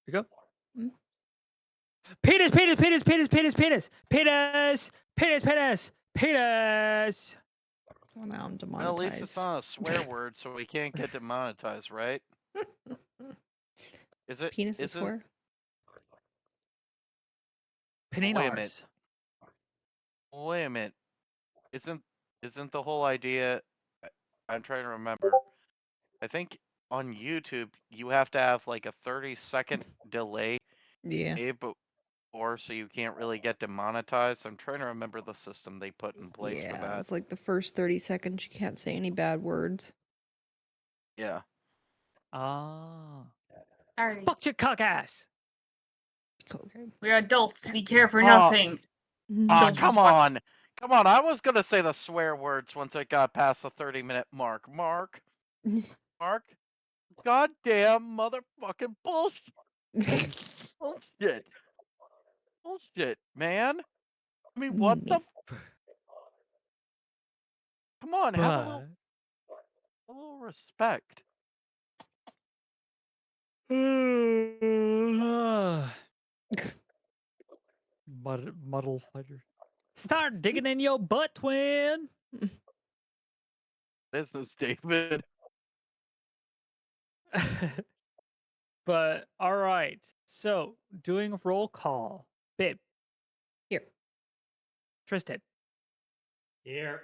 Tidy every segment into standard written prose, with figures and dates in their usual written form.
you go. Mm. Penis, penis, penis, penis, penis, penis, penis, penis, penis, penis. Well, now I'm Well, at least it's demonetized. not a swear word, so we can't get demonetized, right? Is it? Penis is Isn't? swear? Wait a minute. Peninars. Wait a minute. Isn't the whole idea? I'm trying to remember. I think on YouTube you have to have like a 30-second delay, Yeah. or so you can't really get demonetized. I'm trying to remember the system they put in place for Yeah, that. it's like the first 30 seconds you can't say any bad words. Yeah. Ah. Alrighty. Fuck your cock ass. Okay. We're adults. We care for Oh. nothing. Ah, Children's come watch- on. Come on. I was going to say the swear words once I got past the 30-minute mark. Mark. Goddamn motherfucking bullshit. Bullshit, man. I mean, what the? Come on, have a little respect. Muddle fighter. Start digging in your butt, twin. Business, David. But all right. So doing a roll call. Babe. Here. Tristan. Here.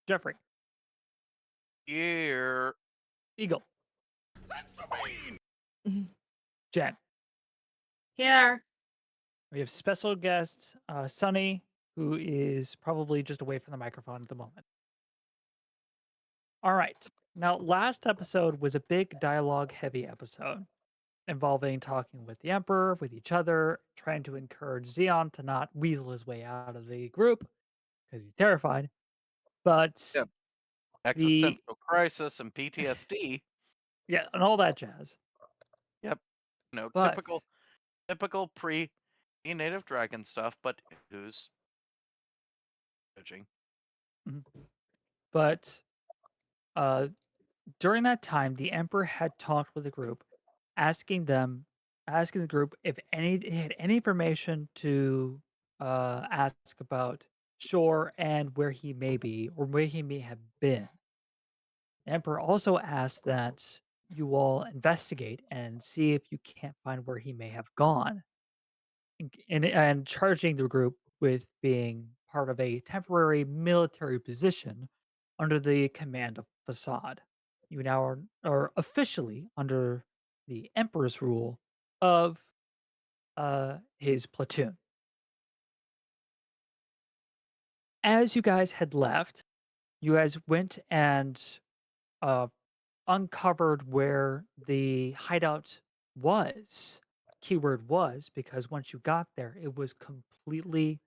Jeffrey. Here. Eagle. Jen. Here. We have special guest Sunny, who is probably just away from the microphone at the moment. All right. Now, last episode was a big dialogue-heavy episode involving talking with the Emperor, with each other, trying to encourage Xeon to not weasel his way out of the group because he's terrified. But Yep. Existential crisis and PTSD. Yeah, and all that jazz. Yep. But typical pre-native dragon stuff, but who's judging? But during that time, the Emperor had talked with the group, asking the group if they had any information to ask about Shore and where he may be or where he may have been. The Emperor also asked that you all investigate and see if you can't find where he may have gone, and charging the group with being part of a temporary military position under the command of Facade. You now are officially under the Emperor's rule of his platoon. As you guys had left, you guys went and uncovered where the hideout was. Keyword was because once you got there, it was completely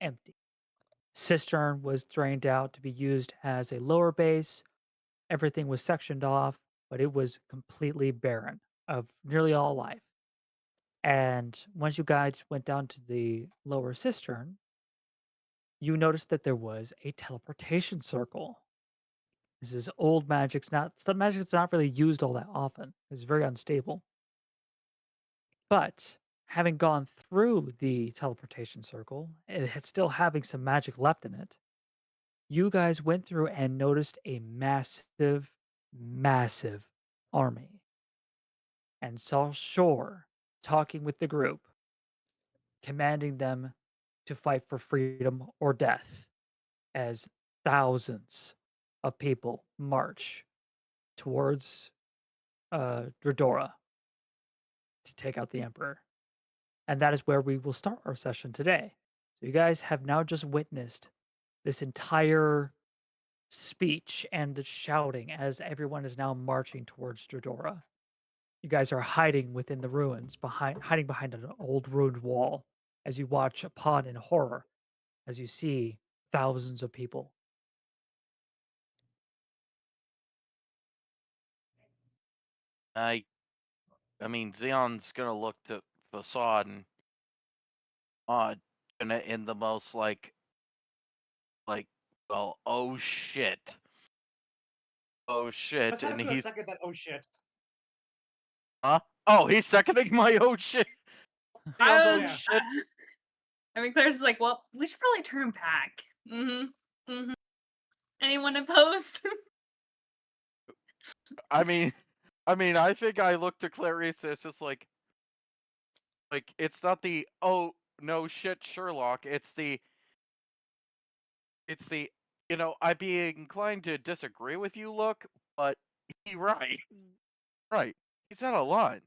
empty. Cistern was drained out to be used as a lower base. Everything was sectioned off, but it was completely barren of nearly all life. And once you guys went down to the lower cistern, you noticed that there was a teleportation circle. This is old magic's not some magic that's not really used all that often. It's very unstable. But having gone through the teleportation circle, it had still having some magic left in it. You guys went through and noticed a massive, massive army and saw Shore talking with the group, commanding them to fight for freedom or death as thousands of people march towards Dredora to take out the Emperor. And that is where we will start our session today. So you guys have now just witnessed this entire speech and the shouting as everyone is now marching towards Dredora. You guys are hiding within the ruins, hiding behind an old ruined wall as you watch upon in horror as you see thousands of people. I mean, Xeon's gonna look to Facade and in the most like, well, oh shit, I was and gonna he's second that. Oh shit. huh? Oh, he's seconding my own shit. I Leon's own was. yeah. shit. I mean, Claire's like, well, we should probably turn back. Anyone opposed? I mean, I think I look to Clarice. It's just like it's not the oh no shit Sherlock. It's the I'd be inclined to disagree with you, look, but he right, right. He's out of line,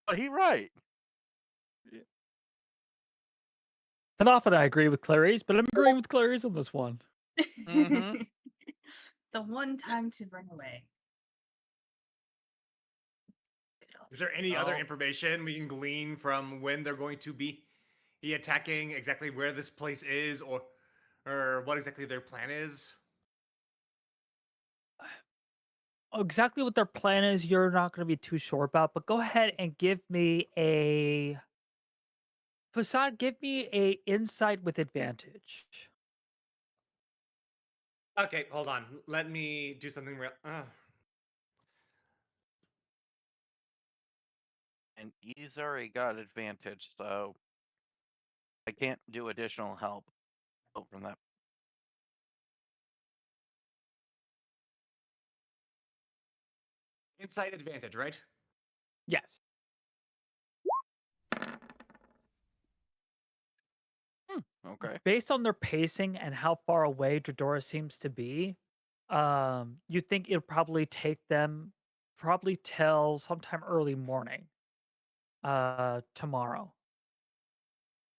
but he right. And often I agree with Clarice, but I'm agreeing with Clarice on this one. Mm-hmm. The one time to run away. Good old Is there any other Oh. information we can glean from when they're going to be attacking, exactly where this place is, or what exactly their plan is? Exactly what their plan is, you're not going to be too sure about, but go ahead and give me a Facade. Give me a insight with advantage. Okay, hold on. Let me do something real. And he's already got advantage, so I can't do additional help from that. Insight advantage, right? Yes. Okay. Based on their pacing and how far away Dredora seems to be, you think it'll probably take them probably till sometime early morning, tomorrow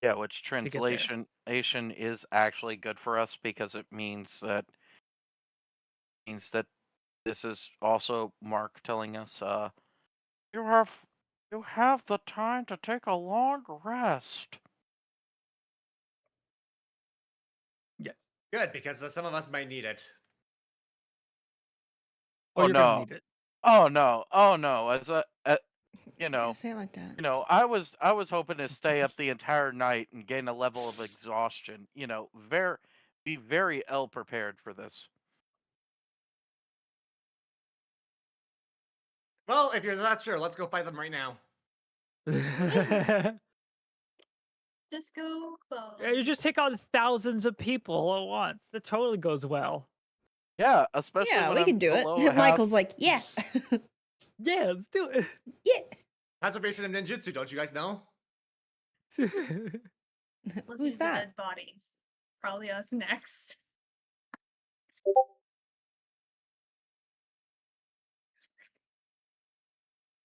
Yeah, which to get there. translation is actually good for us because it means that this is also Mark telling us you have the time to take a long rest. Yeah. Good, because some of us might need it. Oh, Oh you're gonna no. need it. Oh no. Oh no. As a you Can't know, say it like that. I was hoping to stay up the entire night and gain a level of exhaustion. Be very ill prepared for this. Well, if you're not sure, let's go fight them right now. Yeah, Disco ball. you just take on thousands of people at once. That totally goes well. Yeah, especially Yeah, when we I'm can do below it. half. Michael's like, yeah. Yeah, let's do it. Yeah. Conservation of ninjutsu, don't you guys know? Let's Who's use the that? dead bodies. Probably us next.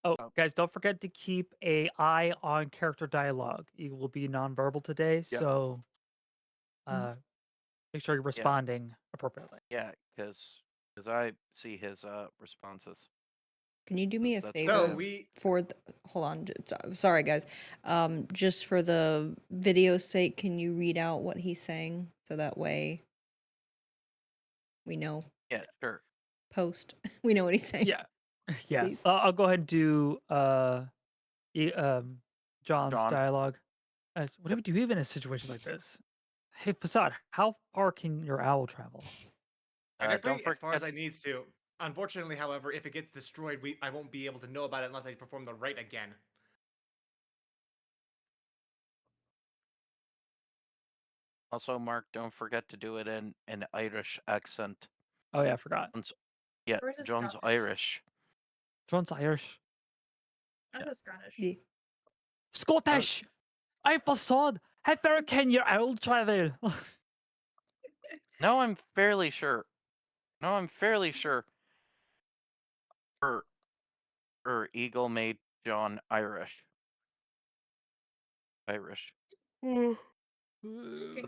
Oh, guys, don't forget to keep a eye on character dialogue. It will be nonverbal today, so make sure you're responding appropriately. Yeah, because I see his responses. Can you do me a That's favor So okay. we for hold on, sorry guys. Just for the video's sake, can you read out what he's saying so that way we know Yeah, sure. post we know what he's saying. Yeah, yeah. Please. I'll go ahead and do John's John. dialogue. What do we do even in a situation like this? Hey, Facade, how far can your owl travel? technically Don't as far as forget. I needs to. Unfortunately, however, if it gets destroyed, I won't be able to know about it unless I perform the rite again. Also, Mark, don't forget to do it in an Irish accent. Oh yeah, I forgot. Yeah, Where's the John's Scottish? Irish. John's Irish. I'm the Scottish. Yeah. Scottish. I Facade. How far can your owl travel? No, I'm fairly sure. Her, Eagle made John Irish. But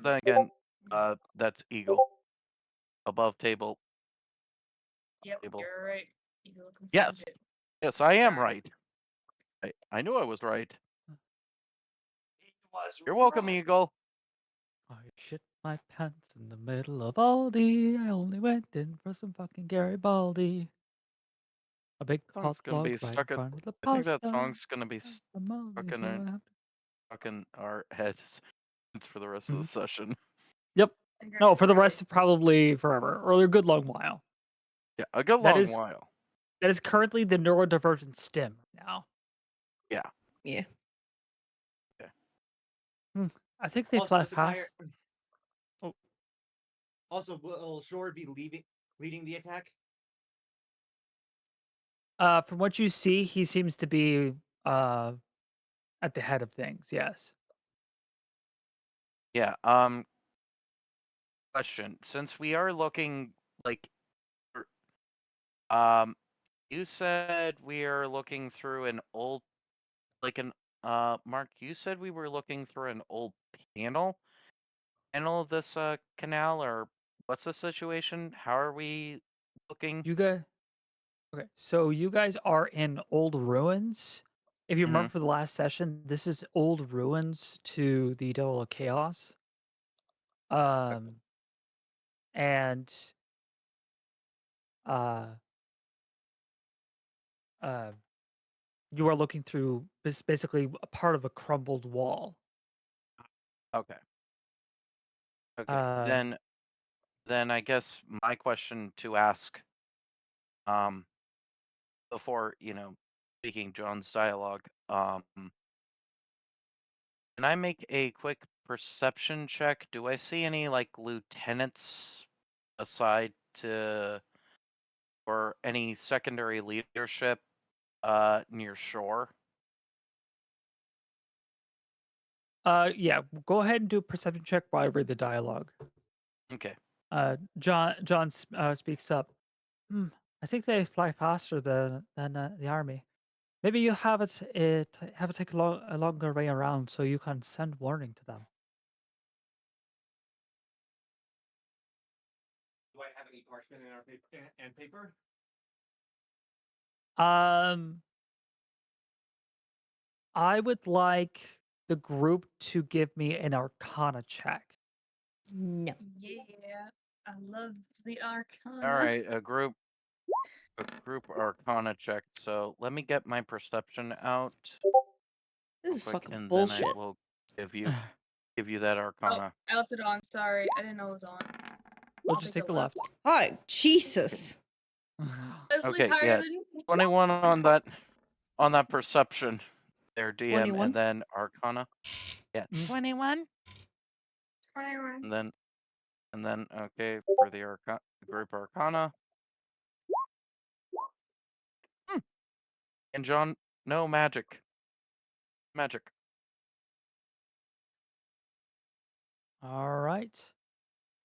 then again, that's Eagle. Above table. Yep, Table. you're right. You look confused. Yes. Yes, I am Sorry. right. I knew I was right. It was You're welcome, right. Eagle. I shit my pants in the middle of Aldi. I only went in for some fucking Garibaldi. A big hot Song's gonna log be right in stuck in. front of the I think pasta. that song's gonna be I'm Aldi, stuck in so I have stuck in our heads for the rest of the session. Yep. I got No, it for the right. rest of probably forever or a good long while. Yeah, a good That long is- while. That is currently the neurodivergent stim now. Yeah. Yeah. I think they Also, fly just to fast. Oh, Also, will Shore be leading the attack? from what you see, he seems to be uh at the head of things. Yes. Yeah. Question. Since we are looking like, er, um, you said we are looking through an old, like an, Mark, you said we were looking through an old panel of this canal, or what's the situation? How are we looking? You guys. Okay, so you guys are in old ruins. If you Mm-hmm. remember for the last session, this is old ruins to the Devil of Chaos. Um, and uh, uh, you are looking through this basically a part of a crumbled wall. Okay. Okay. Uh, Then I guess my question to ask, um, before speaking John's dialogue, can I make a quick perception check? Do I see any like lieutenants aside to or any secondary leadership near shore? yeah, go ahead and do a perception check while I read the dialogue. Okay. John speaks up. Hmm, I think they fly faster than the army. Maybe you have it take a longer way around so you can send warning to them. Do I have any parchment in our paper? Um, I would like the group to give me an Arcana check. No. Yeah, I love the All Arcana. right. A group arcana check. So let me get my perception out This real is quick, fucking and then I bullshit. will give you that Oh, arcana. I left it on. Sorry, I didn't know it was on. We'll I'll just take take the a left. Hi, Jesus. Leslie's Okay. higher Yeah. than me. 21 on that perception there, DM, and 21. then arcana. Yeah. Mm. 21. 21. And then okay, for the group arcana. Hmm. And John, no magic. Magic. All right.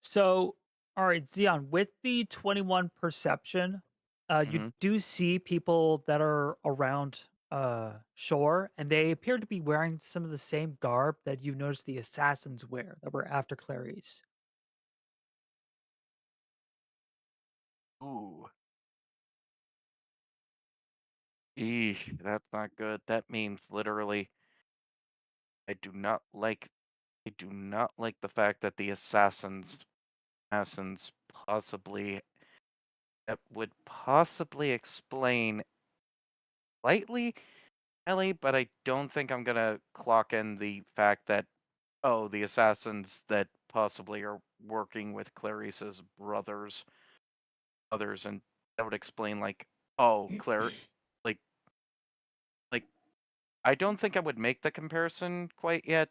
So, all right, Xeon, with the 21 perception, you Hmm. do see people that are around shore, and they appear to be wearing some of the same garb that you noticed the assassins wear that were after Clarice. Ooh. Eesh, that's not good. That means literally I do not like the fact that the assassins possibly that would possibly explain slightly Ellie, but I don't think I'm gonna clock in the fact that the assassins that possibly are working with Clarice's others, and that would explain like, oh, Claire, like like I don't think I would make the comparison quite yet.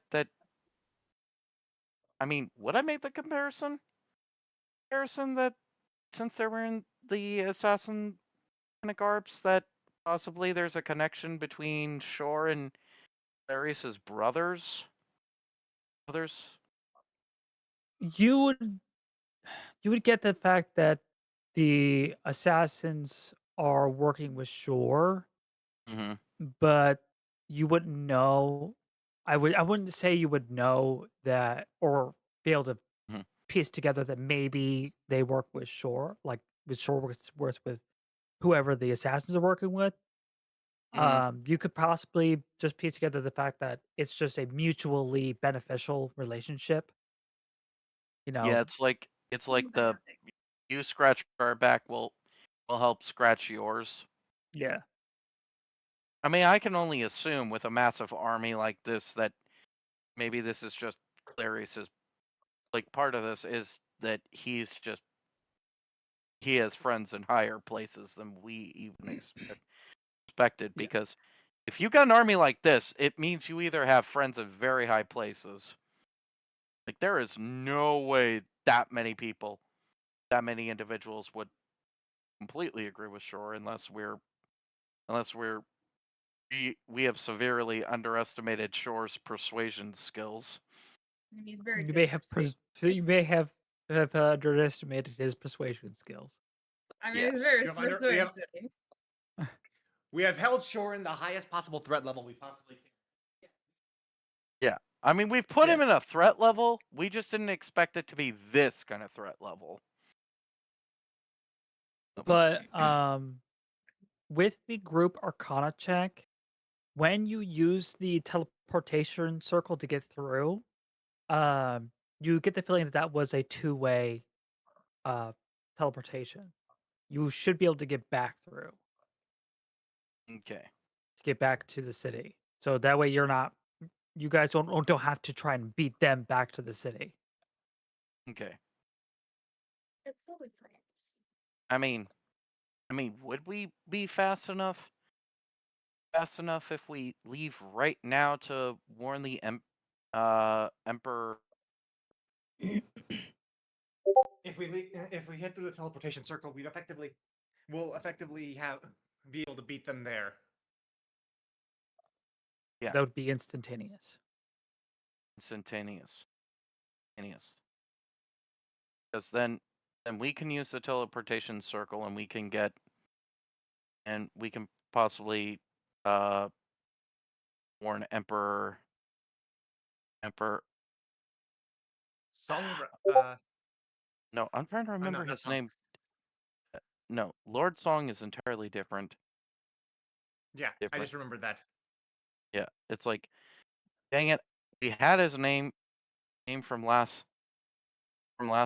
Would I make the comparison that since they were in the assassin kind of garbs, that possibly there's a connection between Shore and Clarice's brothers? You would you would get the fact that the assassins are working with Shore, Mm-hmm. but you wouldn't know. I wouldn't say you would know that or be able to Mm-hmm. piece together that maybe they work with Shore, like with Shore works with whoever the assassins are working with. Mm-hmm. You could possibly just piece together the fact that it's just a mutually beneficial relationship. You Yeah, know, it's like the you scratch our back will help scratch yours. yeah, I can only assume with a massive army like this that maybe this is just Clarice's, like, part of this is that he has friends in higher places than we even expected, yeah, because if you got an army like this, it means you either have friends in very high places. Like there is no way that many people, that many individuals would completely agree with Shore unless we have severely underestimated Shore's persuasion skills. I mean, he's very You good may at have persuasion. you may have underestimated his persuasion skills. I mean, he's Yes. very We have persuasive. we have held Shore in the highest possible threat level we possibly can. Yeah. I mean, we've put him Yeah. in a threat level. We just didn't expect it to be this kind of threat level. But with the group Arcana check, when you use the teleportation circle to get through, you get the feeling that that was a two-way uh teleportation. You should be able to get back through Okay. to get back to the city. So that way you guys don't have to try and beat them back to the city. Okay. It's totally friends. I mean, would we be fast enough? Fast enough if we leave right now to warn the Emperor? If we hit through the teleportation circle, we'll effectively be able to beat them there. Yeah. That would be instantaneous. Instantaneous. Because then we can use the teleportation circle and we can possibly warn Emperor. Song. No, I'm trying to No, remember not his Song. name. No, Lord Song is entirely different. Yeah, I Different. just remembered that. Yeah, it's like, dang it, we had his name from last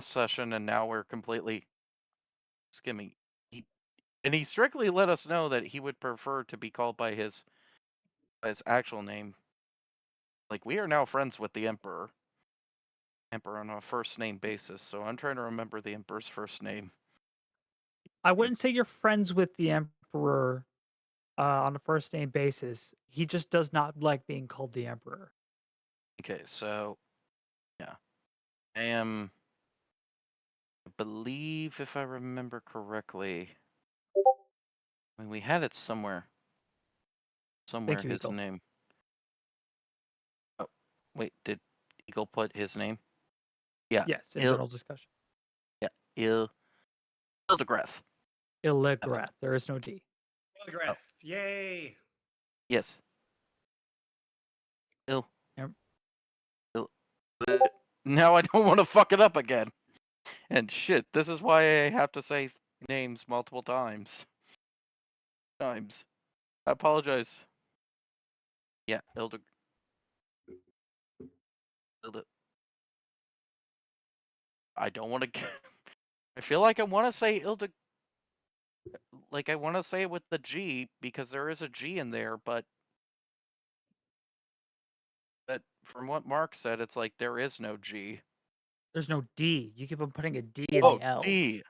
session, and now we're completely skimming. He strictly let us know that he would prefer to be called by his actual name. Like, we are now friends with the Emperor on a first name basis. So I'm trying to remember the Emperor's first name. I wouldn't say you're friends with the Emperor on a first name basis. He just does not like being called the Emperor. Okay, so yeah, I believe, if I remember correctly, I mean, we had it somewhere. Thank you, His Eagle. name. Oh, wait, did Eagle put his name? Yeah. Yes, internal discussion. Yeah, Ildegrath. Illigrath. There is no D. Telegraph. Yay! Yes. Il. Em- Il. Now I don't want to fuck it up again. And shit, this is why I have to say names multiple times. I apologize. Yeah, Ilde. I don't want to. I feel like I want to say Ilde. Like I want to say it with the G because there is a G in there, but from what Mark said, it's like there is no G. There's no D. You keep on putting a D in Oh, the L's. D.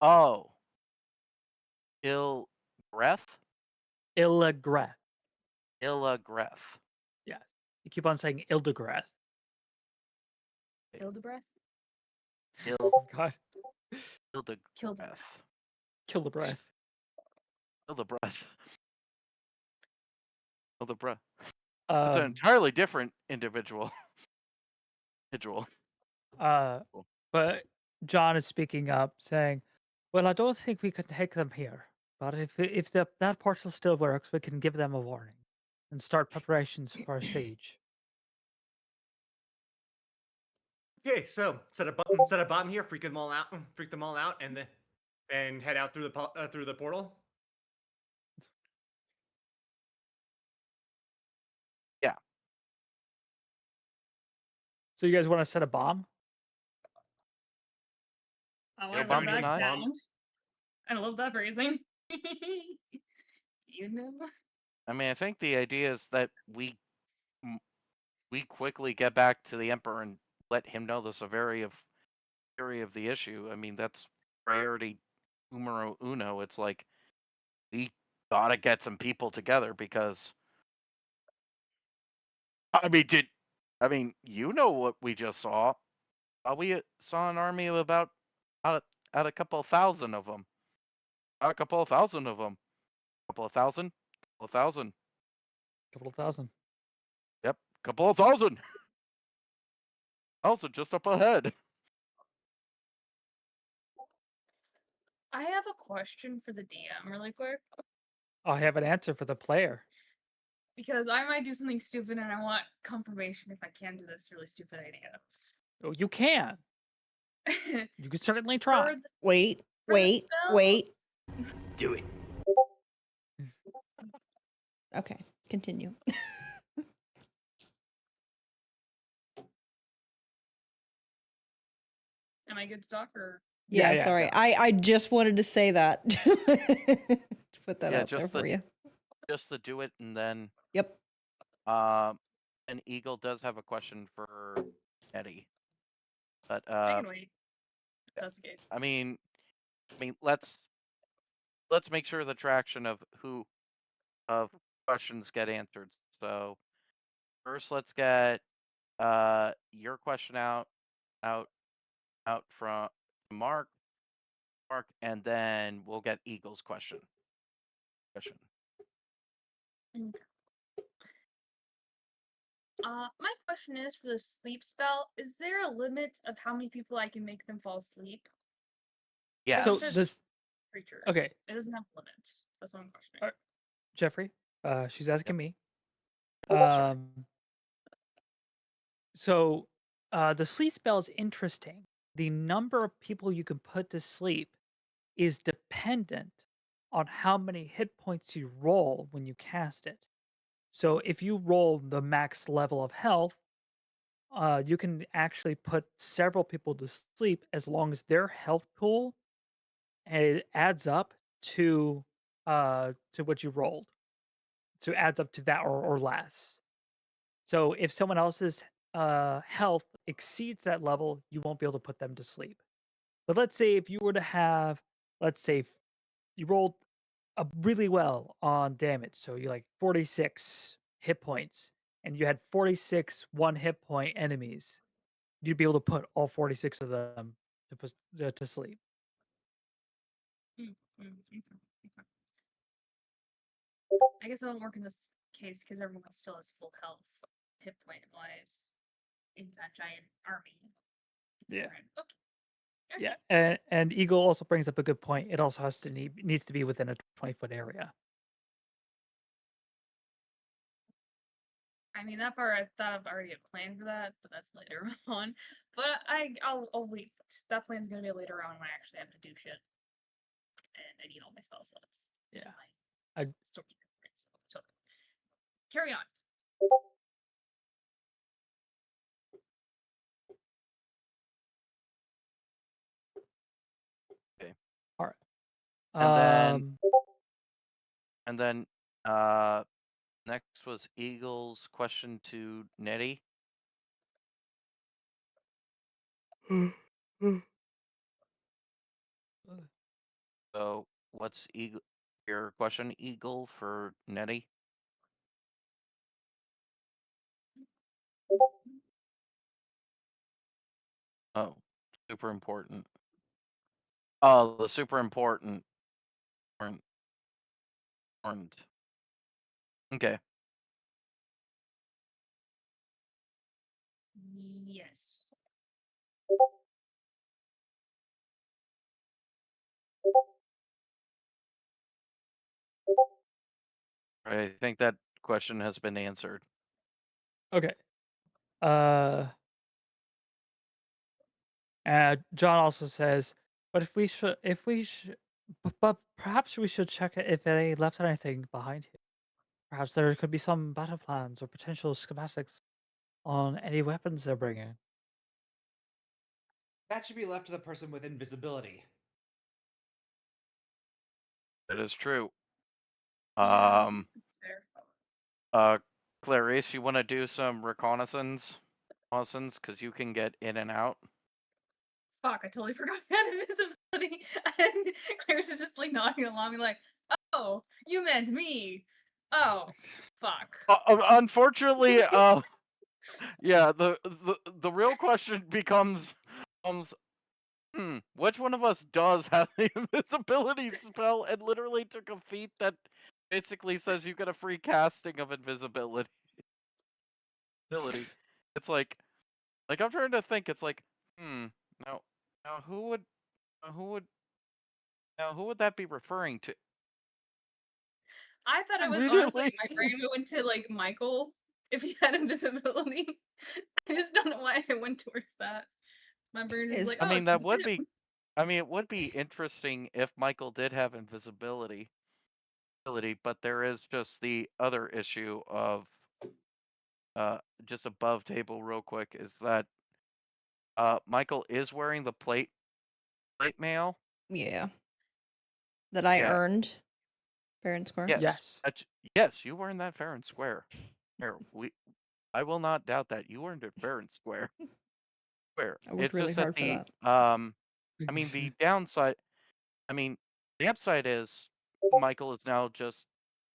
Oh. Ilgreth? Illigrath. Illigreth. Yes. You keep on saying Ildegrath. Hildebreath? God. Ildegreth. Kill the breath. Ildebreth. Ildebreth. It's an entirely different individual. But John is speaking up, saying, "Well, I don't think we could take them here, but if that portal still works, we can give them a warning and start preparations for a siege." Okay, so set a bomb here, freak them all out, and head out through the portal. Yeah. So you guys want to set a bomb? Oh, No I love bomb that denied? sound. I love that phrasing. You know? I mean, I think the idea is that we quickly get back to the Emperor and let him know the severity of the issue. I mean, that's priority numero uno. It's like we gotta get some people together because you know what we just saw. We saw an army of about out at a couple of thousand of them. A couple of thousand of them. Couple of thousand. Couple of thousand. Couple of thousand. Yep. Couple of thousand. Also, just up ahead. I have a question for the DM really quick I have an answer for the player. because I might do something stupid and I want confirmation if I can do this really stupid idea. Oh, you can. You can certainly try. For the, Wait, for the wait, spells, wait. Do it. Okay, continue. Am I good to talk or? Yeah, Yeah, sorry. yeah. I just wanted to say that. To put that Yeah, out there just for you. Just to do it, and then Yep. and Eagle does have a question for Eddie. But I can wait. If that's the case. I mean, let's make sure the traction of questions get answered. So first, let's get your question out from Mark, and then we'll get Eagle's question. Okay. My question is for the sleep spell, is there a limit of how many people I can make them fall asleep? Yes. So It says this creatures. okay. It doesn't have a limit. That's what I'm questioning. Alright. Jeffrey, she's asking me. Sorry. So the sleep spell is interesting. The number of people you can put to sleep is dependent on how many hit points you roll when you cast it. So if you roll the max level of health, you can actually put several people to sleep as long as their health pool adds up to what you rolled. So it adds up to that or less. So if someone else's health exceeds that level, you won't be able to put them to sleep. But let's say if you were to have, let's say you rolled really well on damage, so you like 46 hit points, and you had 46 one hit point enemies, you'd be able to put all 46 of them to sleep. Okay. I guess it won't work in this case because everyone still has full health, hit point wise, in that giant army. Yeah. Okay. Yeah, and Eagle also brings up a good point. It also needs to be within a 20-foot area. I mean, that part I thought I've already had planned for that, but that's later on. But I'll wait. That plan's gonna be later on when I actually have to do shit, and I need all my spell slots. Yeah. My I storage points. So carry on. Okay. all right. And then next was Eagle's question to Nettie. So what's your question, Eagle, for Nettie? Oh, super important. Oh, the super important. Important. Okay. Yes. I think that question has been answered. Okay. John also says, but but perhaps we should check if they left anything behind here. Perhaps there could be some battle plans or potential schematics on any weapons they're bringing. That should be left to the person with invisibility. That is true. Yeah, that's fair. Clarice, you want to do some reconnaissance? Because you can get in and out. Fuck, I totally forgot I had invisibility. And Claire's is just like nodding along, me like, Oh, you meant me. Oh, fuck. Unfortunately, yeah, the real question becomes, which one of us does have the invisibility spell and literally took a feat that basically says you get a free casting of invisibility? It's like I'm trying to think. It's like, now, now who would, who would that be referring to? I thought it was honestly Immediately. my brain went to like Michael if he had invisibility. I just don't know why I went towards that. My brain is like, Is I oh, mean, it's that would him. be. I mean, it would be interesting if Michael did have invisibility, but there is just the other issue of just above table real quick is that Michael is wearing the plate mail. yeah, that I Yeah. earned fair and square. Yes. Yes. Yes, you earned that fair and square. Here, I will not doubt that you earned it fair and square. I worked It's really just that hard for that. I mean the downside. I mean the upside is Michael is now just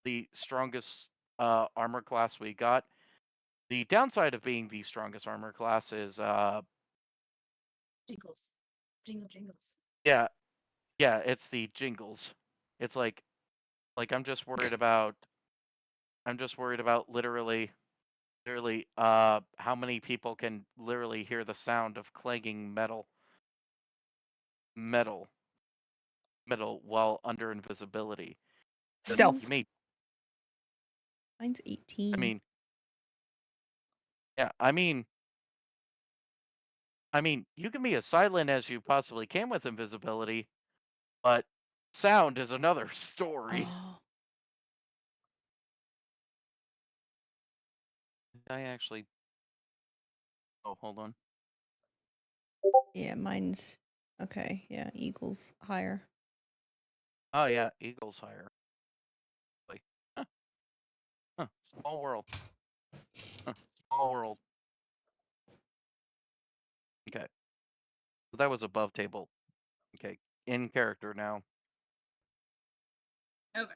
the strongest armor class we got. The downside of being the strongest armor class is Jingles. Jingles. yeah, it's the jingles. It's like I'm just worried about literally how many people can literally hear the sound of clanging metal while under invisibility. 'Cause you Stealth. may Mine's 18. I mean yeah, you can be as silent as you possibly can with invisibility, but sound is another story. Oh, I actually oh, hold on. yeah, mine's okay. Yeah, Eagles higher. Oh yeah, Eagles higher. Like, huh, huh, small world. Huh, small world. Okay. That was above table. Okay. In character now. Okay.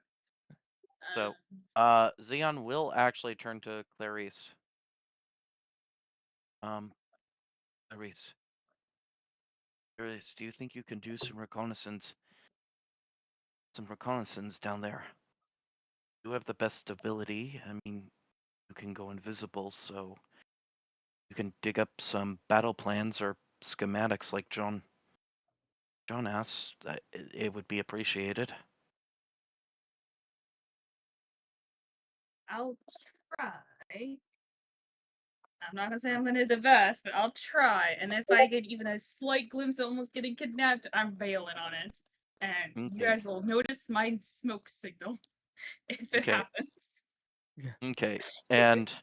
So Um, Xeon will actually turn to Clarice. Um Clarice. Clarice, do you think you can do some reconnaissance down there? You have the best stability. I mean, you can go invisible, so you can dig up some battle plans or schematics like John asked. It would be appreciated. I'll try. I'm not gonna say I'm gonna do the best, but I'll try. And if I get even a slight glimpse of almost getting kidnapped, I'm bailing on it. And you Okay. guys will notice my smoke signal if it Okay. happens. Okay. And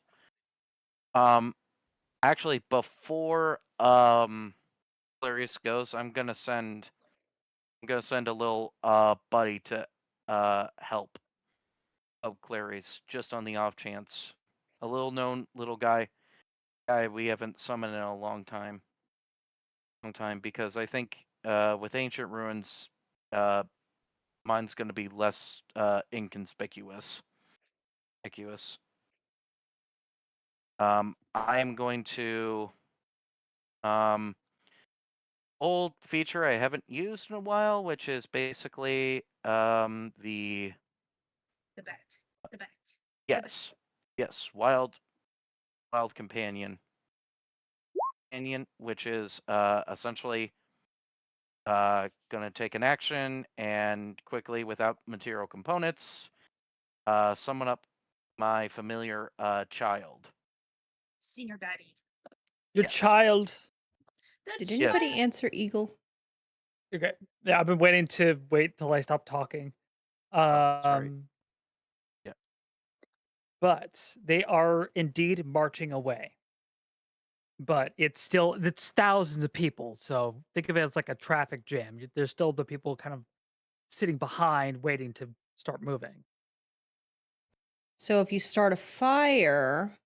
actually before Clarice goes, I'm gonna send a little buddy to help of Clarice just on the off chance. A little known little guy we haven't summoned in a long time. Because I think with ancient ruins mine's going to be less inconspicuous. Conspicuous. I am going to old feature I haven't used in a while, which is basically the The bat. The bat. yes, wild companion, which is essentially gonna take an action and quickly without material components summon up my familiar child. Senior baddie. Your Yes. child. The Did Yes. anybody answer Eagle? Okay. Yeah, I've been waiting till I stop talking. Oh, sorry. Yeah. But they are indeed marching away. But it's thousands of people. So think of it as like a traffic jam. There's still the people kind of sitting behind waiting to start moving. So if you start a fire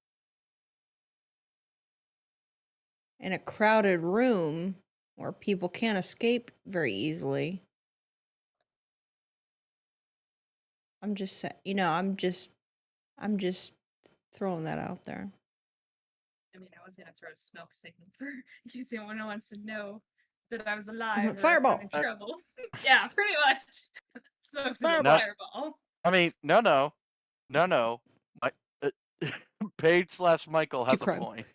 in a crowded room where people can't escape very easily, I'm just I'm just throwing that out there. I mean, I was gonna throw a smoke signal for in case anyone wants to know that I was alive or if Fireball. I'm in trouble. Yeah, pretty much. Smoke signal, No. fireball. I mean, no. My Paige/Michael Do has a crime. point.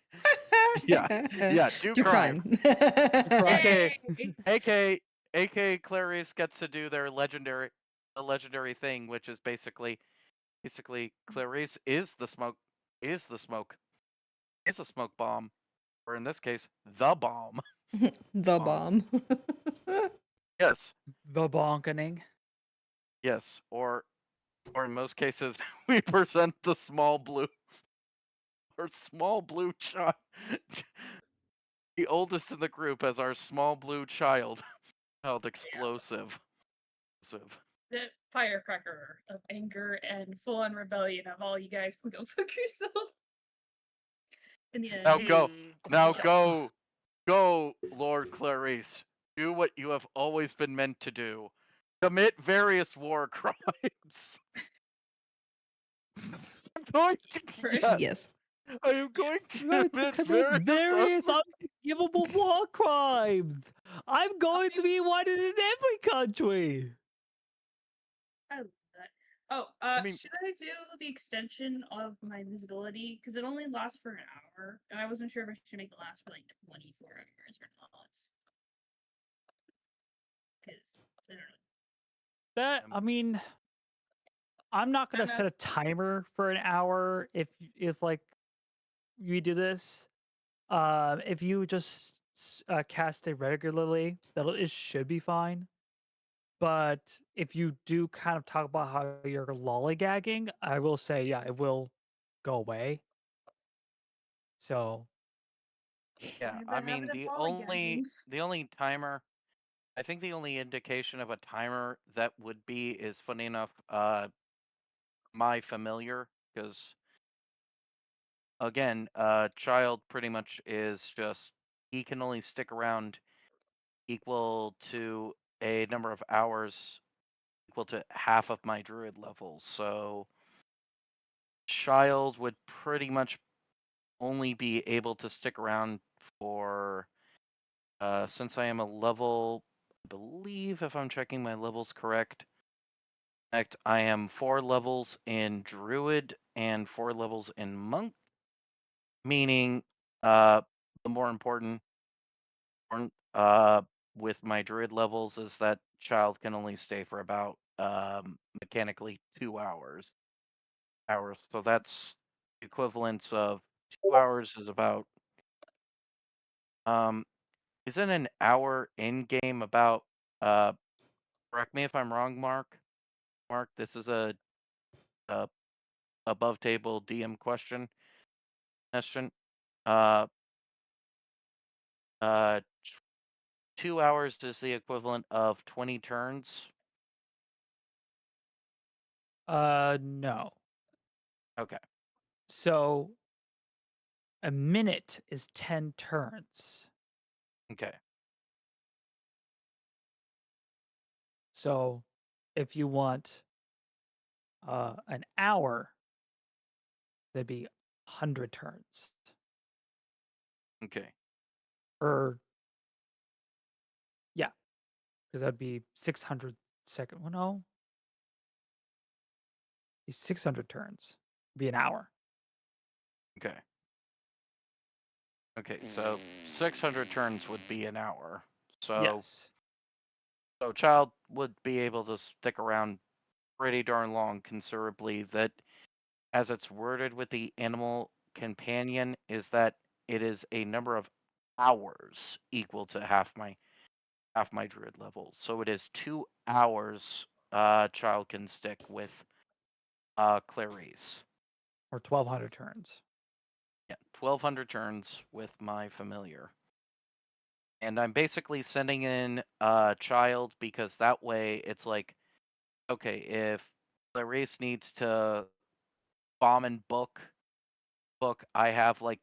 Yeah, do crime. Crime. AK Clarice gets to do their legendary thing, which is basically Clarice is the smoke bomb, or in this case, the bomb. The bomb. Yes, The bonkening. yes, or in most cases, we present the small blue child, the oldest in the group, as our small blue child explosive. The firecracker of anger and full-on rebellion of all you guys can go fuck yourself. In the end, Now go. Now Michelle. go, Lord Clarice. Do what you have always been meant to do. Commit various war crimes. I'm going to Right? Yes. I am going to Right, to commit various other- unforgivable war crimes. I'm going to be wanted in every country. I love that. Oh, mean- should I do the extension of my invisibility? Because it only lasts for an hour, and I wasn't sure if I should make it last for like 24 hours or not. Because I don't know. That I mean, I'm not gonna I'm set a ask- timer for an hour if like you do this. If you just cast it regularly, it should be fine. But if you do kind of talk about how you're lollygagging, I will say, yeah, it will go away. So Yeah, I've I been having mean a lollygagging. the only timer, I think the only indication of a timer that would be is, funny enough, my familiar, because again, child pretty much is just, he can only stick around equal to a number of hours equal to half of my druid levels. So child would pretty much only be able to stick around for since I am a level, I believe, if I'm checking my levels correct, I am 4 levels in druid and 4 levels in monk, meaning the more important with my druid levels is that child can only stay for about mechanically 2 hours. So that's equivalent of 2 hours is about um isn't an hour in game about correct me if I'm wrong, Mark, this is a above table DM question. Uh uh 2 hours is the equivalent of 20 turns. no. Okay. So a minute is 10 turns. Okay. So if you want an hour, that'd be 100 turns. Okay. Or yeah, because that'd be 600 second. Well, no, be 600 turns. Be an hour. Okay. Okay, so 600 turns would be an hour. Yes. So child would be able to stick around pretty darn long, considerably. That, as it's worded with the animal companion, is that it is a number of hours equal to half my druid level. So it is 2 hours child can stick with Clarice. Or 1,200 turns. Yeah, 1,200 turns with my familiar. And I'm basically sending in child because that way it's like, okay, if Clarice needs to bomb and book, I have like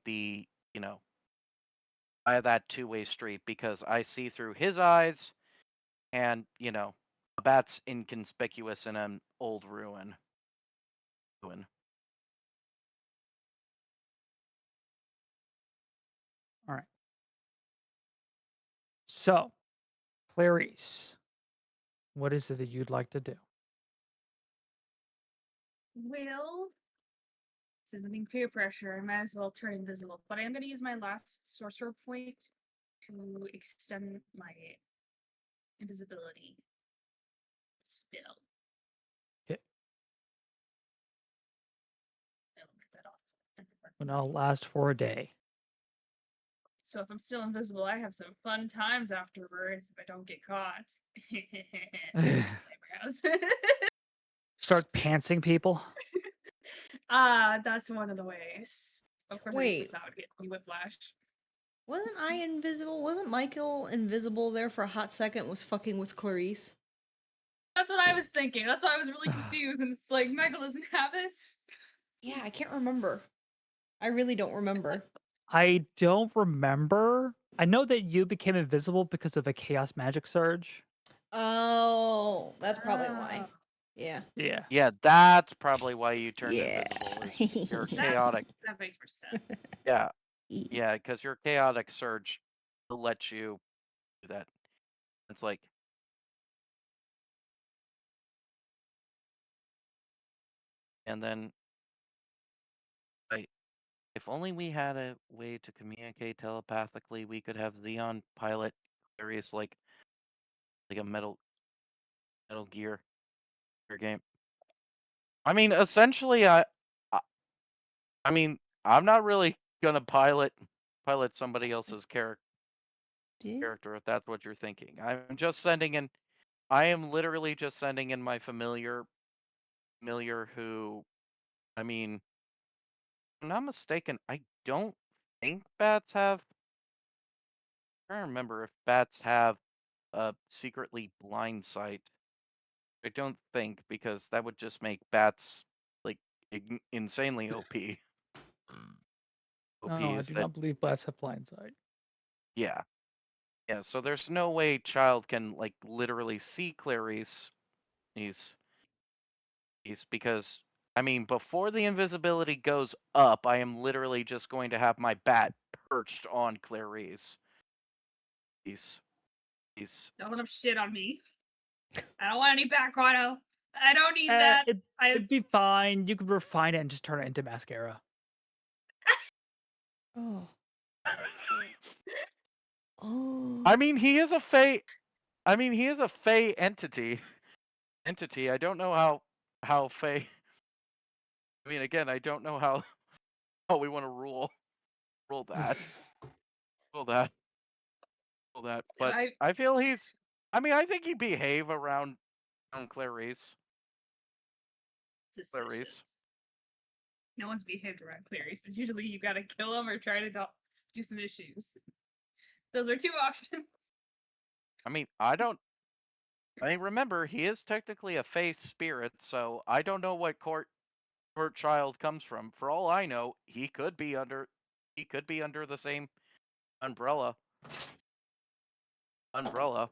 I have that two-way street because I see through his eyes, and a bat's inconspicuous in an old ruin. All right. So, Clarice, what is it that you'd like to do? Well, this isn't being peer pressure. I might as well turn invisible. But I am going to use my last sorcerer point to extend my invisibility spell. Okay. I will get that off. And I'll last for a day. So if I'm still invisible, I have some fun times afterwards if I don't get caught. Eyebrows. Start pantsing people. That's one of the ways. Of course, I Wait. guess that would get me whiplash. Wasn't I invisible? Wasn't Michael invisible there for a hot second? Was fucking with Clarice? That's what I was thinking. That's why I was really confused when it's like Michael doesn't have it. Yeah, I can't remember. I really don't remember. I don't remember. I know that you became invisible because of a chaos magic surge. Oh, that's probably why. Oh. Yeah. Yeah. Yeah, that's probably why you turned Yeah. invisible. Is you're That- chaotic. That makes more sense. Yeah, yeah, because your chaotic surge will let you do that. It's like, and then, if only we had a way to communicate telepathically, we could have Xeon pilot Clarice like a Metal Gear game. I mean, essentially, I I mean, I'm not really gonna pilot somebody else's character if that's what you're thinking. I'm just sending in. I am literally just sending in my familiar who, I mean, if I'm not mistaken, I don't think bats have. I don't remember if bats have a secretly blind sight. I don't think, because that would just make bats like insanely OP. OP No, I is do that, not believe bats have blindsight. yeah. Yeah, so there's no way child can like literally see Clarice. He's because, I mean, before the invisibility goes up, I am literally just going to have my bat perched on Clarice. He's Don't let him shit on me. I don't want any back auto. I don't need that. It'd be fine. You could refine it and just turn it into mascara. Oh. Oh. I mean, he is a fey. I mean, he is a fey entity. I don't know how fey. I mean, again, I don't know how we want to rule that. Rule that. But I feel he's. I mean, I think he'd behave around Clarice. Suspicious. No one's behaved around Clarice. It's usually you gotta kill him or try to do some issues. Those are two options. I mean, I mean, remember, he is technically a fey spirit, so I don't know what court child comes from. For all I know, he could be under the same umbrella. Circle.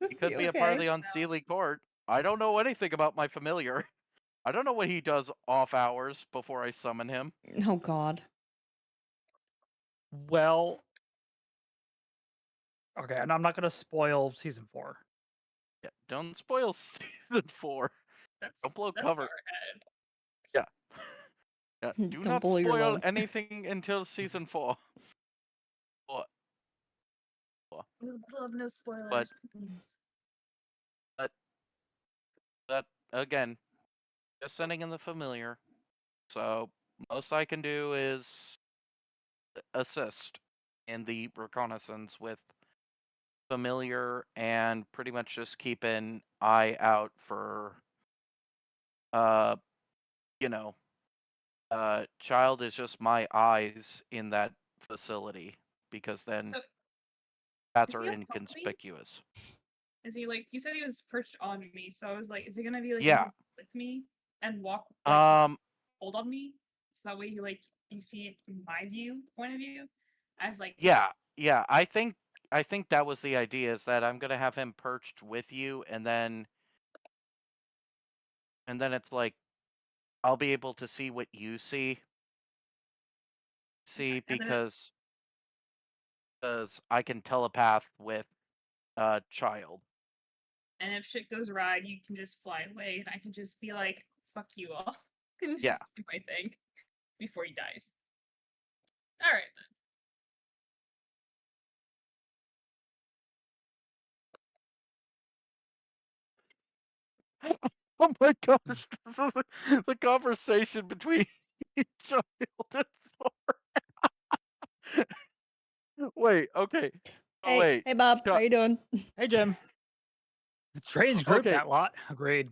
He could be a part of the unseelie court. I don't know anything about my familiar. I don't know what he does off hours before I summon him. Oh God. Well, okay, and I'm not gonna spoil season 4. Yeah, don't spoil season 4. Don't blow cover. Far ahead. Yeah. Yeah. Do Don't not blow your spoil load. anything until season 4. What? We love no spoilers, please. But again, just sending in the familiar. So most I can do is assist in the reconnaissance with familiar and pretty much just keep an eye out for you know, child is just my eyes in that facility, because then So, bats is are he on top of me? inconspicuous. Is he like, you said he was perched on me, so I was like, is he gonna be like Yeah. invisible with me and walk like hold on me? So that way you see it in my point of view as like yeah, I think I think that was the idea, is that I'm gonna have him perched with you, and then it's like I'll be able to see what you see And then because I can telepath with child. if shit goes awry, you can just fly away, and I can just be like, "Fuck you all," and Yeah. just do my thing before he dies. All right then. Oh my gosh, this is the conversation between child and Thor. Wait, okay. Oh, Hey, wait. hey, Bob, how you doing? Hey, Jim. Strange group, Okay, that lot. Agreed.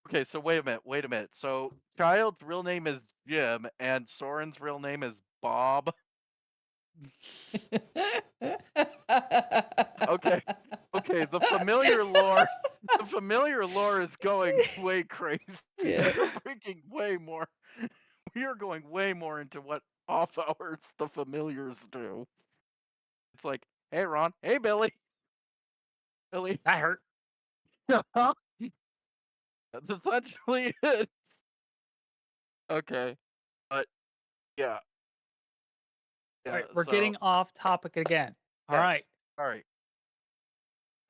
okay, so wait a minute. So Child's real name is Jim, and Soren's real name is Bob. Okay, okay, the familiar lore is going way crazy. Yeah. We're breaking way more. We are going way more into what off hours the familiars do. It's like, hey Ron, hey Billy. Billy. That hurt. That's essentially it. Okay. But yeah. All Yeah. right, we're So getting off topic again. All yes. right, All right.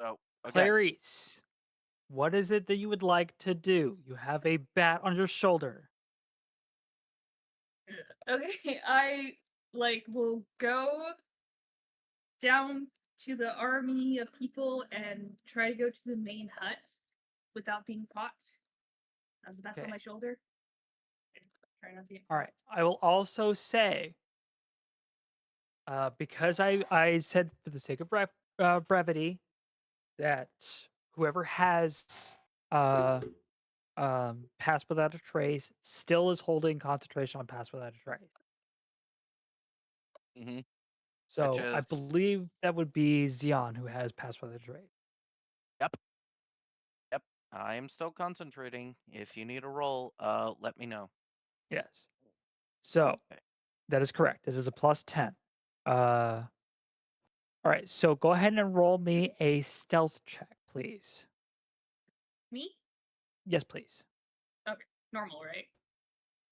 So again. Clarice, what is it that you would like to do? You have a bat on your shoulder. Okay, I will go down to the army of people and try to go to the main hut without being caught. As the bat's on Okay. my shoulder. Try not to get All caught. right. I will also say, because I said for the sake of brevity that whoever has pass without a trace still is holding concentration on pass without a trace. Mm-hmm. Which So I is believe that would be Xeon who has pass without a trace. yep. Yep. I am still concentrating. If you need a roll, let me know. Yes. So Okay. that is correct. It is a plus 10. All right. So go ahead and roll me a stealth check, please. Me? Yes, please. Okay. Normal, right?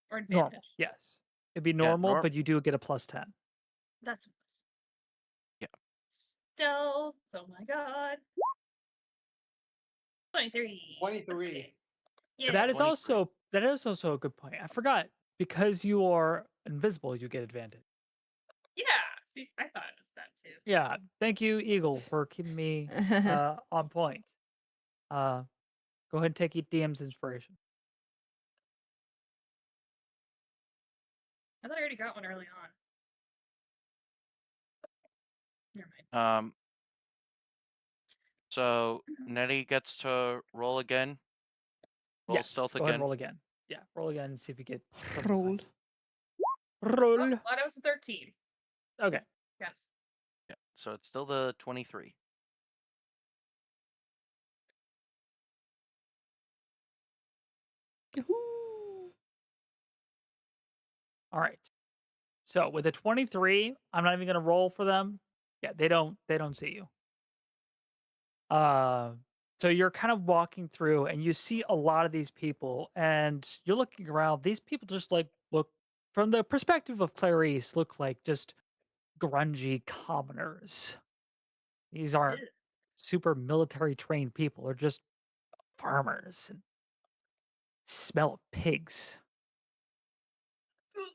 Or Normal. advantage. Yes. It'd be Yeah, normal, but you do get a plus 10. That's what it was. Yeah. Stealth. Oh my god. 23. 23. Okay. Yeah. That is 23. also a good point. I forgot. Because you are invisible, you get advantage. Yeah. See, I thought it was that too. Yeah. Thank you, Eagle, for keeping me on point. Go ahead and take DM's inspiration. I thought I already got one early on. Never mind. So Nettie gets to roll again. Roll Yes. stealth Go ahead and again. roll again. Yeah. Roll again and see if you get something Roll. high. Roll. Oh, glad it was a 13. Okay. Yes. Yeah. So it's still the 23. All right. So with a 23, I'm not even gonna roll for them. Yeah, they don't see you. So you're kind of walking through and you see a lot of these people and you're looking around. These people just look from the perspective of Clarice, look like just grungy commoners. These aren't Ew. super military trained people. They're just farmers and smell of pigs. Gonna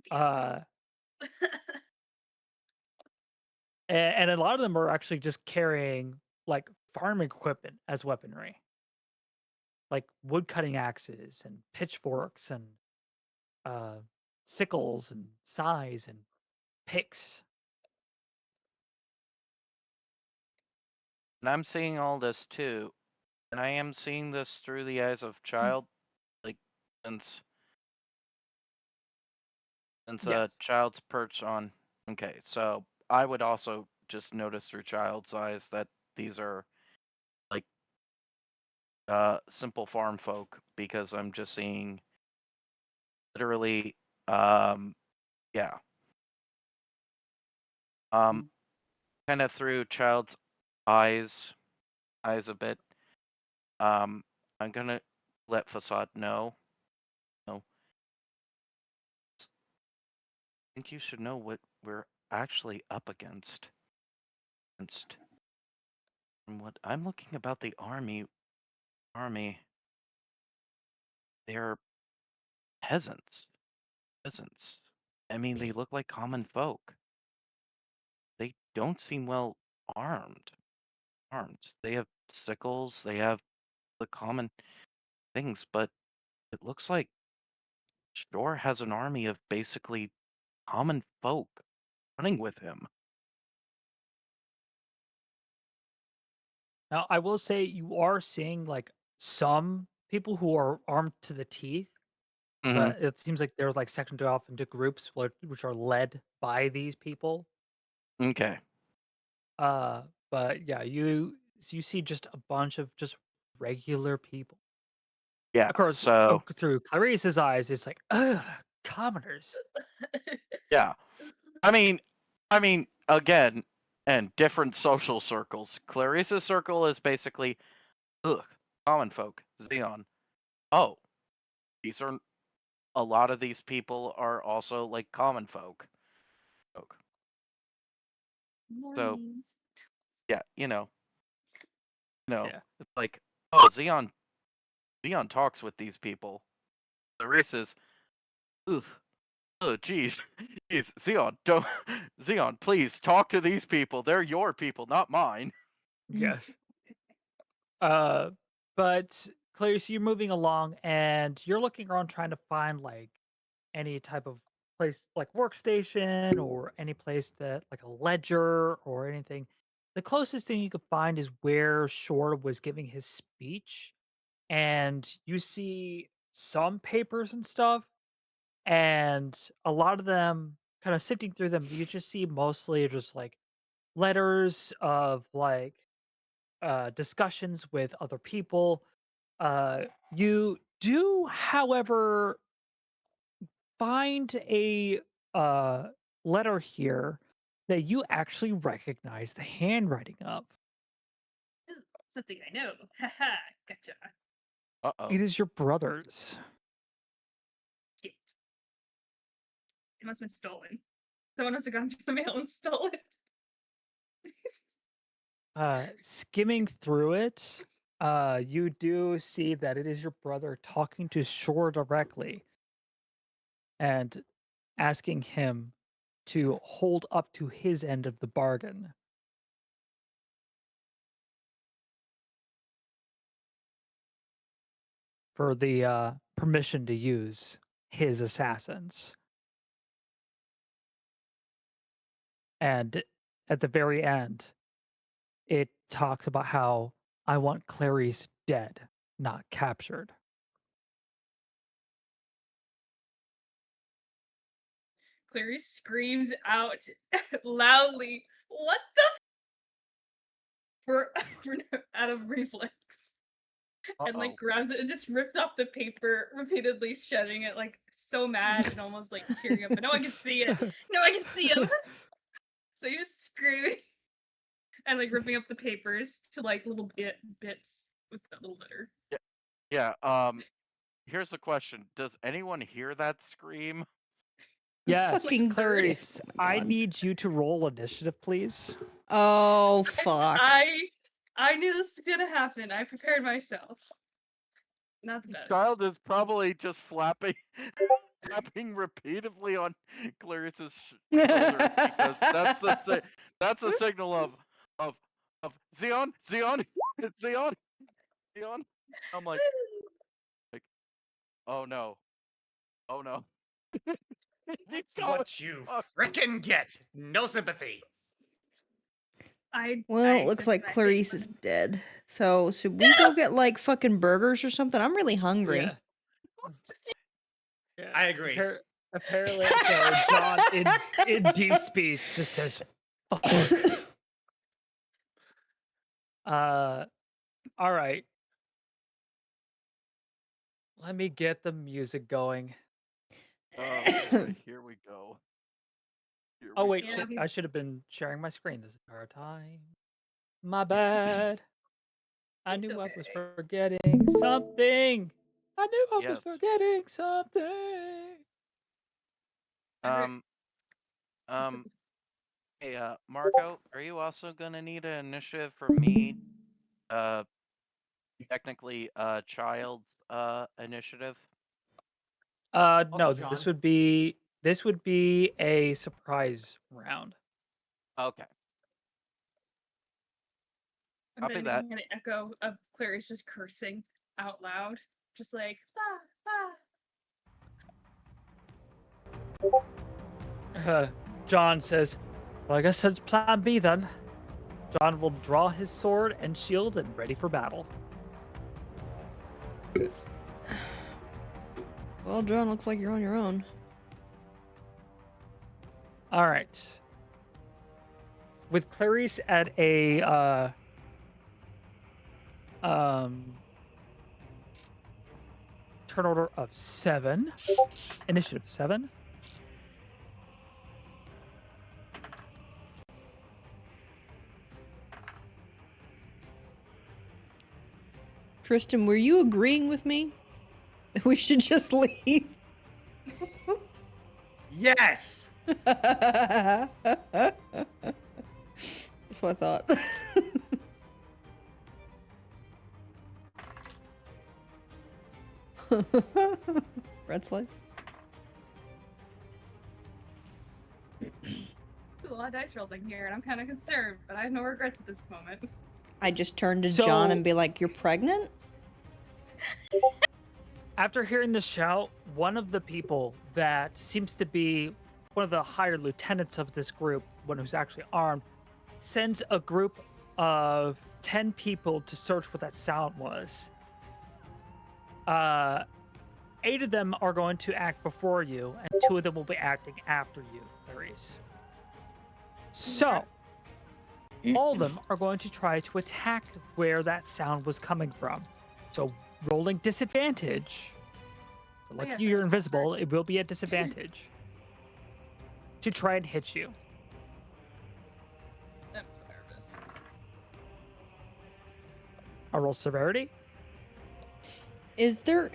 be Uh, and a lot of them are actually just carrying like farm equipment as weaponry, like wood cutting axes and pitchforks and uh, sickles and scythes and picks. And I'm seeing all this too. And I am seeing this through the eyes of Child. Like since Yes. Child's perch on. Okay, so I would also just notice through Child's eyes that these are like simple farm folk, because I'm just seeing literally yeah. Mm. kind of through Child's eyes a bit. I'm gonna let Facade know. No, I think you should know what we're actually up against. From what I'm looking about the army, they're peasants. Peasants. I mean, they look like common folk. They don't seem well armed. They have sickles. They have the common things, but it looks like Shore has an army of basically common folk running with him. Now, I will say you are seeing like some people who are armed to the teeth, Hmm. but it seems like they're like sectioned off into groups which are led by these people. Okay. Uh, but yeah, you see just a bunch of just regular people. Yeah. Of course, So through Clarice's eyes, it's like, ugh, commoners. yeah. I mean, again, and different social circles. Clarissa's circle is basically, ugh, common folk. Xeon. Oh, these are a lot of these people are also like common folk. So Normies. yeah, Yeah. it's like, oh, Xeon talks with these people. Clarissa's, ugh, oh, geez, geez, Xeon, don't, Xeon, please talk to these people. They're your people, not mine. Yes. Uh, but Clarice, you're moving along and you're looking around trying to find like any type of place like workstation or any place that like a ledger or anything. The closest thing you could find is where Shore was giving his speech, and you see some papers and stuff, and a lot of them kind of sifting through them, you just see mostly just like letters of like discussions with other people. You do, however, find a uh, letter here that you actually recognize the handwriting of. Ooh, something I know. Haha, gotcha. It Uh-oh. is your brother's. Shit. It must have been stolen. Someone must have gone through the mail and stole it. Skimming through it, you do see that it is your brother talking to Shore directly and asking him to hold up to his end of the bargain for the permission to use his assassins. And at the very end, it talks about how I want Clarice dead, not captured. Clarice screams out loudly, "What the for out of reflex." And like Uh-oh. grabs it and just rips off the paper, repeatedly shedding it, like so mad and almost like tearing up. But no one can see it. No one can see him. So you just screaming and like ripping up the papers to like little bits with that little litter. Yeah, here's the question. Does anyone hear that scream? The Yes, fucking Clarice, oh my I god. need you to roll initiative, please. Oh fuck. I knew this was gonna happen. I prepared myself. Not the best. Child is probably just flapping flapping repeatedly on Clarice's shoulders because that's a signal of Xeon, Xeon, Xeon, Xeon. I'm like, oh no, oh no. He's That's going. what you Oh, frickin' get. No sympathy. Well, I it looks like sympathize. Clarice is dead. So should we go get like fucking burgers or something? I'm really hungry. Yeah. I agree. Apparently, so John in deep speech just says, "Fuck." All right. Let me get the music going. oh boy, here we go. Here Oh we wait, go. Yeah. shit! I should have been sharing my screen this entire time. My bad. I It's knew I was okay. forgetting something. I knew I was Yes. forgetting something. Um. Um. Hey, Marco, are you also gonna need an initiative for me? Uh, technically, child's initiative. No, Also, this John. would be a surprise round. Okay, I'm copy then that. getting an echo of Clarice just cursing out loud, just like John says, "Well, I guess that's Plan B then." John will draw his sword and shield and ready for battle. Well, John, looks like you're on your own. All right. With Clarice at a turn order of 7, initiative 7. Tristan, were you agreeing with me? We should just leave. Yes. That's what I thought. Bread slice? a lot of dice rolls in here, and I'm kind of concerned, but I have no regrets at this moment. I just turn to John and be like, "You're pregnant?" After hearing the shout, one of the people that seems to be one of the higher lieutenants of this group, one who's actually armed, sends a group of 10 people to search what that sound was. 8 of them are going to act before you, and 2 of them will be acting after you, Clarice. So, all of them are going to try to attack where that sound was coming from. So, rolling disadvantage. So, like yes, you're that's invisible, it will be a disadvantage to try and hit you. I'm so nervous. I roll severity. Is there...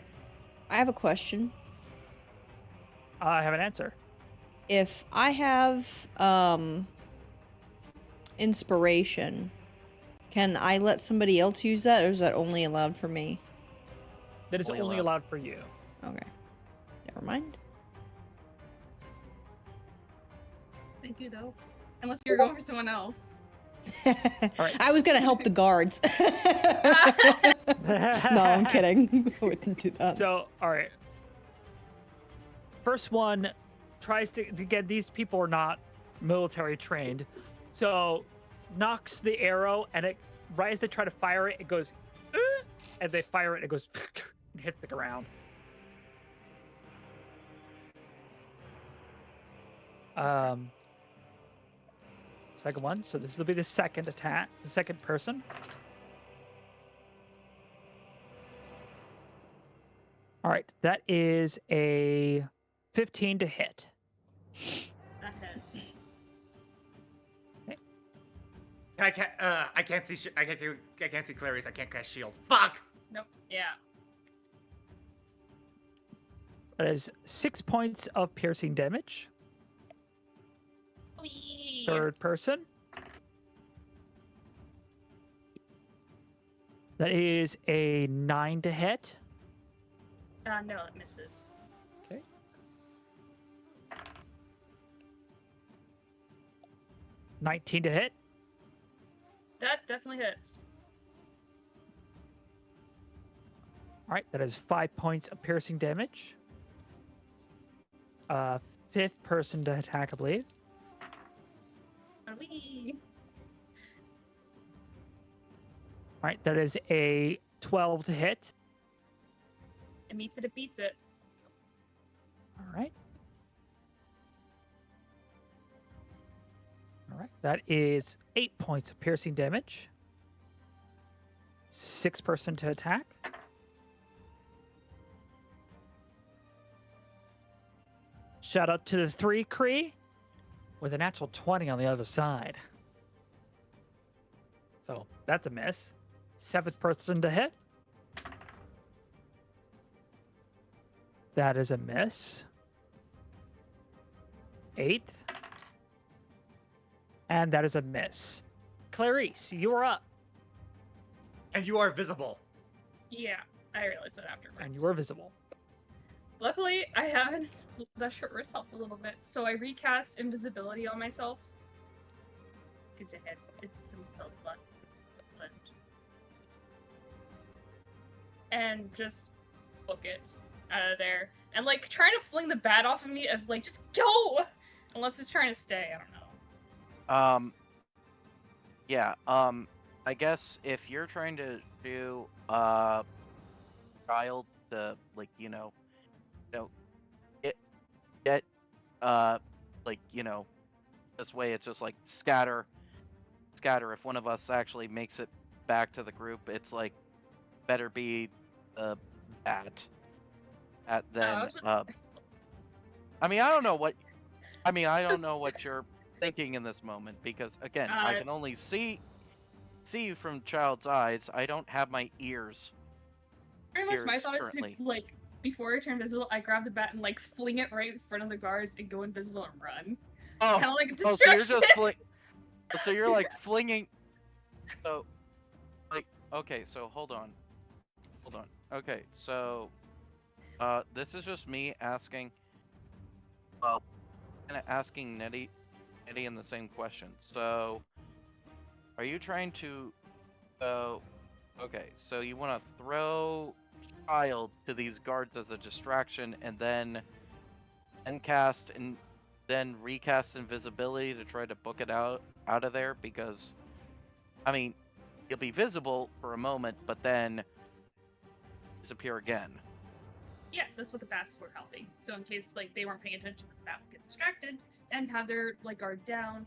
I have a question. I have an answer. If I have, inspiration, can I let somebody else use that, or is that only allowed for me? That is Only only allowed. allowed for you. Okay. Never mind. Thank you, though. Unless you're going for someone else. right. I was gonna help the guards. No, I'm kidding. I wouldn't do that. So, all right. First one tries to get these people are not military trained, so knocks the arrow, and it right as they try to fire it, it goes, and they fire it, and it goes and hits the ground. Second one. So this will be the second attack, the second person. All right, that is a 15 to hit. That hits. I can't see. I can't see Clarice. I can't cast shield. Fuck. Nope. Yeah. That is 6 points of piercing damage. Whee! Third person. That is a 9 to hit. No, it misses. Okay. $19 to hit. That definitely hits. All right, that is 5 points of piercing damage. Fifth person to attack, I believe. Whee! All right, that is a 12 to hit. It meets it, it beats it. All right. All right, that is 8 points of piercing damage. Sixth person to attack. Shout out to the 3 Kree. with a natural 20 on the other side. So that's a miss. 7th person to hit. That is a miss. 8th. And that is a miss. Clarice, you're up. And you are visible. Yeah, I realized that afterwards. And you are visible. Luckily, I haven't. That short rest helped a little bit, so I recast invisibility on myself. Because it's some spell slots. And just book it out of there. And like trying to fling the bat off of me as like, just go! Unless it's trying to stay, I don't know. Yeah, I guess if you're trying to do, child to, like, get, like, this way it's just like scatter. If one of us actually makes it back to the group, it's like, better be the bat. Then, I mean, I don't know what you're thinking in this moment, because again, I can only see you from child's eyes. I don't have my ears. Pretty much my Ears thought is currently. to, like, before I turn invisible, I grab the bat and, like, fling it right in front of the guards and go invisible and run. Kind of like a Oh, distraction. so you're just so you're like flinging. So, like, okay, so hold on. Okay, so, this is just me asking. Well, kind of asking Nettie in the same question. So, are you trying to? Okay, so you want to throw child to these guards as a distraction, and then cast and then recast invisibility to try to book it out of there, because I mean, you'll be visible for a moment, but then disappear again. Yeah, that's what the bats were helping. So in case like they weren't paying attention, the bat would get distracted and have their like guard down.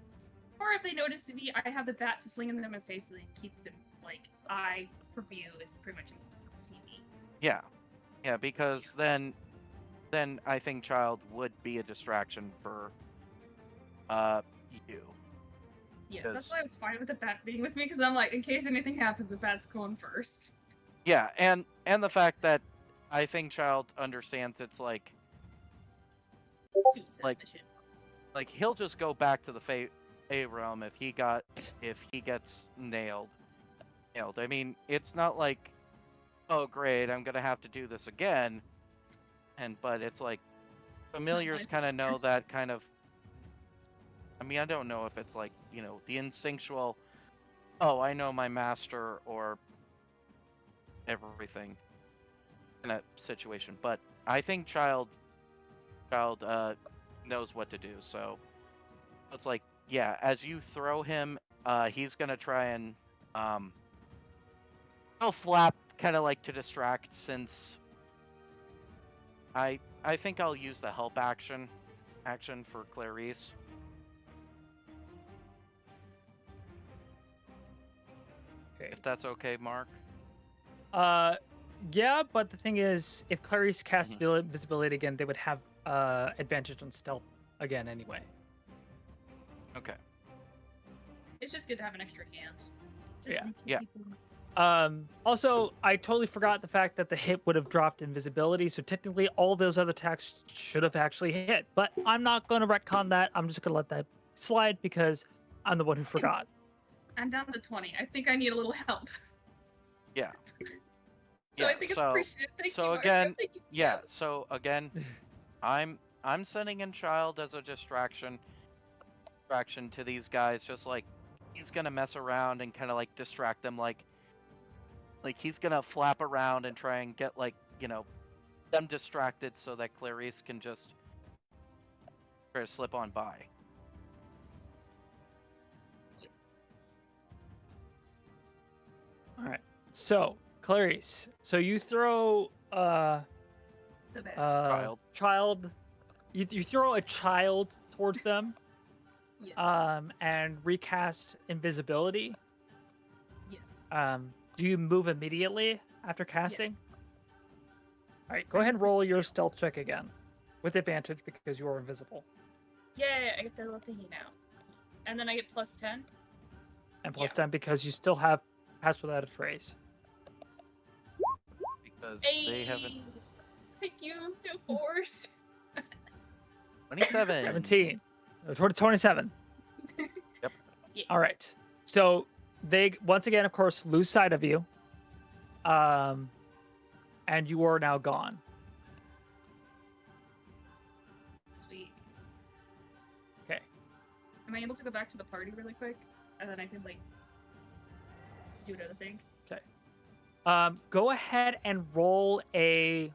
Or if they notice me, I have the bat to fling in them in the face so they keep them like eye per view is pretty much impossible to see me. Yeah, because then I think child would be a distraction for you. Yeah, that's why I was fine with the bat being with me, because I'm like, in case anything happens, the bat's going first. Yeah, and the fact that I think child understands it's like he'll just go back to the A realm if he gets nailed. I mean, it's not like, oh great, I'm gonna have to do this again. But it's like familiars kind of know that kind of. I mean, I don't know if it's like, the instinctual, oh, I know my master or everything in a situation, but I think child knows what to do. So it's like, yeah, as you throw him, he's gonna try and he'll flap kind of like to distract, since I think I'll use the help action for Clarice. Okay. If that's okay, Mark. Yeah, but the thing is, if Clarice casts visibility again, they would have advantage on stealth again anyway. Okay. It's just good to have an extra hand. Yeah. Also, I totally forgot the fact that the hit would have dropped invisibility, so technically all those other attacks should have actually hit. But I'm not going to retcon that. I'm just going to let that slide because I'm the one who forgot. I'm down to 20. I think I need a little help. Yeah. So I think it's appreciated. Thank you, again, Thank you, yeah. So again, I'm sending in child as a distraction to these guys, just like he's gonna mess around and kind of like distract them, like he's gonna flap around and try and get them distracted so that Clarice can just try to slip on by. All right. So, Clarice, so you throw child. You throw a child towards them. Yes. And recast invisibility. Yes. Do you move immediately after casting? Yes. All right, go ahead and roll your stealth check again with advantage because you are invisible. Yeah, I get the little thingy now. And then I get plus 10. And plus 10 because you still have Pass Without a Trace. Because Hey! they haven't. Thank you, no force. 27. 17. 27. Yep. Yeah. All right. So they once again, of course, lose sight of you. And you are now gone. Sweet. Okay. Am I able to go back to the party really quick? And then I can, like, do another thing? Okay. Go ahead and roll a.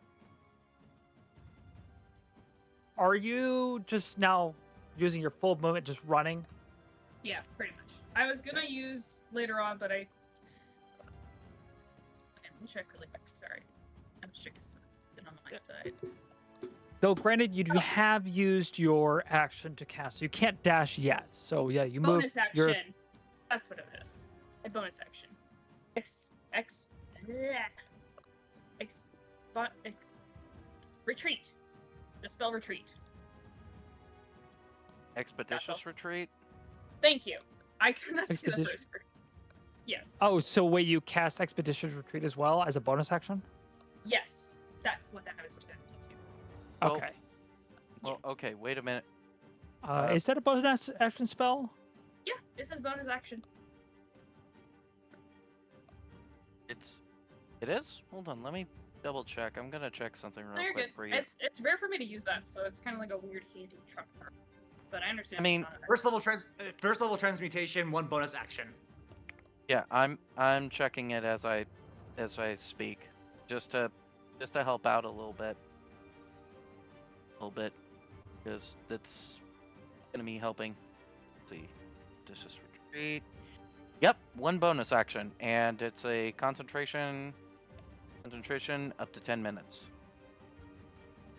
Are you just now using your full movement, just running? Yeah, pretty much. I was gonna use later on, but I. Let me check really quick. Sorry. I'm sure it's been on my side. Though, granted, you have used your action to cast, so you can't dash yet. So yeah, you move. Bonus action. That's what it is. A bonus action. Retreat. The spell retreat. Expeditious also- retreat. Thank you. I could not see the Expedition- first word. Yes. Oh, so wait, you cast Expeditious Retreat as well as a bonus action? Yes. That's what that was connected to. Well, Okay. Well, okay. Wait a minute. Is that a bonus action spell? Yeah, it says bonus action. It is. Hold on. Let me double check. I'm gonna check something real No, you're quick good. for you. It's rare for me to use that, so it's kind of like a weird handy trump card. But I understand. I mean, it's not First level transmutation, 1 bonus action. Yeah, I'm checking it as I speak, just to help out a little bit, because that's gonna be helping. Let's see, just retreat. Yep, 1 bonus action, and it's a concentration up to 10 minutes.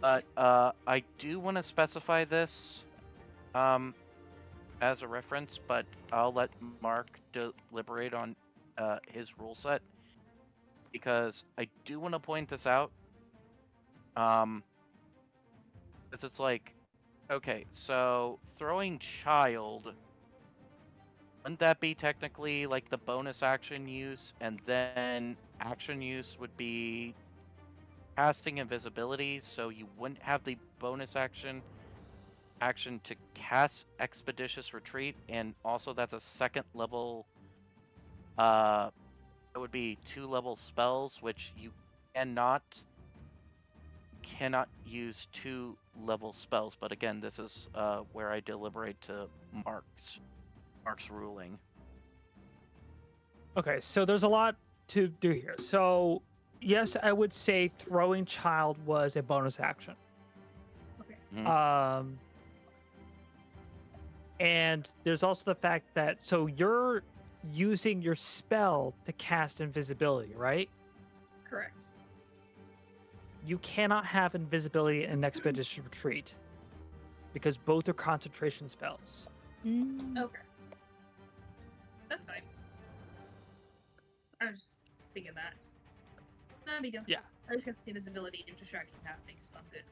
But I do want to specify this as a reference, but I'll let Mark deliberate on his rule set, because I do want to point this out. Because it's like, okay, so throwing child, wouldn't that be technically like the bonus action use, and then action use would be casting invisibility, so you wouldn't have the bonus action to cast Expeditious Retreat, and also that's a 2nd level. That would be 2 level spells, which you cannot use 2 level spells. But again, this is where I deliberate to Mark's ruling. Okay, so there's a lot to do here. So yes, I would say throwing child was a bonus action. Okay. And there's also the fact that so you're using your spell to cast invisibility, right? Correct. You cannot have invisibility in Expedition Retreat because both are concentration spells. Okay. That's fine. I was just thinking that. Nah, big deal. Yeah. I just got the invisibility and distraction happening, so I'm good.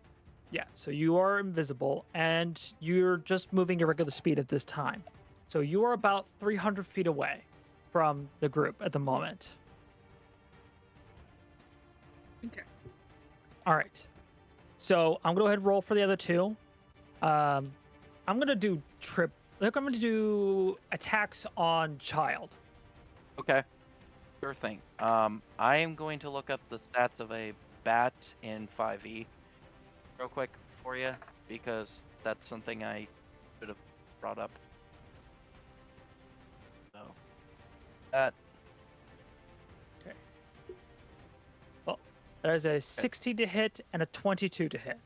Yeah, so you are invisible and you're just moving your regular speed at this time. So you are about 300 feet away from the group at the moment. Okay. All right. So I'm going to go ahead and roll for the other two. I'm going to do I'm going to do attacks on child. Okay, sure thing. I am going to look up the stats of a bat in 5e real quick for you, because that's something I should have brought up. So that Well, there's a 60 to hit and a 22 to hit.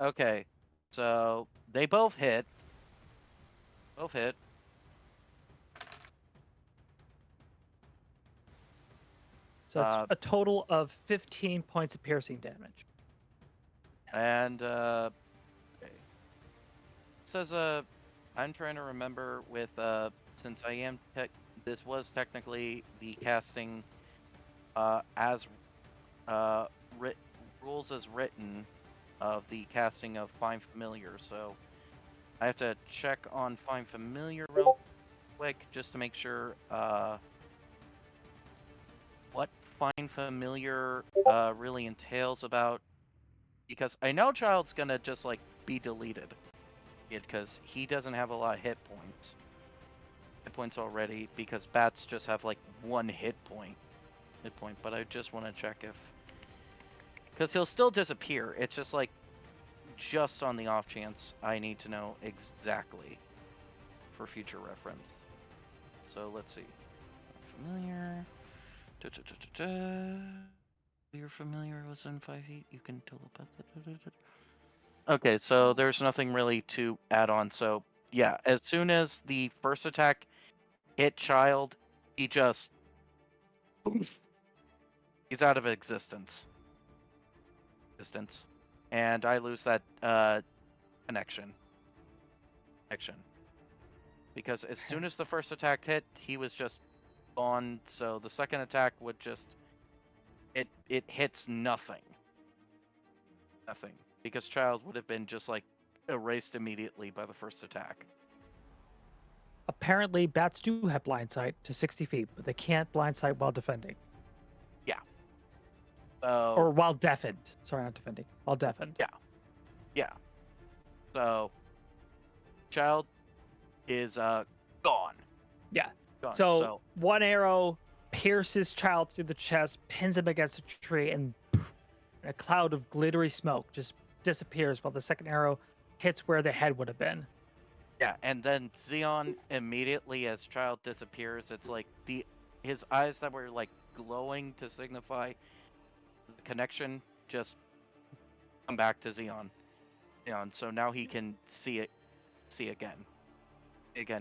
okay. So they both hit. Both hit. So that's a total of 15 points of piercing damage. And okay. Says I'm trying to remember with since I am this was technically the casting as rules as written of the casting of Find Familiar, so I have to check on Find Familiar real quick just to make sure what Find Familiar really entails about, because I know Child's gonna just like be deleted because he doesn't have a lot of hit points already, because bats just have like 1 hit point, but I just want to check if, because he'll still disappear, it's just like just on the off chance I need to know exactly for future reference. So let's see. Familiar. You're familiar within 5 feet. You can telepath. Okay, so there's nothing really to add on. So yeah, as soon as the first attack hit Child, he just poof, he's out of existence. And I lose that connection. Because as soon as the first attack hit, he was just gone. So the second attack would just it hits nothing. Because Child would have been just like erased immediately by the first attack. Apparently, bats do have blind sight to 60 feet, but they can't blind sight while defending. So Or while deafened. Sorry, not defending. While deafened. yeah. So Child is gone. Yeah. Gone. So one arrow pierces Child through the chest, pins him against a tree, and a cloud of glittery smoke just disappears while the second arrow hits where the head would have been. yeah, and then Xeon immediately as Child disappears, it's like his eyes that were like glowing to signify the connection just come back to Xeon. So now he can see again.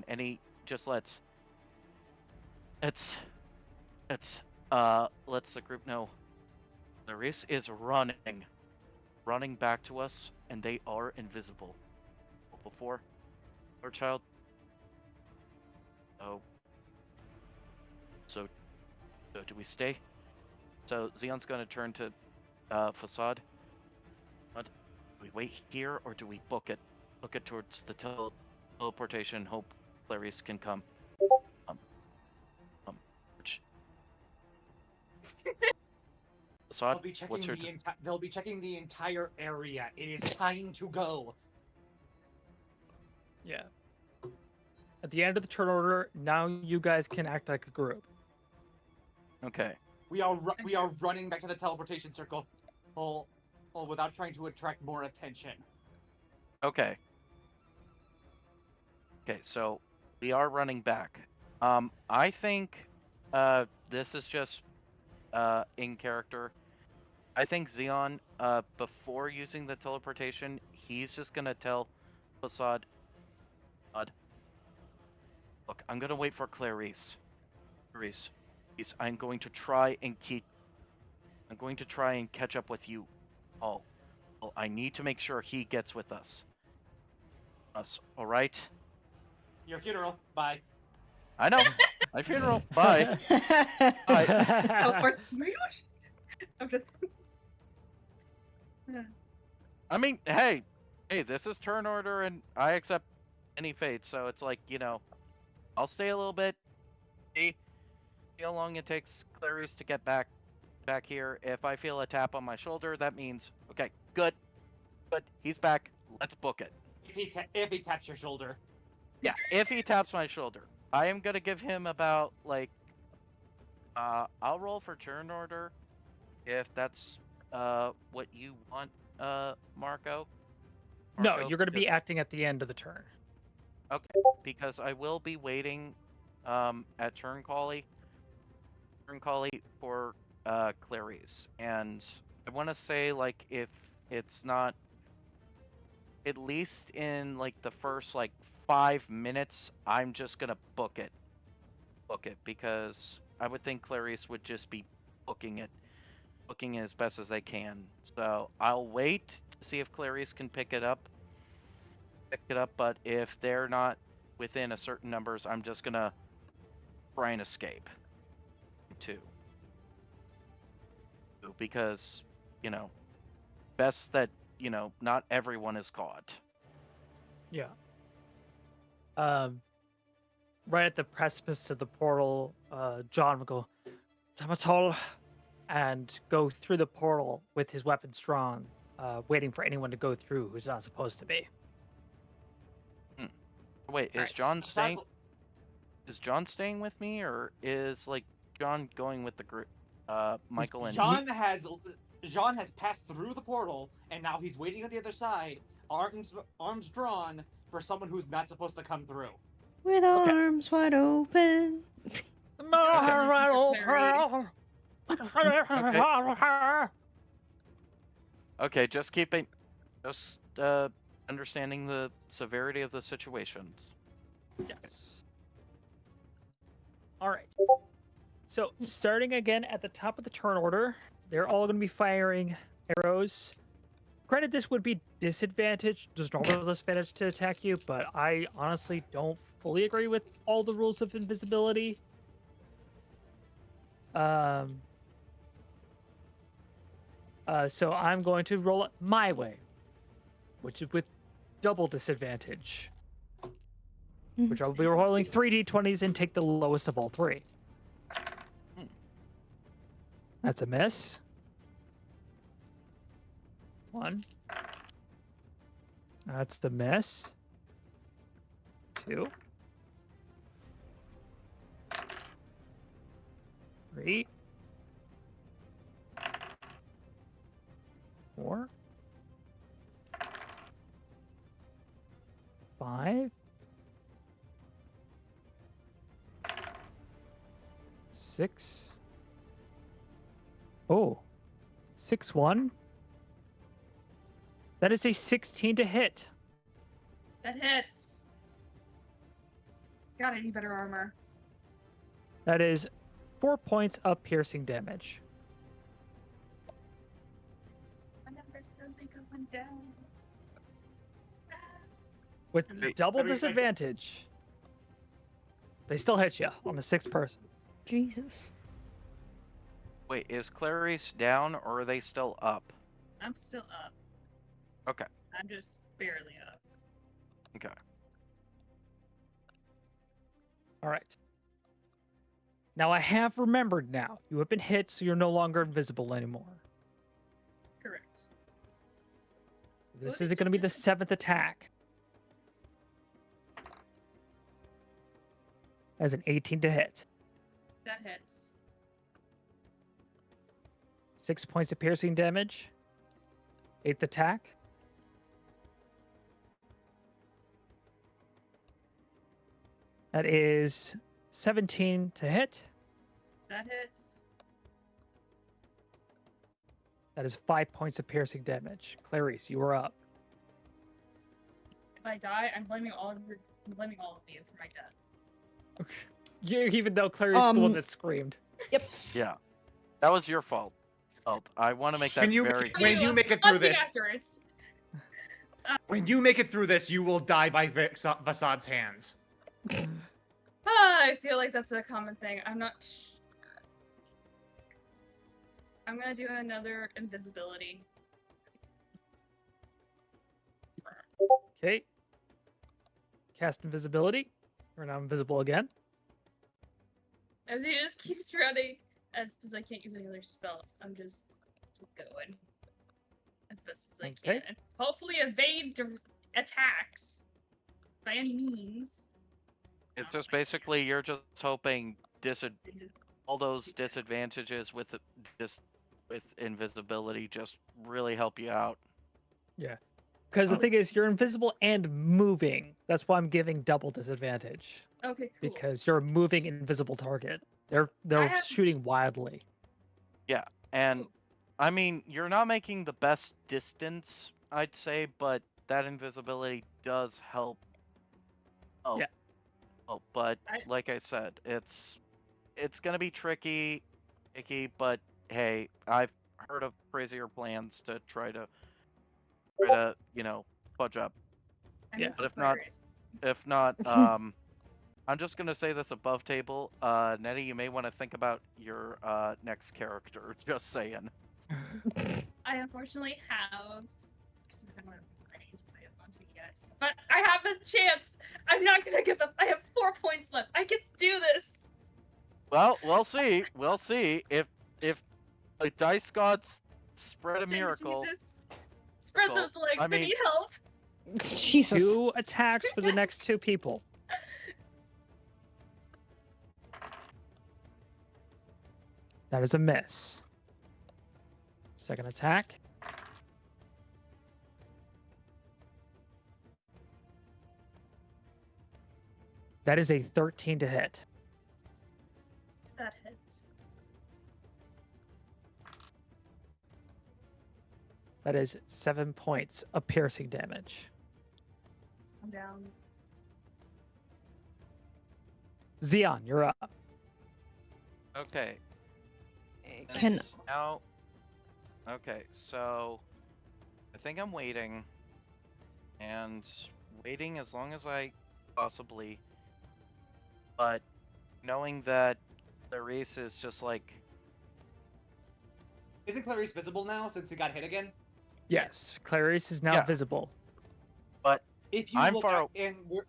And he just lets the group know Clarice is running back to us, and they are invisible. Before our Child. Oh. So do we stay? So Xeon's gonna turn to Facade. Do we wait here or do we book it? Book it towards the teleportation. Hope Clarice can come. Which Facade, They'll be checking what's your they'll be checking the entire area. It is time to go. Yeah. At the end of the turn order, now you guys can act like a group. Okay. We are running back to the teleportation circle, without trying to attract more attention. Okay. Okay, so we are running back. I think this is just in character. I think Xeon, before using the teleportation, he's just gonna tell Facade, look, I'm gonna wait for Clarice. I'm going to try and catch up with you all. Well, I need to make sure he gets with us. All right? Your funeral. Bye. I know. My funeral. Bye. Bye. Teleport. Oh my gosh. I'm just. I mean, hey, this is turn order, and I accept any fate. So it's like, I'll stay a little bit. See how long it takes Clarice to get back here. If I feel a tap on my shoulder, that means okay, good. He's back. Let's book it. If he taps your shoulder. Yeah, if he taps my shoulder, I am gonna give him about like, I'll roll for turn order, if that's what you want, Marco. No, you're going to be because- acting at the end of the turn. Okay, because I will be waiting at turn collie for Clarice, and I want to say like if it's not at least in like the first like 5 minutes, I'm just gonna book it because I would think Clarice would just be booking it as best as they can. So I'll wait to see if Clarice can pick it up, but if they're not within a certain numbers, I'm just gonna try and escape too. Because, best that, not everyone is caught. Yeah. um, right at the precipice of the portal, John will go, Tamatol, and go through the portal with his weapons drawn, waiting for anyone to go through who's not supposed to be. Wait, is Right. John Aside staying? Is John staying with me, or is like John going with the group? Michael and Jean has passed through the portal, and now he's waiting on the other side, arms drawn for someone who's not supposed to come through. With Okay. arms wide open. Okay, just understanding the severity of the situations. Yes. All right. So, starting again at the top of the turn order, they're all going to be firing arrows. Granted, this would be disadvantage, just normal disadvantage to attack you, but I honestly don't fully agree with all the rules of invisibility. So I'm going to roll it my way, which is with double disadvantage, which I'll be rolling 3d20s and take the lowest of all three. That's a miss. 1. That's the miss. 2. 3. 4. 5. 6. Oh. 6-1. That is a 16 to hit. That hits. God, I need better armor. That is 4 points of piercing damage. My numbers don't think I went down. With Wait, double I mean, disadvantage. They still hit you on the 6th person. Jesus. Wait, is Clarice down, or are they still up? I'm still up. Okay. I'm just barely up. Okay. All right. Now I have remembered now. You have been hit, so you're no longer invisible anymore. Correct. This what is did going to be just the 7th attack. As an 18 to hit. That hits. 6 points of piercing damage. 8th attack. That is 17 to hit. That hits. That is 5 points of piercing damage. Clarice, you are up. If I die, I'm blaming all of you for my death. Even though Clarice is the one that screamed. Yep. Yeah. That was your fault. I want to make that When you very when clear. you make it I'll through see you this, afterwards. when you make it through this, you will die by Vassad's hands. I feel like that's a common thing. I'm not. I'm gonna do another invisibility. Okay. Cast invisibility. You're now invisible again. As he just keeps running, as I can't use any other spells, I'm just keep going as best as I Okay. can. Hopefully, evade attacks by any means. It's just basically you're just hoping all those disadvantages with with invisibility just really help you out. Yeah. Because the thing is, you're invisible and moving. That's why I'm giving double disadvantage. Okay, cool. Because you're a moving invisible target. They're have- shooting wildly. Yeah, and I mean you're not making the best distance, I'd say, but that invisibility does help. Yeah. Oh, but I- like I said, it's gonna be tricky, but hey, I've heard of crazier plans to try to fudge up. I mean, Yeah. this But is if not- hilarious. If not, I'm just gonna say this above table. Nettie, you may want to think about your next character. Just saying. I unfortunately have. 'Cause I don't have my names put onto it yet. guys. But I have this chance. I'm not gonna give up. I have 4 points left. I can do this. Well, we'll see. We'll see if the dice gods spread a Jimmy miracle. Jesus. Spread those legs. I I mean- need help. Jesus. 2 attacks for the next 2 people. That is a miss. Second attack. That is a 13 to hit. That hits. That is 7 points of piercing damage. I'm down. Xeon, you're up. Okay. Can and now? Okay, so I think I'm waiting, and waiting as long as I possibly. But knowing that Clarice is just like, Isn't Clarice visible now since he got hit again? Yes, Clarice is now Yeah. visible. but If you I'm look far at, and we're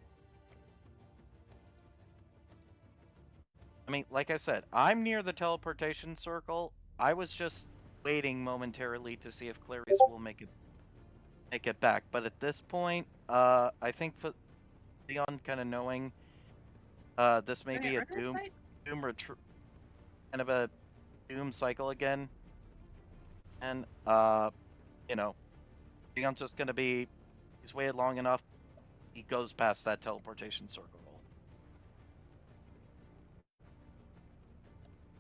I mean, like I said, I'm near the teleportation circle. I was just waiting momentarily to see if Clarice will make it back. But at this point, I think for Leon kind of knowing, this may be a doom kind of a doom cycle again, and you know, Leon's just gonna be. He's waited long enough. He goes past that teleportation circle.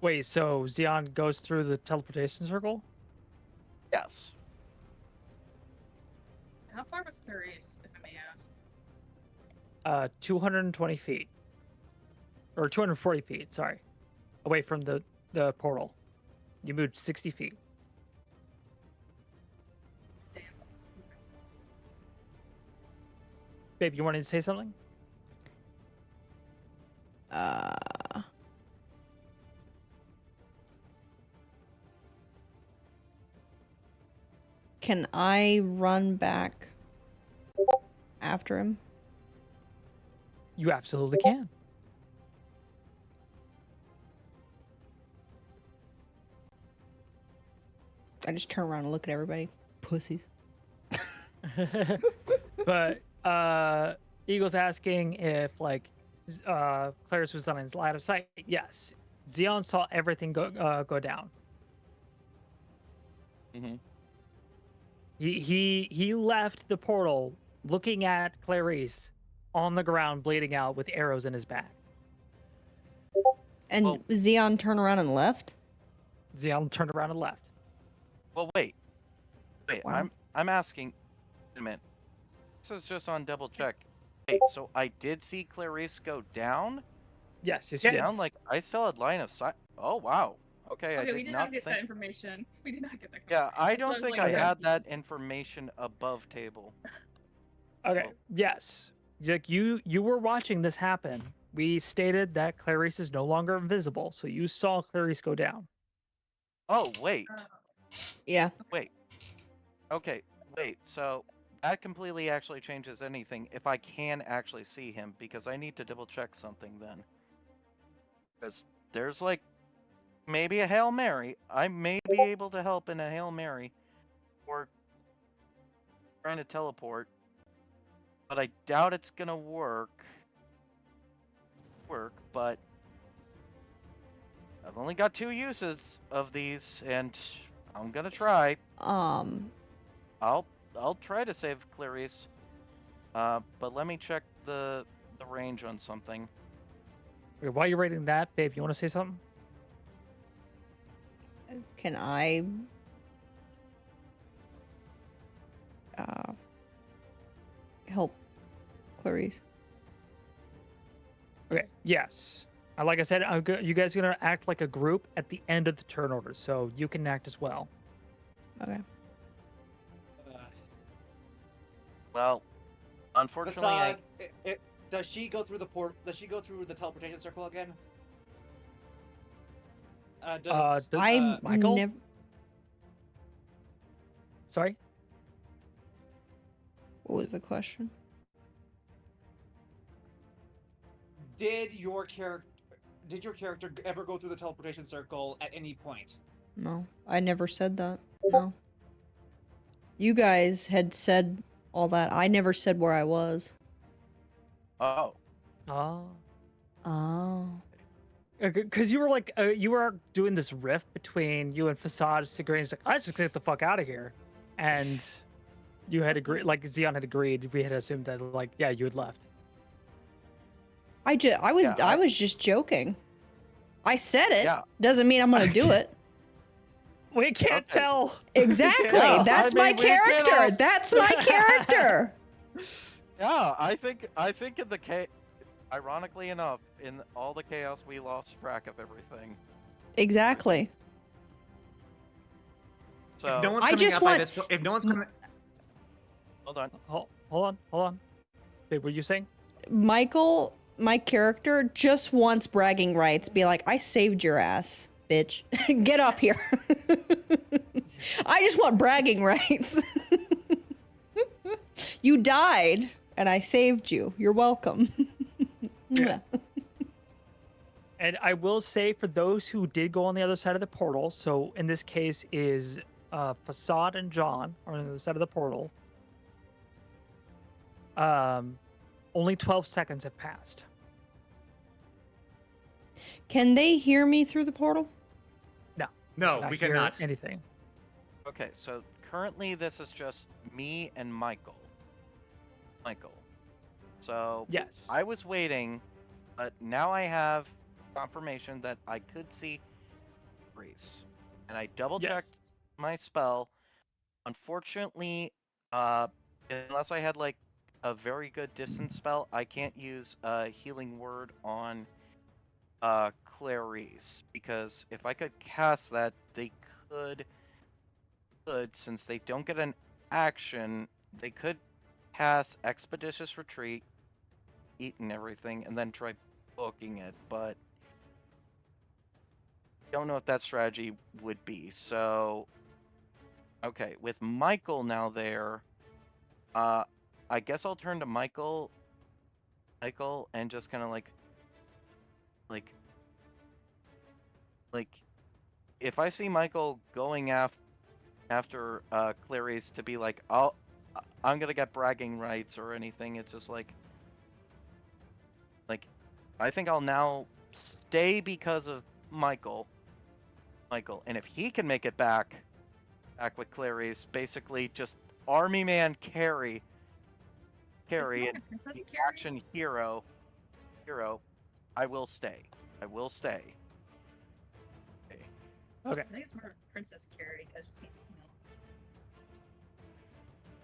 Wait, so Xeon goes through the teleportation circle? Yes. How far was Clarice, if I may ask? 220 feet. Or 240 feet, sorry. Away from the portal. You moved 60 feet. Damn. Babe, you wanted to say something? Can I run back after him? You absolutely can. I just turn around and look at everybody. Pussies. But Eagle's asking if Clarice was on his line of sight. Yes. Xeon saw everything go down. Mm-hmm. He left the portal looking at Clarice on the ground bleeding out with arrows in his back. And Well- Xeon turned around and left? Xeon turned around and left. Well, wait. Wow. I'm asking. Wait a minute. This is just on double check. Wait, so I did see Clarice go down? Yes, yes, Yeah, you did. Sound like I still had line of sight. Oh wow. Okay, I Okay, we did did not not get that think. information. We did not get that. Yeah, I That's don't what was think like, I okay. had that confused. information above table. Okay. Oh. Yes. Like you were watching this happen. We stated that Clarice is no longer invisible, so you saw Clarice go down. Oh wait, Yeah. wait. Okay, wait. So that completely actually changes anything if I can actually see him, because I need to double check something then. Because there's like maybe a Hail Mary. I may be able to help in a Hail Mary or trying to teleport, but I doubt it's gonna work. But I've only got 2 uses of these, and I'm gonna try. I'll try to save Clarice. But let me check the range on something. Okay, while you're rating that, babe, you want to say something? Can I help Clarice? Okay. Yes. Like I said, you guys are gonna act like a group at the end of the turn order, so you can act as well. Okay. Well, unfortunately, Assad, does she go through the port? Does she go through the teleportation circle again? Does, I'm Michael? never. Sorry. What was the question? Did your character ever go through the teleportation circle at any point? No, I never said that. No. You guys had said all that. I never said where I was. Oh, Oh. Oh. Because you were like, you were doing this rift between you and Facade. Sigrange like, I just get the fuck out of here, and you had agreed, like Xeon had agreed. We had assumed that, like, yeah, you had left. I Yeah, was just joking. I said it. Yeah. Doesn't mean I'm gonna do it. We can't Okay. tell. Exactly. Yeah, That's I my mean, we can character. all- That's my character. yeah. I think in the ironically enough, in all the chaos, we lost track of everything. Exactly. So If no one's I coming just up by want- this point, if no one's coming, hold on. Hold on. Wait, what were you saying? Michael, my character, just wants bragging rights. Be like, I saved your ass, bitch. Get up here. I just want bragging rights. You died, and I saved you. You're welcome. Yeah. And I will say, for those who did go on the other side of the portal, so in this case is Facade and John are on the other side of the portal. Only 12 seconds have passed. Can they hear me through the portal? no, Not we hear cannot. anything. Okay, so currently this is just me and Michael. So Yes. I was waiting, but now I have confirmation that I could see Grease. And I double checked my spell. Unfortunately, unless I had like a very good distance spell, I can't use a healing word on Clarice, because if I could cast that, they could since they don't get an action, they could cast Expeditious Retreat, eat and everything, and then try booking it, but don't know if that strategy would be. So okay, with Michael now there, I guess I'll turn to Michael and just kind of like if I see Michael going after Clarice to be like, I'm gonna get bragging rights or anything, it's just like I think I'll now stay because of Michael, and if he can make it back with Clarice, basically just army man carry Isn't and that a princess the carry? action hero, I will stay. Okay. Okay. I think it's more princess carry because he's small.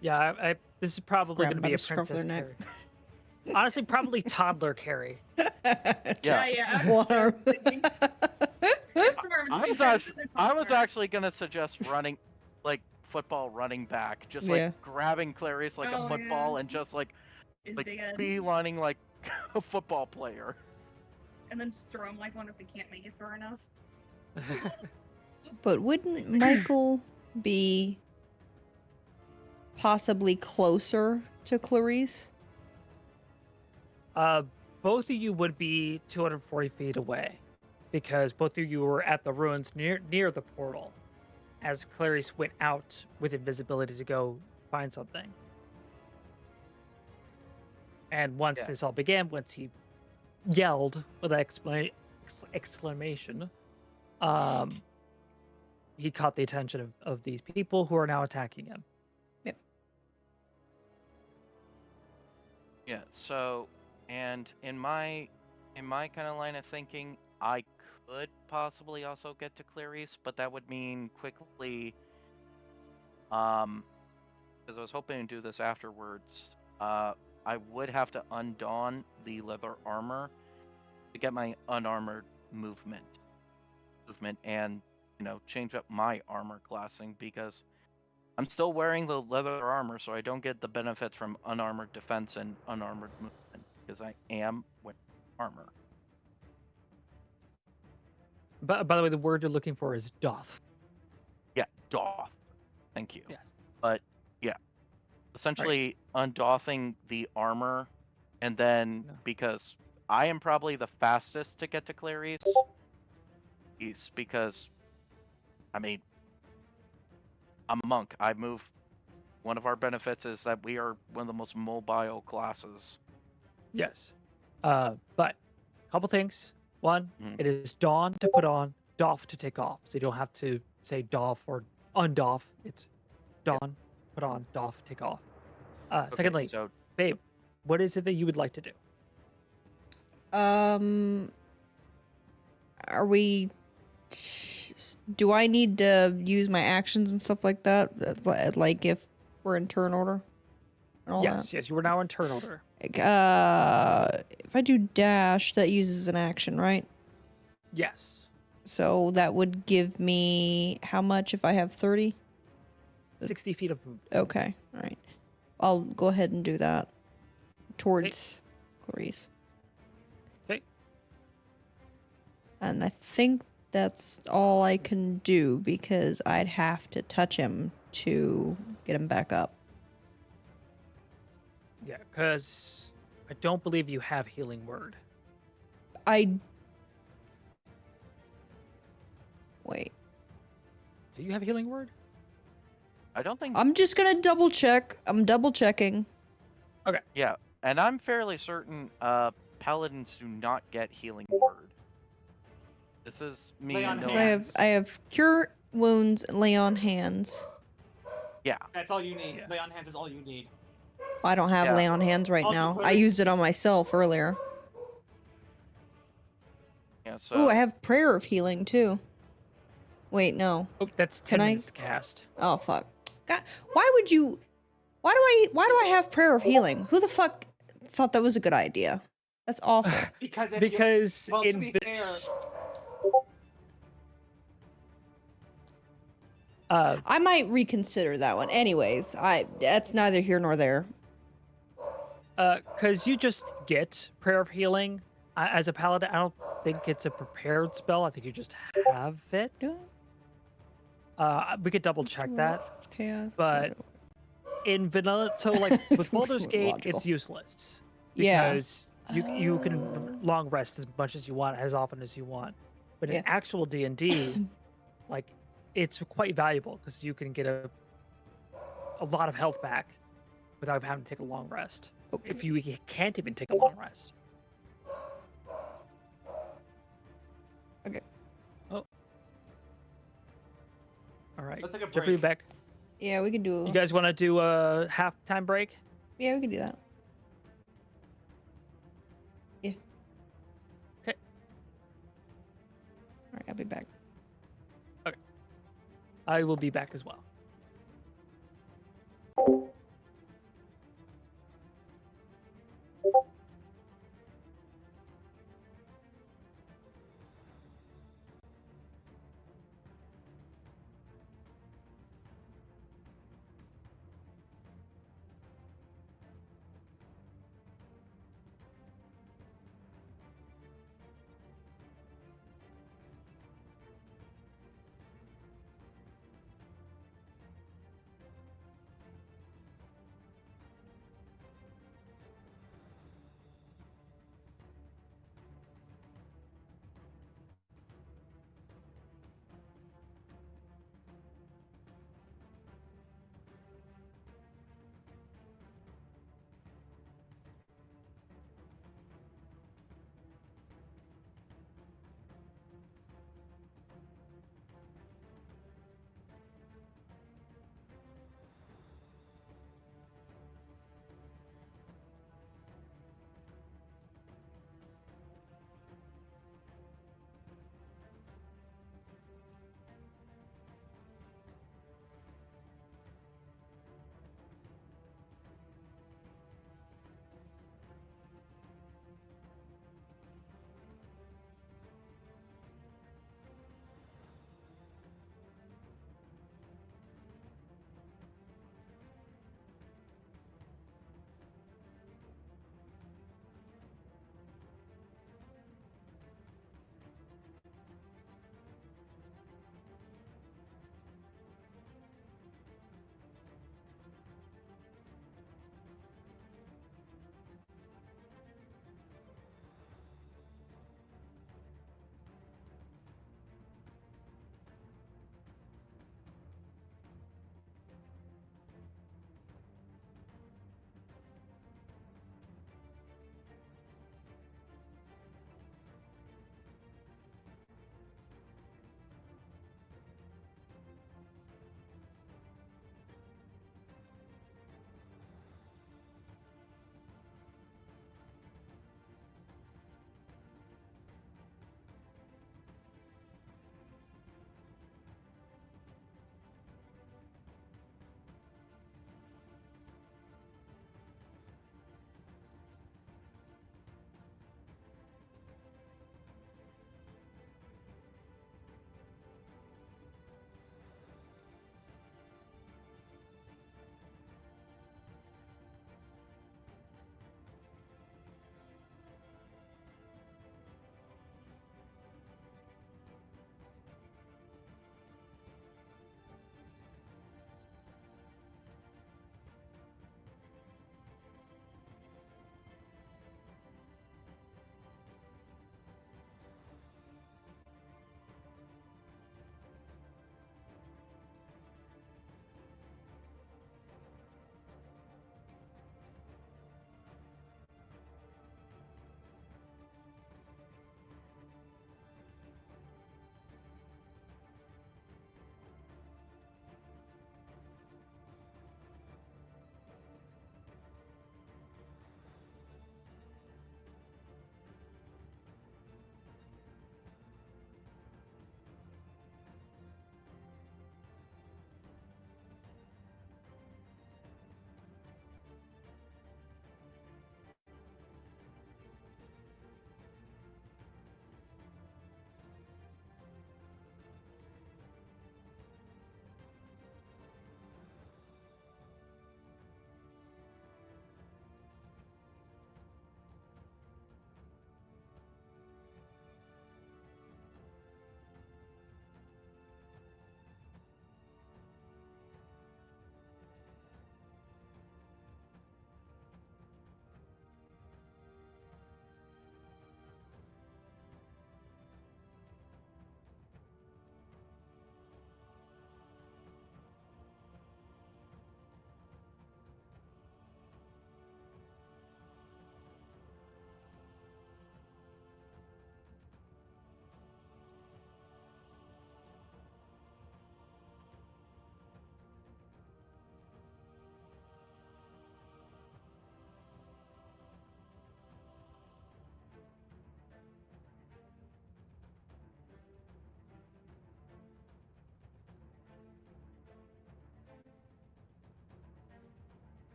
Yeah, this is probably Grab going to by be the a scruff of princess their carry. Honestly, probably toddler carry. Yeah. Yeah. One arm. It's somewhere between princess and I was toddler. actually gonna suggest running, like football running back, just Yeah. like grabbing Clarice like Oh, a football yeah. and just like Is like big Ed. beelining like a football player. And then just throw him like one if we can't make it far enough. But wouldn't Michael be possibly closer to Clarice? Both of you would be 240 feet away, because both of you were at the ruins near the portal, as Clarice went out with invisibility to go find something. And once Yeah. this all began, once he yelled with an exclamation, he caught the attention of these people who are now attacking him. Yeah. So, and in my kind of line of thinking, I could possibly also get to Clarice, but that would mean quickly. Because I was hoping to do this afterwards. I would have to undon the leather armor to get my unarmored movement, and change up my armor classing, because I'm still wearing the leather armor, so I don't get the benefits from unarmored defense and unarmored movement, because I am wearing armor. But by the way, the word you're looking for is doff. Yeah, doff. Thank you. Yes. But yeah, essentially undoffing the armor, and then No. because I am probably the fastest to get to Clarice. East because, I mean, I'm a monk. I move. One of our benefits is that we are one of the most mobile classes. Yes. But a couple things. One, Mhm. it is dawn to put on, doff to take off. So you don't have to say doff or undoff. It's Yep. dawn, put on, doff, take off. Okay, Secondly, so babe, what is it that you would like to do? Are we? Do I need to use my actions and stuff like that? Like if we're in turn order and all Yes, yes, you are now in turn order. that. If I do dash, that uses an action, right? Yes. So that would give me how much if I have 30? 60 feet of movement. Okay, all right. I'll go ahead and do that towards Clarice. Okay. And I think that's all I can do because I'd have to touch him to get him back up. Yeah, because I don't believe you have healing word. Wait. Do you have healing word? I don't think. I'm just gonna double check. I'm double checking. Yeah, and I'm fairly certain paladins do not get healing word. This is me Lay on knowing. So I have cure wounds and lay on hands. Yeah, That's all you need. Yeah. Lay on hands is all you need. I don't have Yeah. lay on hands right Also, now. I Clarice- used it on myself earlier. yeah. So Ooh, I have prayer of healing too. Wait, no. Oh, that's 10 Can I- minutes to cast. Oh fuck. God, why would you? Why do I have prayer of healing? Who the fuck thought that was a good idea? That's awful. Because if Because you, well, to in be the- fair, I might reconsider that one. Anyways, that's neither here nor there. because you just get prayer of healing as a paladin. I don't think it's a prepared spell. I think you just have it. We could double check that. It's chaos. But in vanilla, so like It's with Baldur's more Gate, logical. it's useless Yeah. because you can long rest as much as you want, as often as you want. But in Yeah. actual D&D, like it's quite valuable because you can get a lot of health back without having to take a long rest. Okay. If you can't even take a long rest. Okay. Oh. All right. Let's take a Jeffrey, break. back. Yeah, we can do. You guys want to do a halftime break? Yeah, we can do that. Yeah. Okay. All right, I'll be back. I will be back as well.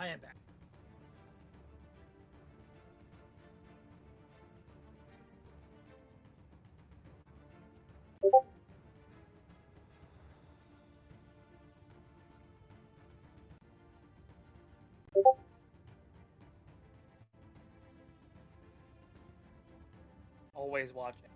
I am back. Always watching.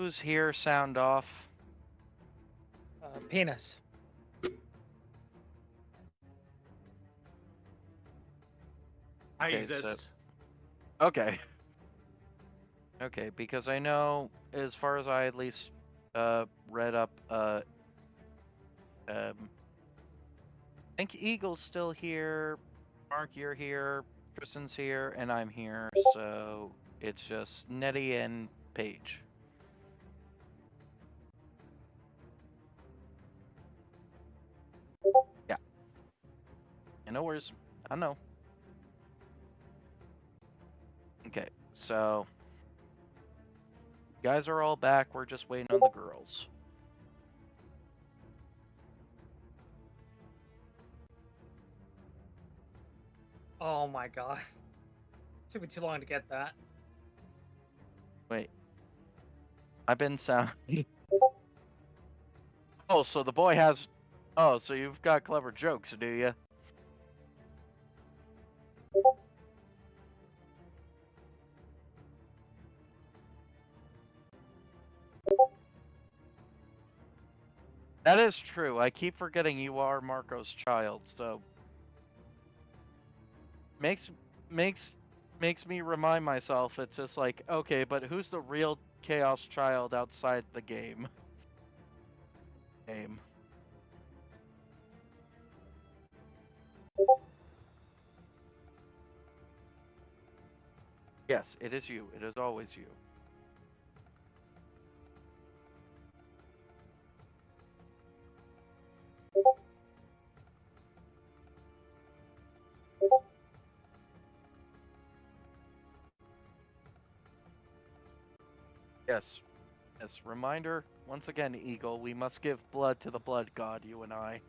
Who's here? Sound off. Penis. I Okay, so- exist. Okay. Okay, because I know, as far as I at least read up, I think Eagle's still here, Mark, you're here, Tristan's here, and I'm here, so it's just Nettie and Paige. Yeah. And no worries. I know. Okay, so you guys are all back. We're just waiting on the girls. Oh my god. Took me too long to get that. Wait. I've been sound. Oh, so the boy has. Oh, so you've got clever jokes, do you? That is true. I keep forgetting you are Marco's child, so makes makes makes me remind myself. It's just like, okay, but who's the real Chaos child outside the game? Game. Yes, it is you. It is always you. Yes. Yes. Reminder once again, Eagle. We must give blood to the blood god. You and I.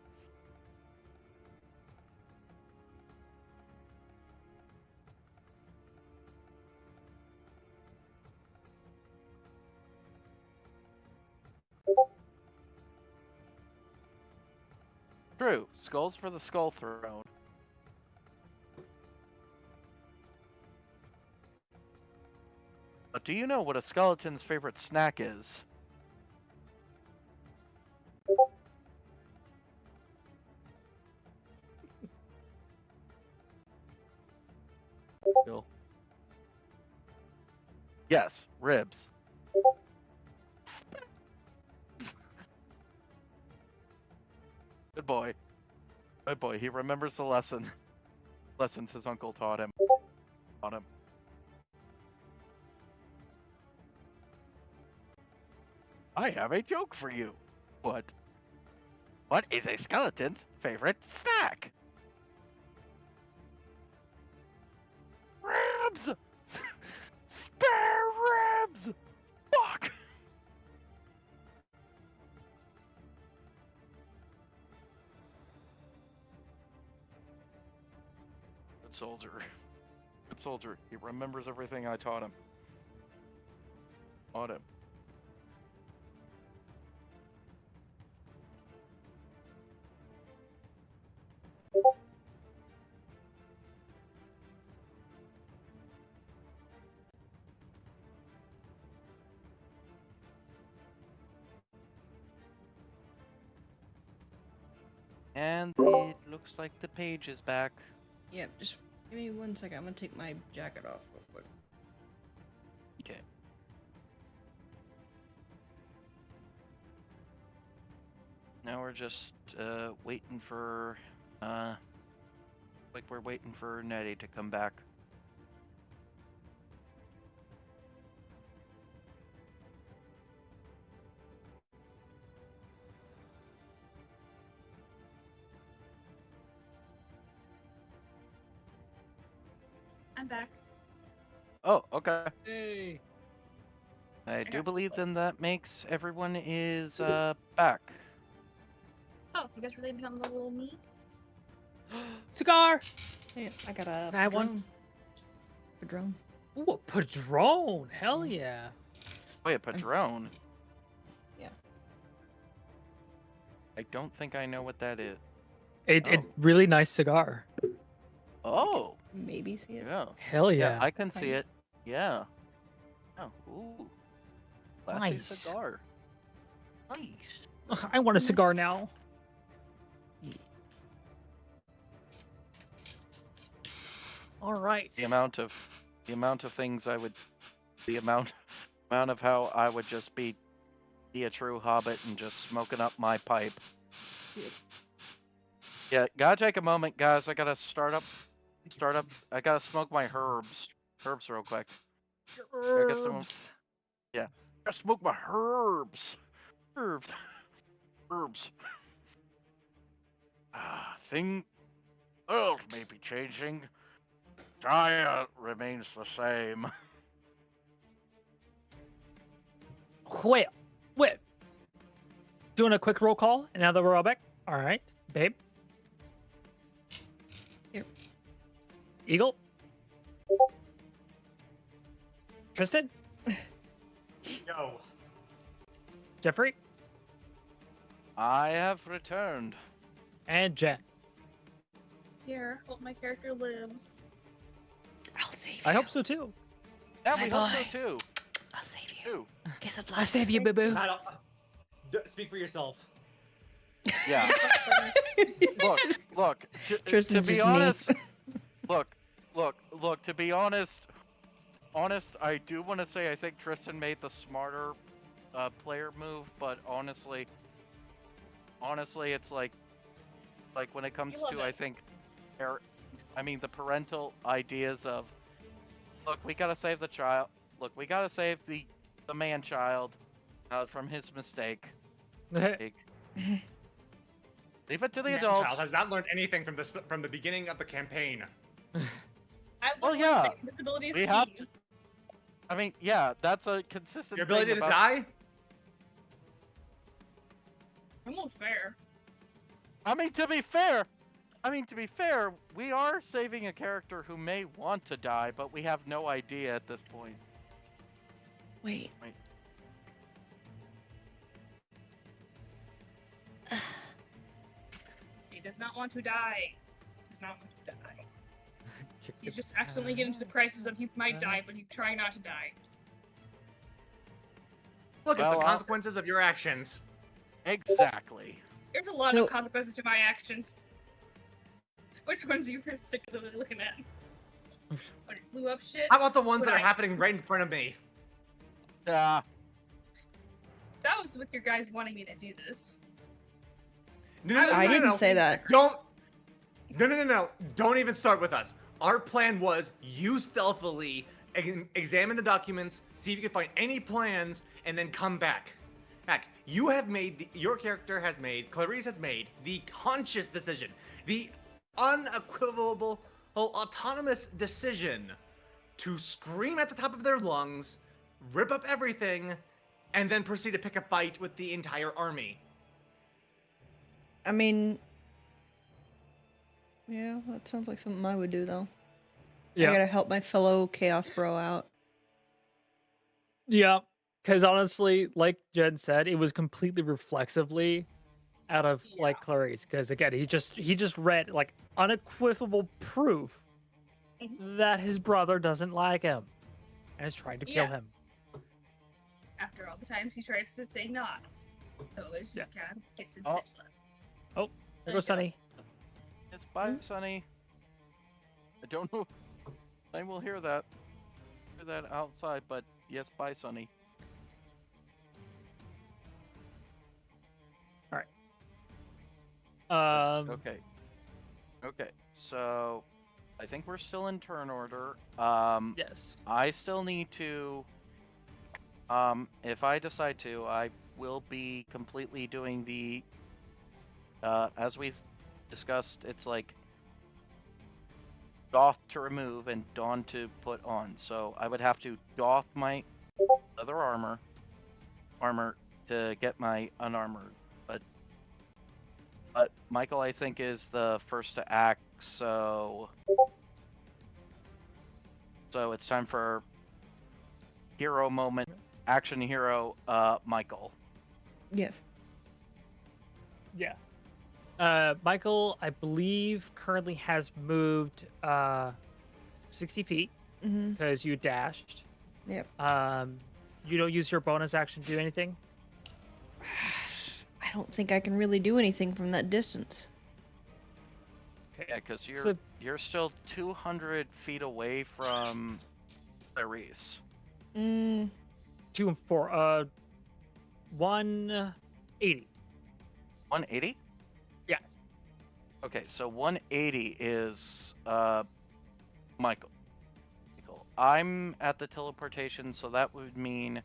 True. Skulls for the skull throne. But do you know what a skeleton's favorite snack is? Bill. Yes, ribs. boy. Good boy. He remembers the lessons his uncle taught him. I have a joke for you. What? What is a skeleton's favorite snack? Ribs! Spare ribs! Fuck! Good soldier. Good soldier. He remembers everything I taught him. Taught him. And it looks like the page is back. Yep, just give me 1 second. I'm gonna take my jacket off real quick. Okay. Now we're just waiting for like we're waiting for Nettie to come back. I'm back. Oh, okay. Hey. I do got believe some. then that makes everyone is back. Oh, you guys really become a little meat? Cigar! Hey, I got a I have one. drone. A drone. Ooh, a padrone. Hell yeah. Wait, a I'm s- padrone? Yeah. I don't think I know what that is. It Oh. really nice cigar. Oh, Maybe see it. yeah. Hell yeah. I can see Kinda. it. Yeah. Oh, ooh. Classy Nice. cigar. Nice. I want a cigar now. All right. The amount of things I would, the amount of how I would just be a true hobbit and just smoking up my pipe. Yeah, gotta take a moment, guys. I gotta start up. I gotta smoke my herbs real quick. I get some- Herbs. Yeah, gotta smoke my herbs. Herbs. World may be changing. Giant remains the same. Wait. Doing a quick roll call, and now that we're all back. All right, babe. Here. Eagle. Tristan. Yo. Jeffrey. I have returned. And Jen. Here, hope my character lives. I'll save you. I hope so too. Yeah, My we hope so boy. too. I'll save you. Too. Kiss of I life. save you, boo boo. I don't, speak for yourself. Yeah. Look. To Tristan's be just me. honest, look. To be honest, I do want to say I think Tristan made the smarter player move, but honestly, it's like when it comes You love to it. I think, the parental ideas of, look, we gotta save the child. Look, we gotta save the man child from his mistake. Like, leave it to the adults. Child has not learned anything from the beginning of the campaign. I Well, learned yeah. that invisibility is We key. have to- I mean, yeah, that's a consistent Your ability thing to about... die? I'm not fair. I mean, to be fair, we are saving a character who may want to die, but we have no idea at this point. Wait. He does not want to die. Does not want to die. He's just accidentally getting into the crisis that he might die, but he's trying not to die. Look at Well, the consequences of your actions. Exactly. There's a lot So- of consequences to my actions. Which ones are you particularly looking at? What, it blew up shit? How about the ones that are Right. happening right in front of me? Yeah. That was with your guys wanting me to do this. I didn't say that. Don't. No. Don't even start with us. Our plan was you stealthily examine the documents, see if you can find any plans, and then come back. You have made your character has made, Clarice has made the conscious decision, the unequivocal, autonomous decision to scream at the top of their lungs, rip up everything, and then proceed to pick a fight with the entire army. I mean, yeah, that sounds like something I would do, though. I Yeah. gotta help my fellow Chaos Bro out. Yeah. Because honestly, like Jen said, it was completely reflexively out of like Clarice. Because again, he just read like unequivocal proof that his brother doesn't like him and is trying to kill him. Yes. After all the times he tries to say not. So it's just kind of gets his bitch left. Oh, So there goes Sunny. It's bye, Sonny. I don't know. I will hear that. Hear that outside, but yes, bye, Sonny. Okay. Okay. So, I think we're still in turn order. Yes. I still need to. If I decide to, I will be completely doing the. As we discussed, it's like doff to remove and don to put on. So I would have to doff my leather armor to get my unarmored. But Michael, I think, is the first to act. So it's time for hero moment, action hero, Michael. Yes. Yeah. Michael, I believe, currently has moved 60 feet Mm-hmm. because you dashed. Yep. You don't use your bonus action to do anything? I don't think I can really do anything from that distance. Okay. Yeah, because So- you're still 200 feet away from Clarice. Mm, 2 and 4. 180. 180? Yes. Okay, so 180 is Michael. I'm at the teleportation, so that would mean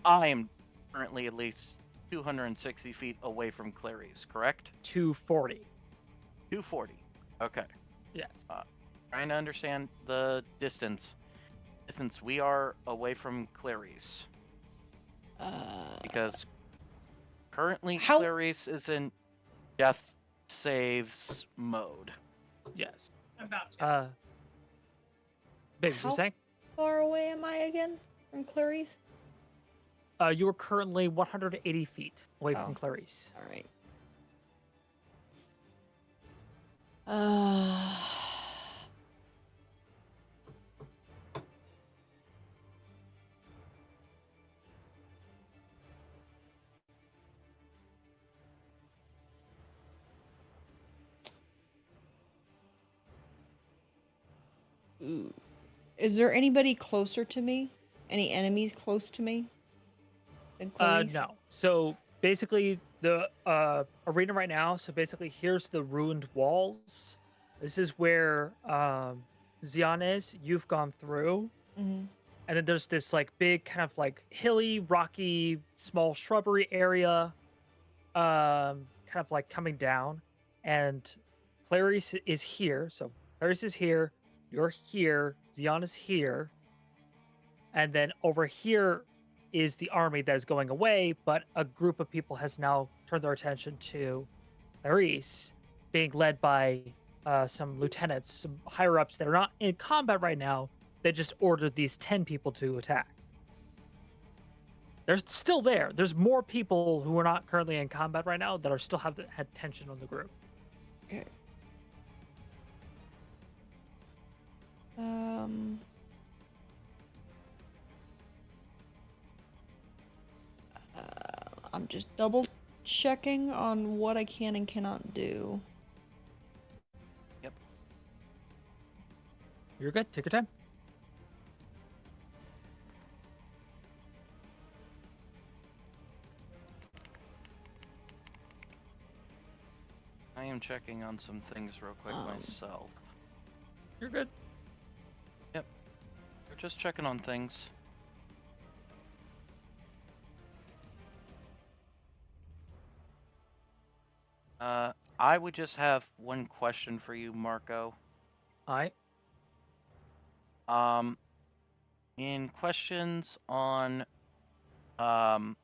I am currently at least 260 feet away from Clarice, correct? 240. 240. Okay. Yes. Trying to understand the distance. Since we are away from Clarice. Because currently How- Clarice is in death saves mode. Yes. About to. Big, you How- were saying? far away am I again from Clarice? You are currently 180 feet away from Oh. Clarice. All right. Ooh. Is there anybody closer to me? Any enemies close to me? Than Clarice? No. So basically, the arena right now. So basically, here's the ruined walls. This is where Xian is. You've gone through, Mm-hmm. and then there's this like big kind of like hilly, rocky, small shrubbery area, kind of like coming down, and Clarice is here. So Clarice is here. You're here. Xian is here, and then over here is the army that is going away, but a group of people has now turned their attention to Clarice, being led by some lieutenants, some higher ups that are not in combat right now. They just ordered these 10 people to attack. They're still there. There's more people who are not currently in combat right now that are still had tension on the group. Okay. I'm just double checking on what I can and cannot do. Yep. You're good. Take your time. checking on some things real quick myself. You're good. Yep. We're just checking on things. I would just have one question for you, Marco. All right. In questions on action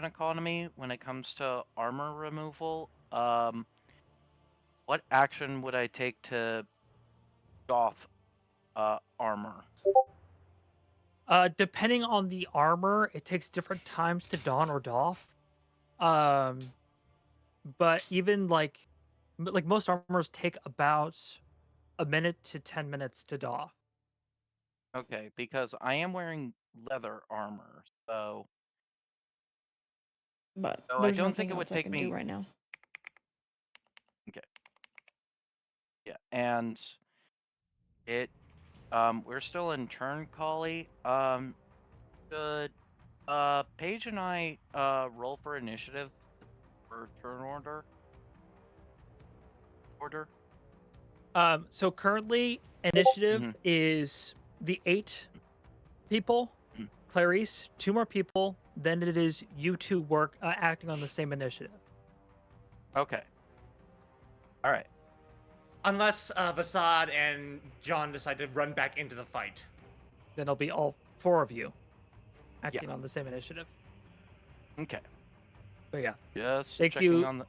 economy when it comes to armor removal, what action would I take to doff armor? Depending on the armor, it takes different times to don or doff. Um, but even like most armors take about a minute to 10 minutes to doff. Okay, because I am wearing leather armor, so But I there's don't think nothing it would else I take can do me. right now. Okay, yeah, and it we're still in turn collie. Should Paige and I roll for initiative for turn order? So currently initiative Mhm, is the 8 people, mhm. Clarice, 2 more people, then it is you two acting on the same initiative. Okay. All right. Unless Vasad and John decide to run back into the fight. Then it'll be all 4 of you Yeah. acting on the same initiative. Okay. But yeah, Just thank checking you. on the.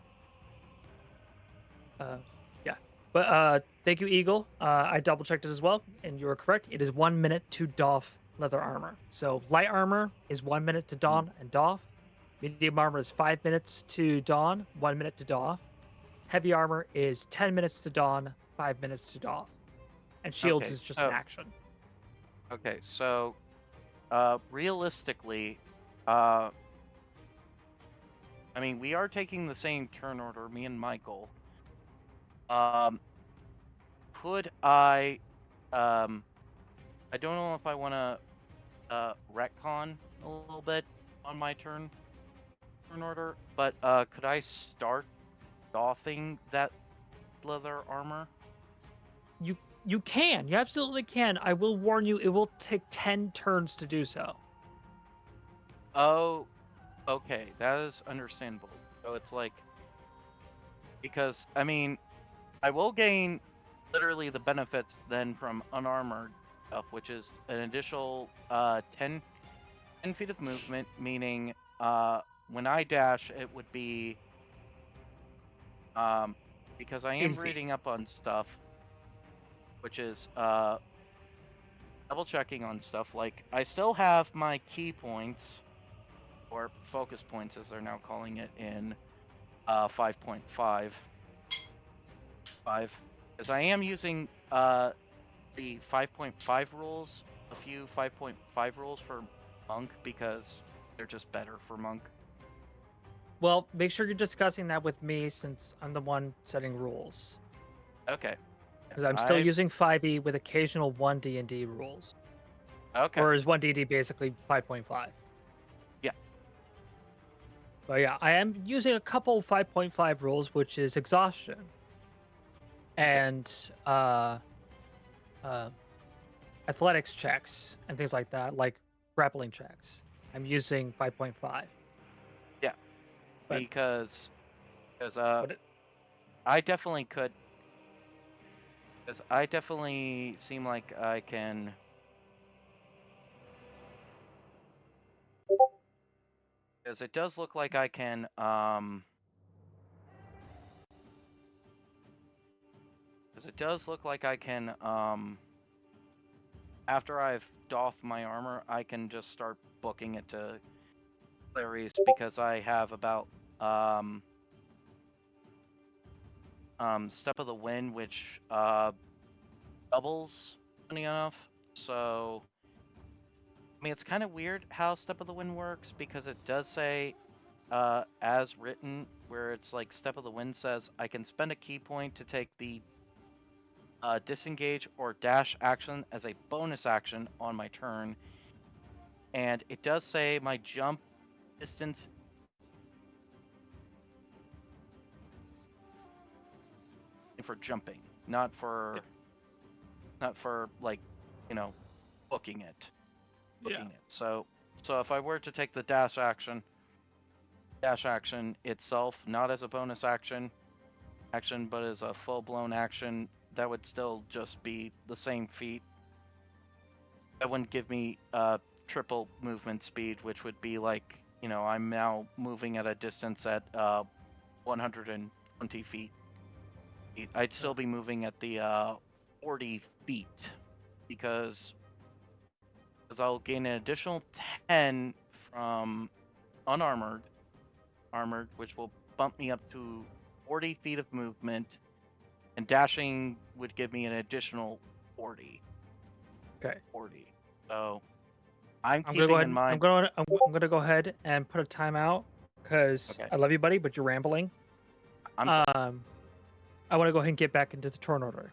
Yeah. But thank you, Eagle. I double checked it as well, and you were correct. It is 1 minute to doff leather armor. So light armor is 1 minute to don and doff. Medium armor is 5 minutes to don, 1 minute to doff. Heavy armor is 10 minutes to don, 5 minutes to doff. And shields Okay. is just an action. So, realistically, I mean, we are taking the same turn order, me and Michael. Could I don't know if I want to retcon a little bit on my turn order, but could I start doffing that leather armor? You can. You absolutely can. I will warn you, it will take 10 turns to do so. Oh, okay, that is understandable. So it's like, because I mean, I will gain literally the benefits then from unarmored stuff, which is an additional 10 feet of movement, meaning when I dash, it would be because I 80 am feet. reading up on stuff, which is double checking on stuff. Like I still have my key points or focus points, as they're now calling it in 5.5, because I am using the 5.5 rules, a few 5.5 rules for monk because they're just better for monk. Well, make sure you're discussing that with me since I'm the one setting rules. Okay. Because I'm still using 5e with occasional 1 D&D rules. Okay. Whereas 1 D&D basically 5.5. Yeah. But yeah, I am using a couple 5.5 rules, which is exhaustion and athletics checks and things like that, like grappling checks. I'm using 5.5. Yeah. But- because But I definitely could. Because I definitely seem like I can. Because it does look like I can. Because it does look like I can. After I've doffed my armor, I can just start booking it to Clarice because I have about Step of the Wind, which doubles, funny enough. So, I mean, it's kind of weird how Step of the Wind works because it does say, as written, where it's like Step of the Wind says, I can spend a key point to take the disengage or dash action as a bonus action on my turn. And it does say my jump distance for jumping, not for like, you know, booking it. So if I were to take the dash action itself, not as a bonus action, but as a full-blown action, that would still just be the same feat. That wouldn't give me triple movement speed, which would be like, you know, I'm now moving at a distance at 120 feet. I'd still be moving at the 40 feet because I'll gain an additional 10 from unarmored, armored, which will bump me up to 40 feet of movement, and dashing would give me an additional 40. Okay. 40. So I'm I'm gonna keeping go ahead. in mind. I'm gonna go ahead and put a timeout because Okay. I love you, buddy, but you're rambling. I'm sorry. I want to go ahead and get back into the turn order.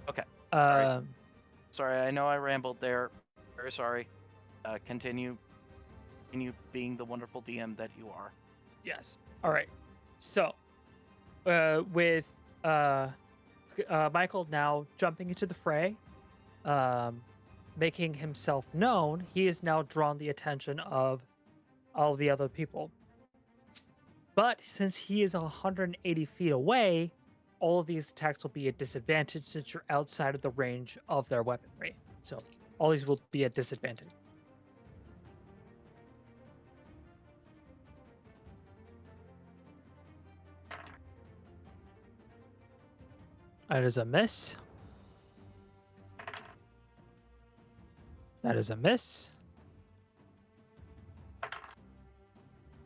Okay. Sorry. Um, Sorry, I know I rambled there. Very sorry. Continue being the wonderful DM that you are. Yes. All right. So, with Michael now jumping into the fray, making himself known, he has now drawn the attention of all the other people. But since he is 180 feet away, all of these attacks will be at disadvantage since you're outside of the range of their weaponry. So all these will be at disadvantage. That is a miss. That is a miss.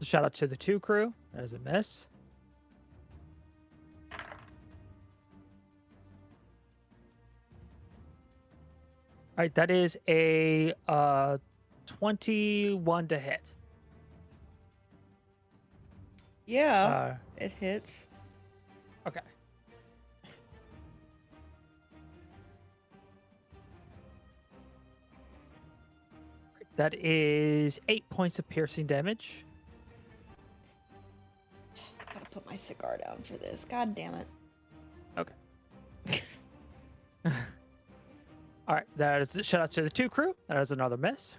Shout out to the 2 crew. That is a miss. All right, that is a 21 to hit. Yeah, it hits. Okay. That is 8 points of piercing damage. Gotta put my cigar down for this. God damn it. Okay. All right, that is shout out to the 2 crew. That is another miss.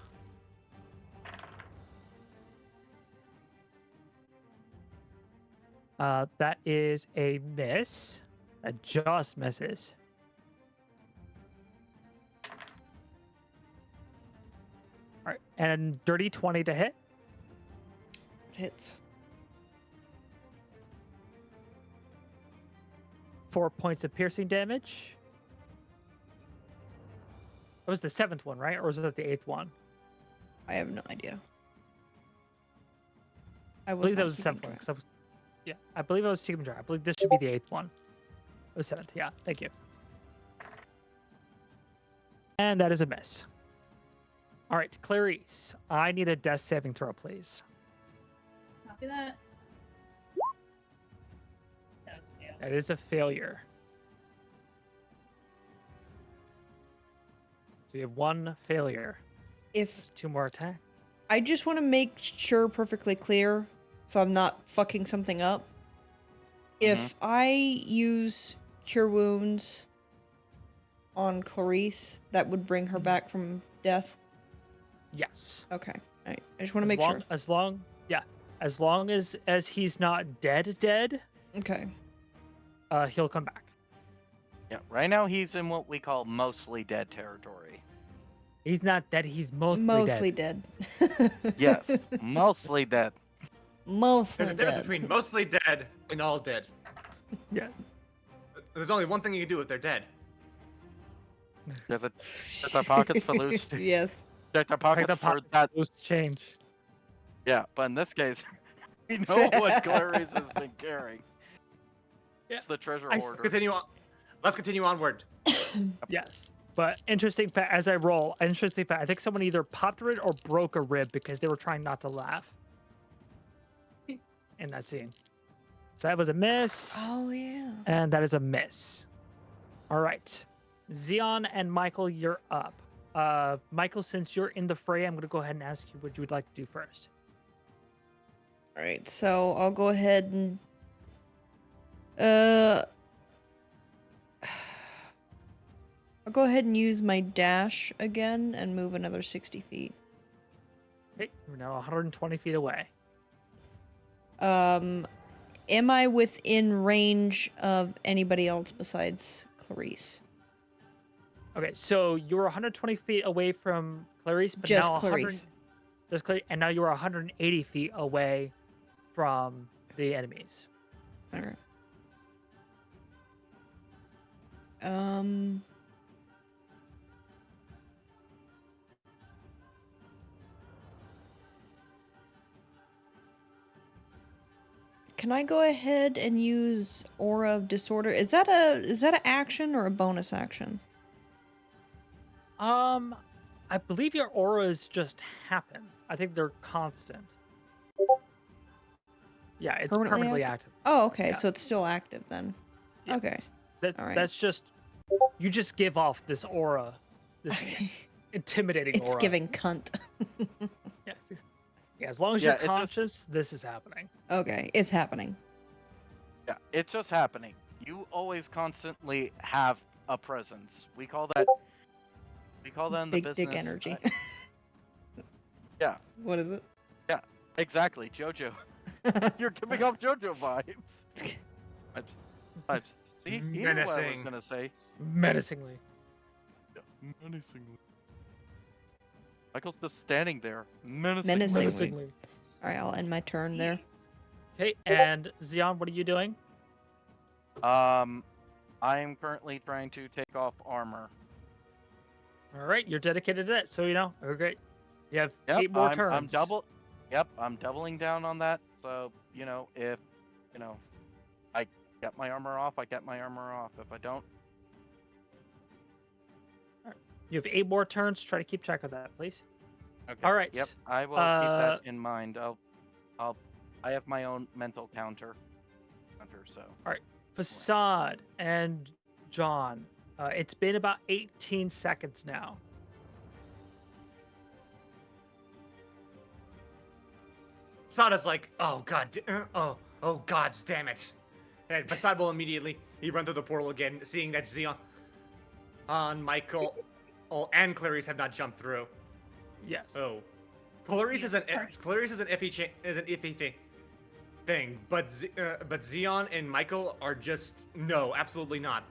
That is a miss. That just misses. All right, and dirty 20 to hit. It hits. 4 points of piercing damage. That was the 7th one, right? Or was that the 8th one? I have no idea. I believe that was the 7th one. Yeah, I believe I was keeping track. I believe this should be the 8th one. It was 7th. Yeah, thank you. And that is a miss. All right, Clarice, I need a death saving throw, please. Copy that. That was a fail. That is a failure. So you have 1 failure. If 2 more attacks. I just want to make sure perfectly clear so I'm not fucking something up. If I use Cure Wounds on Clarice, that would bring her back from death? Yes. Okay. All right. I just want to make sure. As long as he's not dead, Okay. he'll come back. Yeah, right now he's in what we call mostly dead territory. He's not dead. He's mostly dead. dead. Yes, mostly dead. Mostly There's a difference dead. between mostly dead and all dead. Yeah. There's only one thing you can do if they're dead. There's our pockets for loose. Yes. Check our pockets for that. Loose change. Yeah, but in this case, we know what Clarice has been carrying. Yeah. It's the treasure I- Let's hoarder. continue on. Let's continue onward. Yes. But interesting fact, as I roll, I think someone either popped a rib or broke a rib because they were trying not to laugh in that scene. So that was a miss, Oh, yeah. and that is a miss. All right. Xeon and Michael, you're up. Michael, since you're in the fray, I'm going to go ahead and ask you what you would like to do first. All right. So I'll go ahead and I'll go ahead and use my dash again and move another 60 feet. Okay, you're now 120 feet away. Am I within range of anybody else besides Clarice? Okay, so you were 120 feet away from Clarice, but Just now 100. Clarice. Just Clarice, and now you are 180 feet away from the enemies. Alright. Um. Can I go ahead and use Aura of Disorder? Is that an action or a bonus action? I believe your auras just happen. I think they're constant. Yeah, it's permanently active. Oh, okay, Yeah. so it's still active then. Yeah. Okay. Alright. That's just you just give off this aura, this intimidating It's aura. giving cunt. Yeah. Yeah, as long as you're conscious, this is happening. Okay, it's happening. Yeah, it's just happening. You always constantly have a presence. We call that in the Big business. dick energy. Yeah. What is it? Yeah, exactly. JoJo. You're giving off JoJo vibes. Vibes. See, you know what I was gonna say. Menacingly. Yeah, menacingly. Michael's just standing there, menacingly. Menacingly. Alright, I'll end my turn there. Okay, and Xeon, what are you doing? I am currently trying to take off armor. All right, you're dedicated to that, so you know. Okay, you have Yep, 8 more I'm turns. I'm doubling down on that. So you know, if you know, I get my armor off, I get my armor off. If I don't, You have 8 more turns. Try to keep track of that, please. okay. All right. Yep, I will keep that in mind. I have my own mental counter. So. All right, Facade and John. It's been about 18 seconds now. Sada's like, oh god, oh gods damn it. And Facade will immediately run through the portal again, seeing that Xeon, Michael, and Clarice have not jumped through. Yes. Oh, Clarice is an iffy thing, but Xeon and Michael are just no, absolutely not.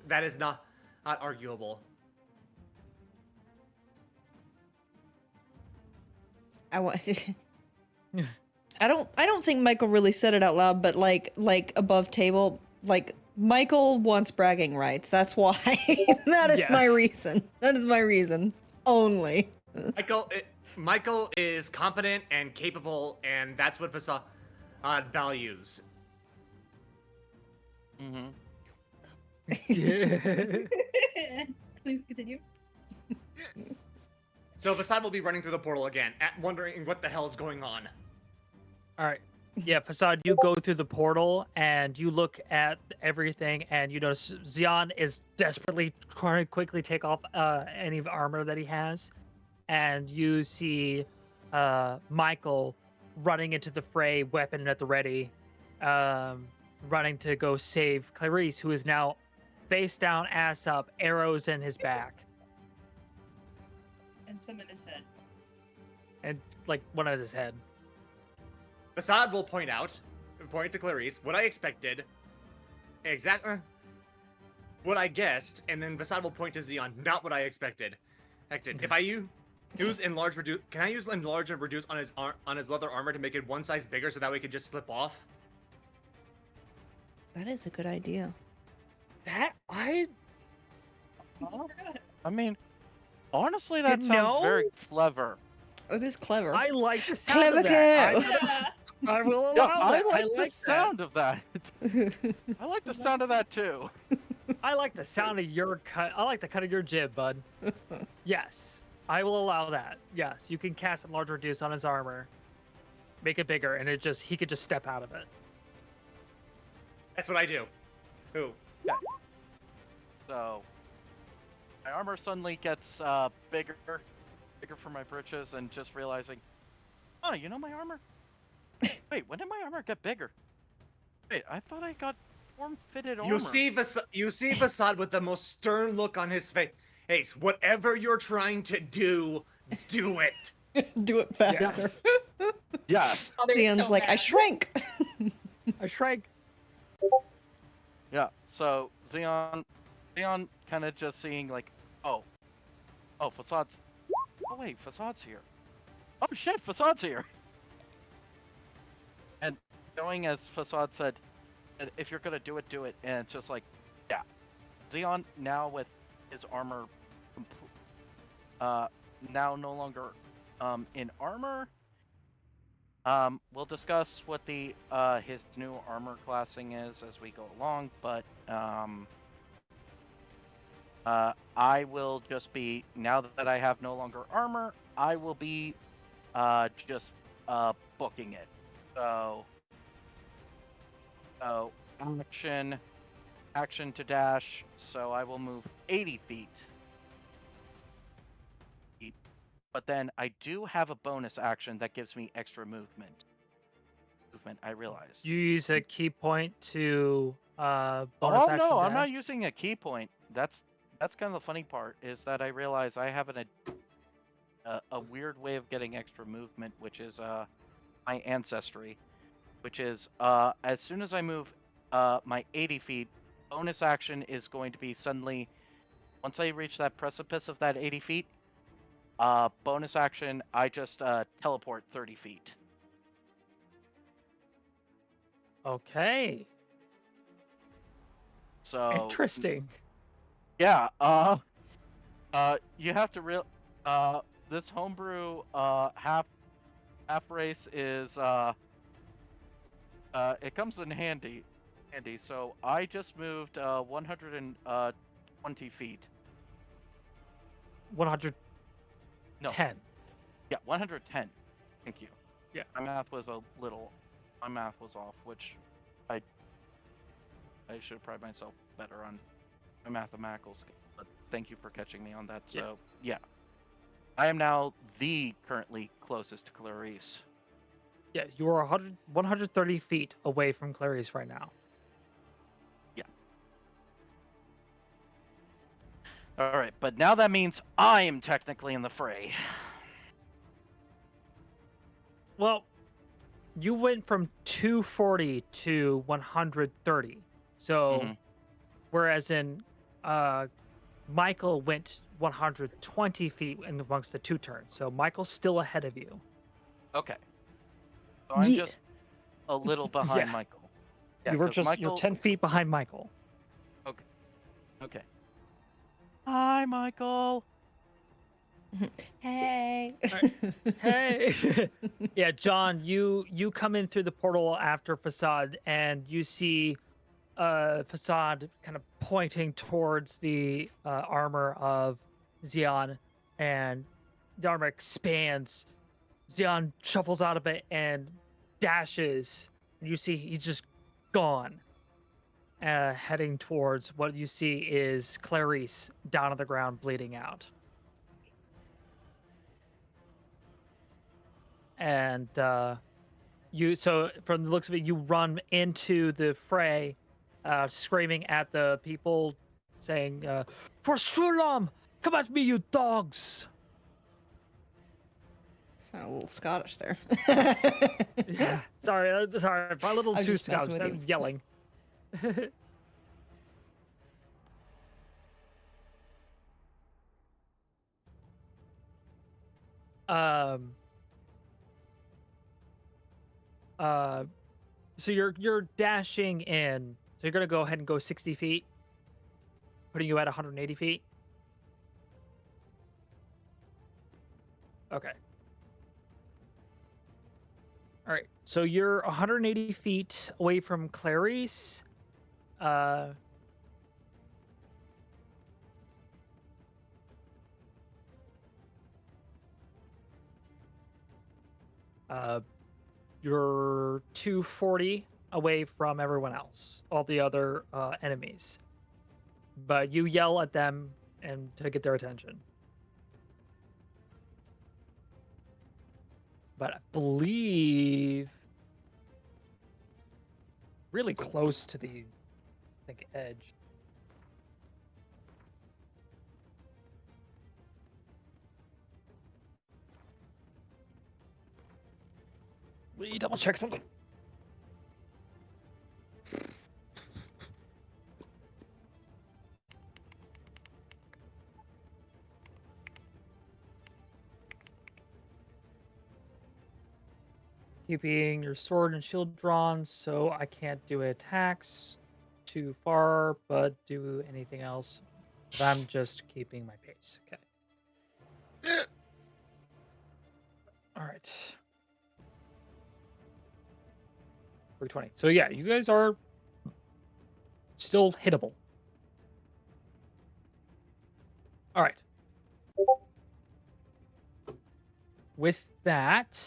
That is not arguable. I don't think Michael really said it out loud, but like above table, like Michael wants bragging rights. That's why. That is my reason. That is my reason only. Michael is competent and capable, and that's what Facade values. Mm-hmm. Please continue. So Facade will be running through the portal again, wondering what the hell is going on. All right. Yeah, Facade, you go through the portal and you look at everything, and you notice Xeon is desperately trying to quickly take off any armor that he has, and you see Michael running into the fray, weapon at the ready, running to go save Clarice, who is now face down, ass up, arrows in his back. And some in his head. And like one of his head. Facade will point to Clarice, what I expected, exactly what I guessed, and then Facade will point to Xeon, not what I expected. If I use enlarge reduce, can I use enlarge and reduce on his leather armor to make it one size bigger so that way it could just slip off? That is a good idea. I mean, honestly, that sounds very clever. It is clever. I like the sound Clever of that. girl. I will allow Yeah, that. I like the sound of that. I like the sound of that too. I like the sound of your cut. I like the cut of your jib, bud. Yes, I will allow that. Yes, you can cast enlarge reduce on his armor, make it bigger, and he could just step out of it. That's what I do. Ooh. Yeah. So, my armor suddenly gets bigger for my britches, and just realizing, oh, you know my armor? Wait, when did my armor get bigger? Wait, I thought I got form-fitted armor. You see Vasad with the most stern look on his face. Ace, whatever you're trying to do it. Do it faster. Yes. Father is Sion's so like, I mad. shrank. I shrank. Yeah. So Xeon kind of just seeing like, oh, Fasad's. Oh wait, Fasad's here. Oh shit, Fasad's here. And knowing as Fasad said, that if you're gonna do it, and it's just like, yeah, Xeon now with his armor, now no longer in armor. We'll discuss what the his new armor classing is as we go along, but I will just be, now that I have no longer armor, I will be just booking it. So action to dash, so I will move 80 feet. But then I do have a bonus action that gives me extra movement. I realized. You use a key point to bonus Oh action no, I'm not dash? using a key point. That's kind of the funny part, is that I realize I have a weird way of getting extra movement, which is my ancestry, which is as soon as I move my 80 feet, bonus action is going to be suddenly, once I reach that precipice of that 80 feet, bonus action, I just teleport 30 feet. Okay. So Interesting. yeah, you have to this homebrew half race is it comes in handy. So I just moved 120 feet. 110. No. Yeah, 110. Thank you. Yeah. My math was off, which I should pride myself better on my mathematical skill. But thank you for catching me on that. So yeah. I am now the currently closest to Clarice. Yeah, you are 130 feet away from Clarice right now. Yeah. All right, but now that means I am technically in the fray. Well, you went from 240 to 130. So, whereas in Michael went 120 feet in amongst the two turns. So Michael's still ahead of you. Okay. So I'm Yeet. just a little behind Yeah. Michael. Yeah, You were 'cause just you're 10 feet behind Michael. Okay. Hi, Michael. Hey. Hey. Yeah, John, you come in through the portal after Facade and you see Facade kind of pointing towards the armor of Xeon, and the armor expands. Xeon shuffles out of it and dashes. You see he's just gone. Heading towards what you see is Clarice down on the ground bleeding out. And so from the looks of it, you run into the fray, screaming at the people, saying, "For Strulam, come at me, you dogs!" Sound a little Scottish there. Yeah, sorry, a little I was too just messing Scottish. with you. Yelling. um. So you're dashing in. So you're gonna go ahead and go 60 feet, putting you at 180 feet. Okay. All right. So you're 180 feet away from Clarice. You're 240 away from everyone else, all the other enemies. But you yell at them and to get their attention. But I believe really close to the think edge. Let me double check something. Keeping your sword and shield drawn, so I can't do attacks too far, but do anything else. But I'm just keeping my pace. Okay. All right. 320. So yeah, you guys are still hittable. All right. With that,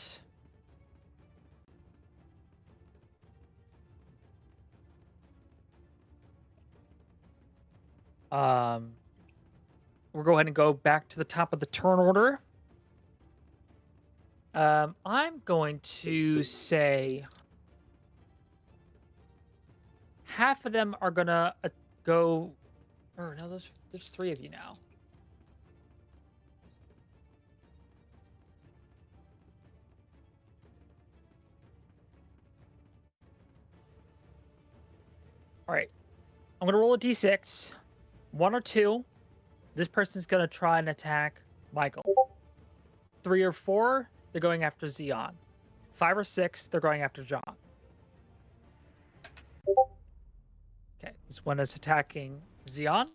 we'll go ahead and go back to the top of the turn order. I'm going to say half of them are gonna go. Or no, there's 3 of you now. All right, I'm gonna roll a d6. 1 or 2. This person's gonna try and attack Michael. 3 or 4, they're going after Xeon. 5 or 6, they're going after John. Okay, this one is attacking Xeon.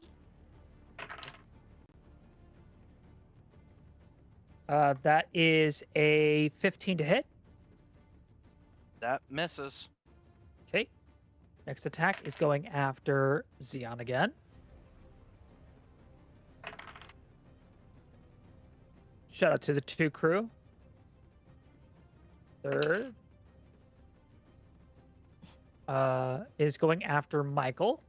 That is a 15 to hit. That misses. Okay. Next attack is going after Xeon again. Shout out to the 2 crew. Third is going after Michael.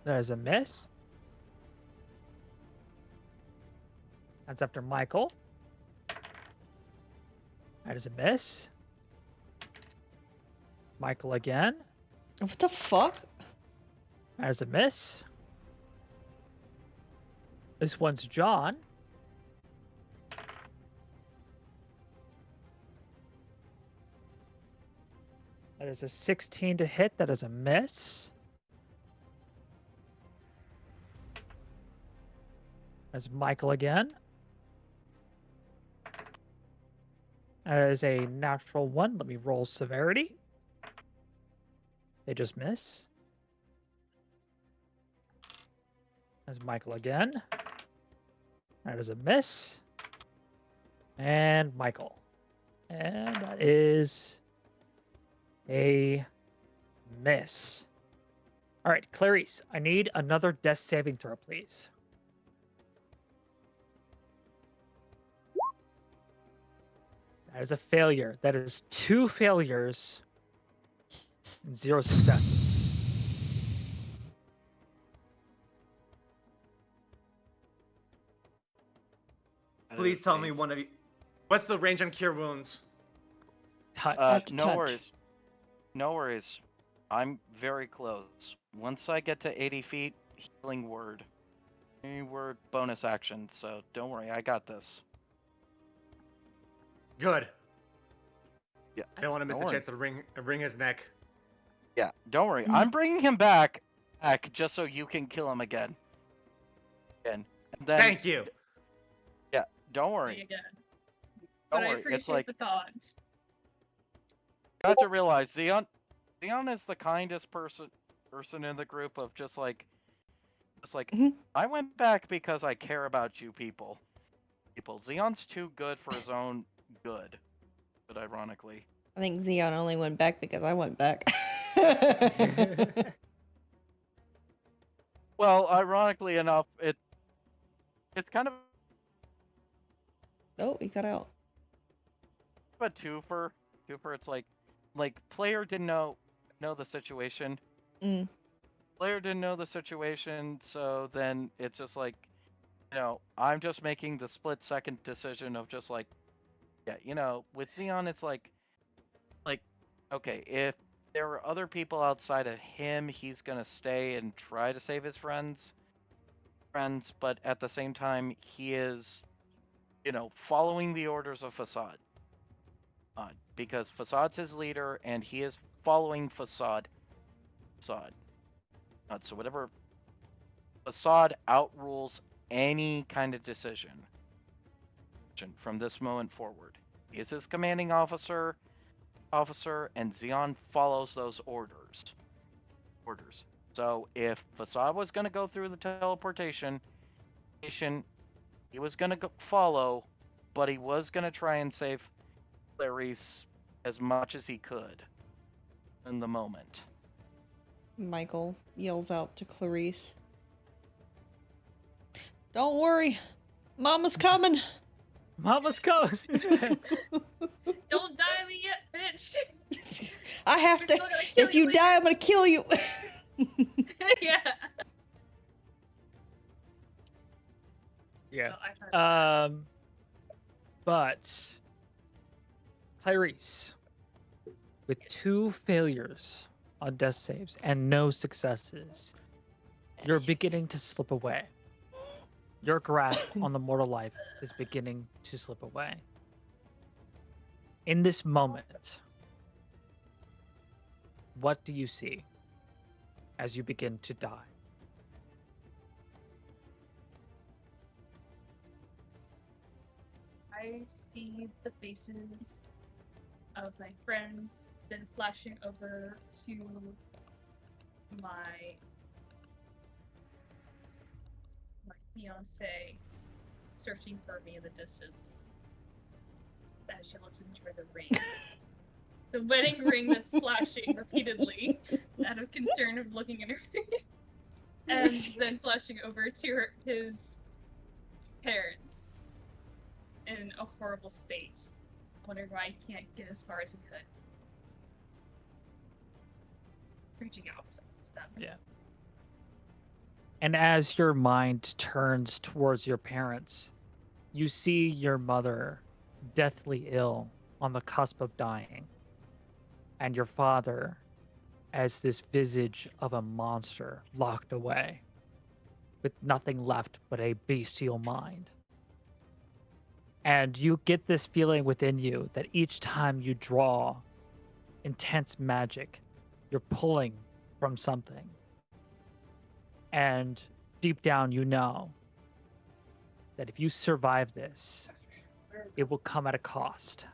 That is a miss. That's after Michael. That is a miss. Michael again. What the fuck? That is a miss. This one's John. That is a 16 to hit. That is a miss. That's Michael again. That is a natural 1. Let me roll severity. They just miss. That's Michael again. That is a miss. And Michael. And that is a miss. All right, Clarice, I need another death saving throw, please. That is a failure. That is 2 failures and 0 successes. That Please is tell me a- one of you. What's the range on cure wounds? Touch. no touch. worries. No worries. I'm very close. Once I get to 80 feet, healing word. Healing word bonus action, so don't worry, I got this. Good. Yeah. I don't want to miss Don't the worry. chance to wring his neck. Yeah, don't worry. I'm bringing him back just so you can kill him again. And then Thank you. yeah, don't There worry. you go. Don't But I worry. appreciate It's like the thought. you have to realize Xeon is the kindest person in the group of just like Mhm. I went back because I care about you people. Xeon's too good for his own good. But ironically. I think Xeon only went back because I went back. Well, ironically enough, it's kind of Oh, he got out. a twofer. It's like player didn't know the situation. Mm. Player didn't know the situation, so then it's just like, I'm just making the split-second decision of just like, yeah, with Xeon, it's like, okay, if there are other people outside of him. He's gonna stay and try to save his friends, but at the same time, he is, following the orders of Facade. Because Facade's his leader, and he is following Facade. So whatever Facade outrules any kind of decision from this moment forward. He is his commanding officer, and Xeon follows those orders. So if Facade was going to go through the teleportation, he was going to follow, but he was going to try and save Clarice as much as he could in the moment. Michael yells out to Clarice. Don't worry. Mama's coming. Mama's coming. Don't die me yet, bitch. I have We're to. still gonna kill If you later. die, I'm gonna kill you. Yeah. Yeah. Oh, I heard that. But Clarice, with 2 failures on death saves and no successes, you're beginning to slip away. Your grasp on the mortal life is beginning to slip away. In this moment, what do you see as you begin to die? I see the faces of my friends then flashing over to my fiance searching for me in the distance as she looks into the ring. The wedding ring that's flashing repeatedly out of concern of looking at her face. And then flashing over to his parents in a horrible state, wondering why he can't get as far as he could. Reaching out to them. Yeah. And as your mind turns towards your parents, you see your mother deathly ill on the cusp of dying, and your father as this visage of a monster locked away, with nothing left but a bestial mind. And you get this feeling within you that each time you draw intense magic, you're pulling from something. And deep down, you know that if you survive this, it will come at a cost.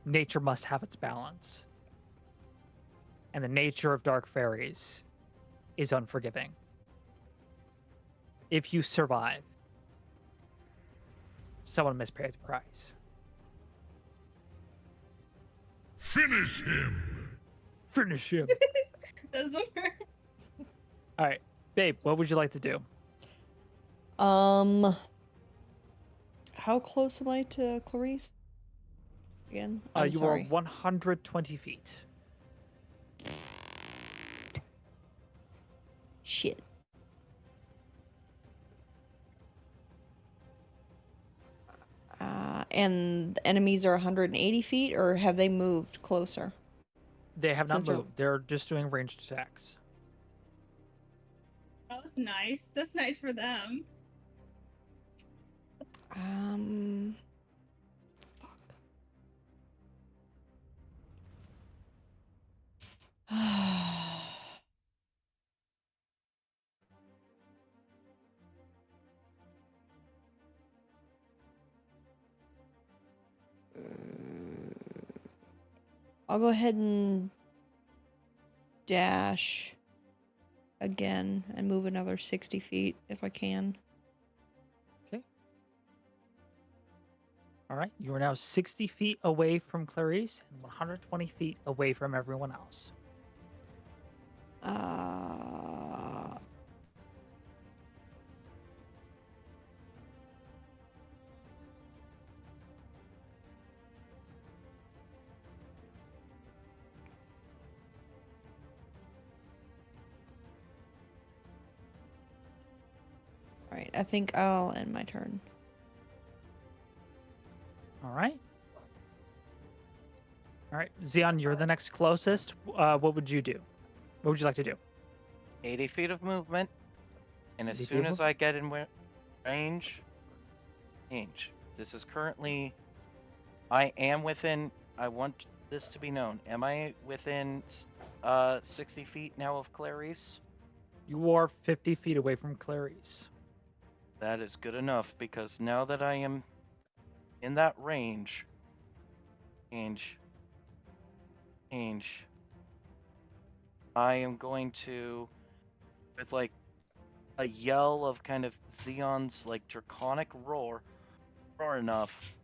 Nature must have its balance. And the nature of dark fairies is unforgiving. If you survive, someone must pay the price. Finish him! Finish him. Doesn't work. All right, babe, what would you like to do? How close am I to Clarice? Again, I'm You sorry. are 120 feet. Shit. And the enemies are 180 feet, or have they moved closer? They have not Since they're- moved. They're just doing ranged attacks. Oh, that's nice. That's nice for them. Fuck. I'll go ahead and dash again and move another 60 feet if I can. Okay. All right. You are now 60 feet away from Clarice and 120 feet away from everyone else. Alright, I think I'll end my turn. All right. right, Xeon, you're the next closest. What would you do? What would you like to do? 80 feet of movement, and as 80 feet soon of as I get in range, change. This is currently. I am within. I want this to be known. Am I within 60 feet now of Clarice? You are 50 feet away from Clarice. That is good enough because now that I am in that range, change. I am going to, with like a yell of kind of Xeon's like draconic roar enough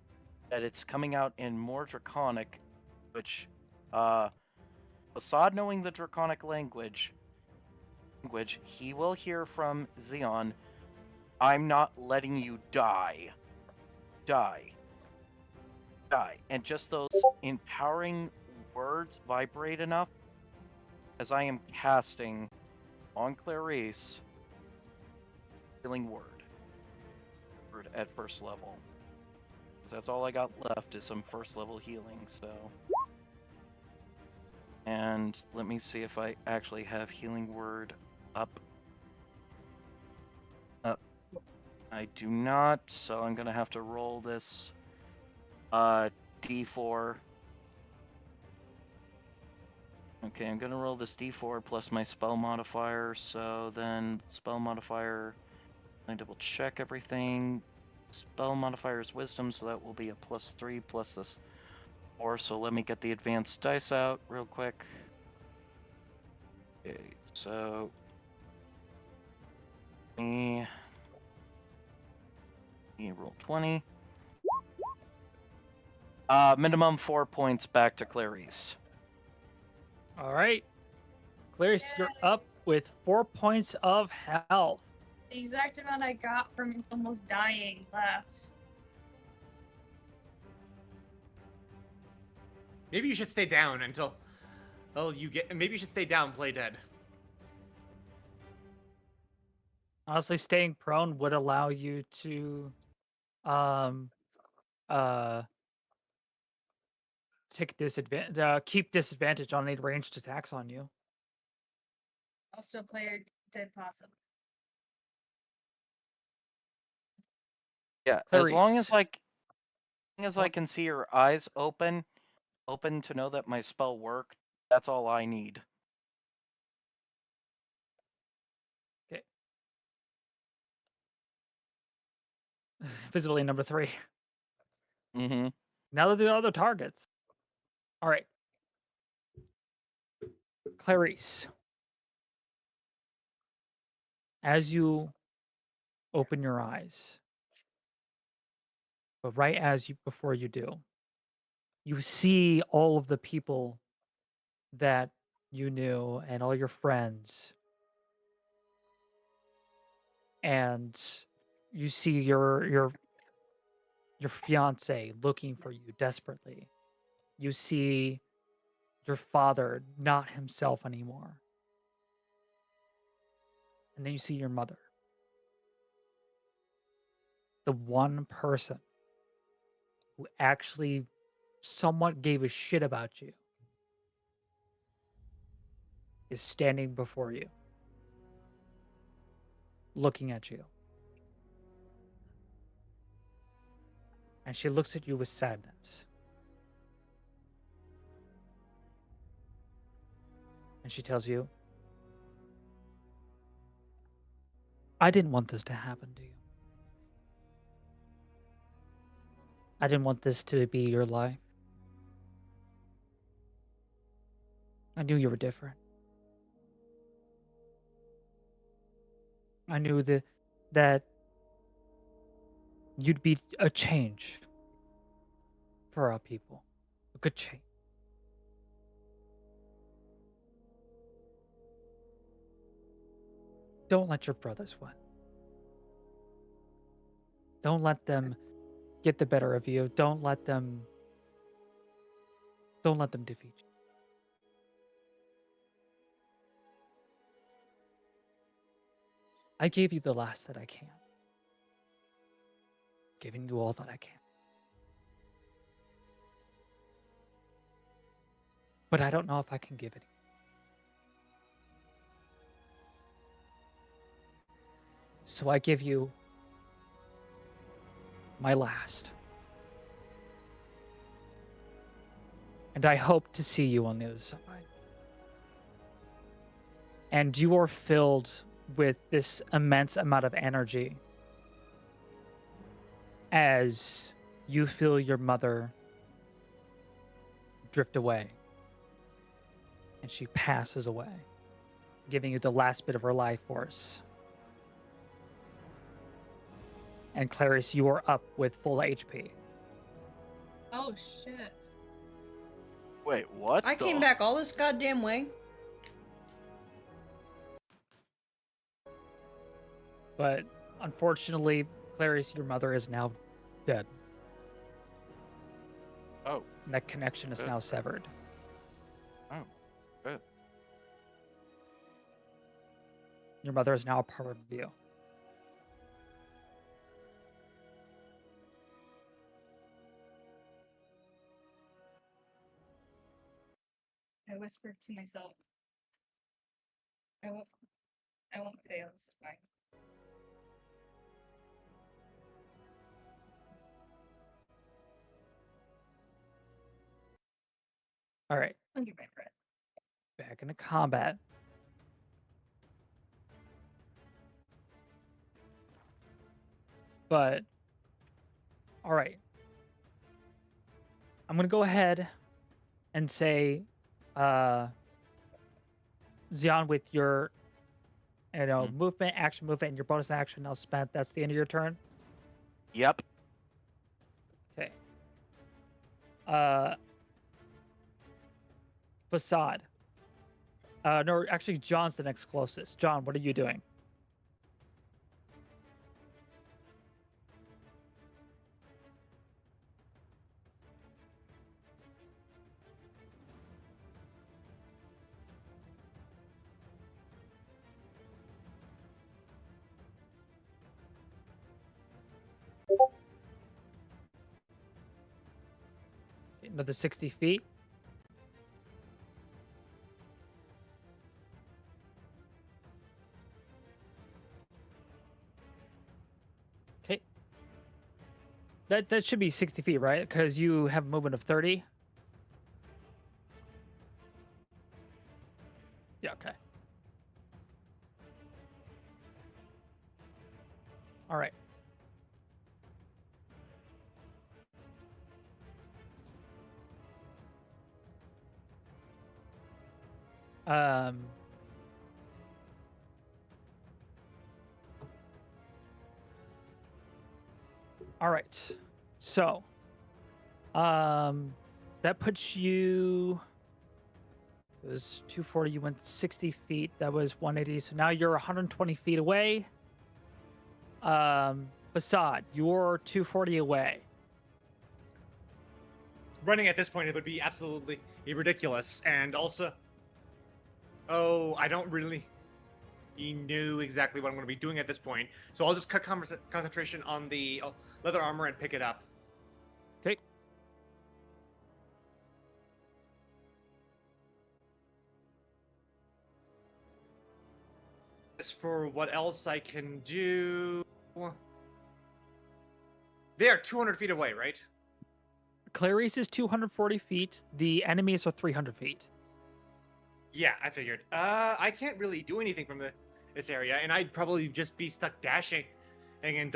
that it's coming out in more draconic, which, Assad knowing the draconic language, he will hear from Xeon, I'm not letting you die. Die. And just those empowering words vibrate enough as I am casting on Clarice healing word at first level. Because that's all I got left is some first level healing, so. And let me see if I actually have healing word up. I do not, so I'm gonna have to roll this D4. Okay, I'm gonna roll this D4 plus my spell modifier, so then spell modifier, I double check everything. Spell modifier is wisdom, so that will be a +3 plus this 4, so let me get the advanced dice out real quick. Okay, so me roll 20. Minimum 4 points back to Clarice. All right. Clarice, you're up with 4 points of health. The exact amount I got from almost dying left. Maybe you should stay down until you get. Maybe you should stay down, play dead. Honestly, staying prone would allow you to um uh take disadvantage keep disadvantage on any ranged attacks on you. I'll still play a dead possum. Yeah, as long as Clarice. I can see her eyes open to know that my spell worked, that's all I need. Okay. Visibility number 3. Mm-hmm. Now to the other targets. All right. Clarice. As you open your eyes, but right as you before you do, you see all of the people that you knew and all your friends, and you see your fiance looking for you desperately. You see your father not himself anymore. And then you see your mother. The one person who actually somewhat gave a shit about you is standing before you, looking at you. And she looks at you with sadness. And she tells you, I didn't want this to happen to you. I didn't want this to be your life. I knew you were different. I knew that you'd be a change for our people. A good change. Don't let your brothers win. Don't let them get the better of you. Don't let them defeat you. I gave you the last that I can. Giving you all that I can. but I don't know if I can give it. So I give you my last. And I hope to see you on the other side. And you are filled with this immense amount of energy as you feel your mother drift away. And she passes away, giving you the last bit of her life force. And Clarice, you are up with full HP. Oh shit. Wait, what? I came the- back all this goddamn way. But unfortunately, Clarice, your mother is now dead. Oh, And that connection is Good. now severed. oh, good. Your mother is now a part of you. I whispered to myself. I won't fail this time. All right, Under my breath. back into combat. But, all right. I'm going to go ahead and say, Xeon, with your, movement, action, movement, and your bonus action now spent, that's the end of your turn. Yep. Okay. Facade. No, actually, John's the next closest. John, what are you doing? Another 60 feet. Okay. That should be 60 feet, right? Because you have a movement of 30. Yeah, okay. All right. Um, all right. So, that puts you. It was 240. You went 60 feet. That was 180. So now you're 120 feet away. Facade, you're 240 away. Running at this point, it would be absolutely ridiculous. And also, I don't really know exactly what I'm going to be doing at this point. So I'll just cut concentration on the leather armor and pick it up. Okay. As for what else I can do, they are 200 feet away, right? Clarice is 240 feet. The enemies are 300 feet. Yeah, I figured. I can't really do anything from this area, and I'd probably just be stuck dashing, and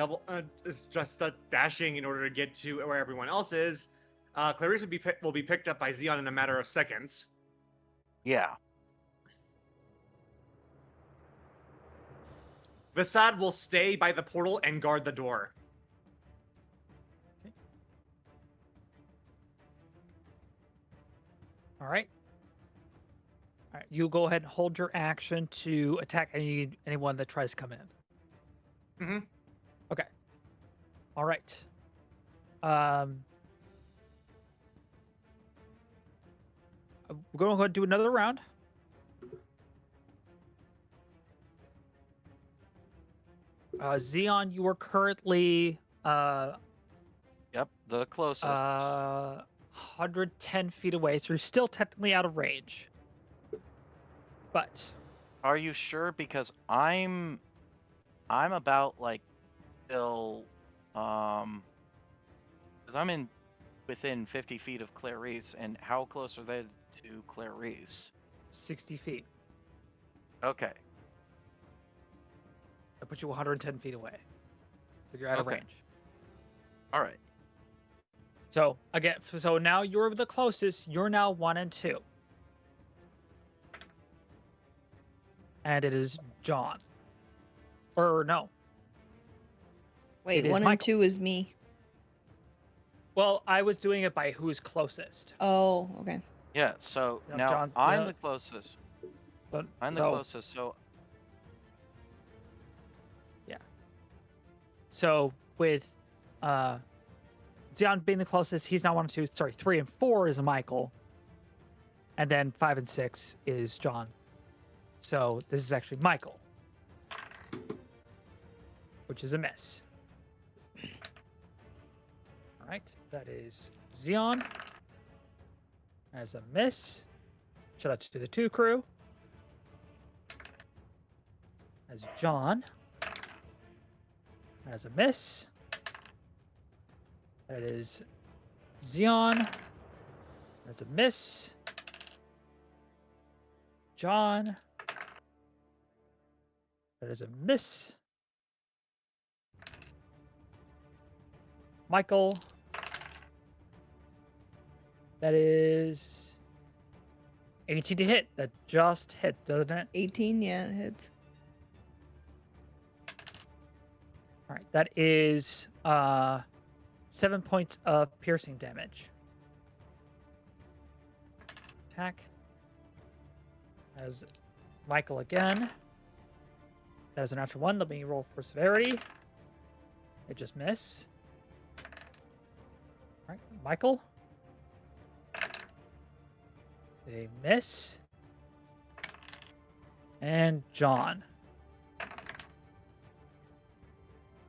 just stuck dashing in order to get to where everyone else is. Clarice will be picked up by Xeon in a matter of seconds. Yeah. Vasad will stay by the portal and guard the door. All right. All right. You go ahead and hold your action to attack anyone that tries to come in. Mm-hmm. Okay. All right. We're going to go ahead and do another round. Xeon, you are currently Yep. The closest. 110 feet away, so you're still technically out of range. But Are you sure? Because I'm about like till because I'm in within 50 feet of Clarice, and how close are they to Clarice? 60 feet. Okay. That puts you 110 feet away. So you're out of Okay. range. All right. So again, so now you're the closest. You're now 1 and 2. And it is John. Or no. Wait, It is 1 and Michael. 2 is me. Well, I was doing it by who's closest. Oh, okay. Yeah. So Yep, now John- I'm yeah. the closest. But, I'm the so, closest. So So with Zion being the closest, he's now 1 and 2. Sorry, 3 and 4 is Michael. And then 5 and 6 is John. So this is actually Michael. Which is a miss. Alright, that is Zion. As a miss. Shout out to the 2 crew. As John. As a miss. That is Zion. As a miss. John. That is a miss. Michael. That is 18 to hit. That just hits, doesn't it? 18, yeah, it hits. All right, that is 7 points of piercing damage. Attack. As Michael again. That is a natural 1. Let me roll for severity. It just miss. All right, Michael. A miss. And John.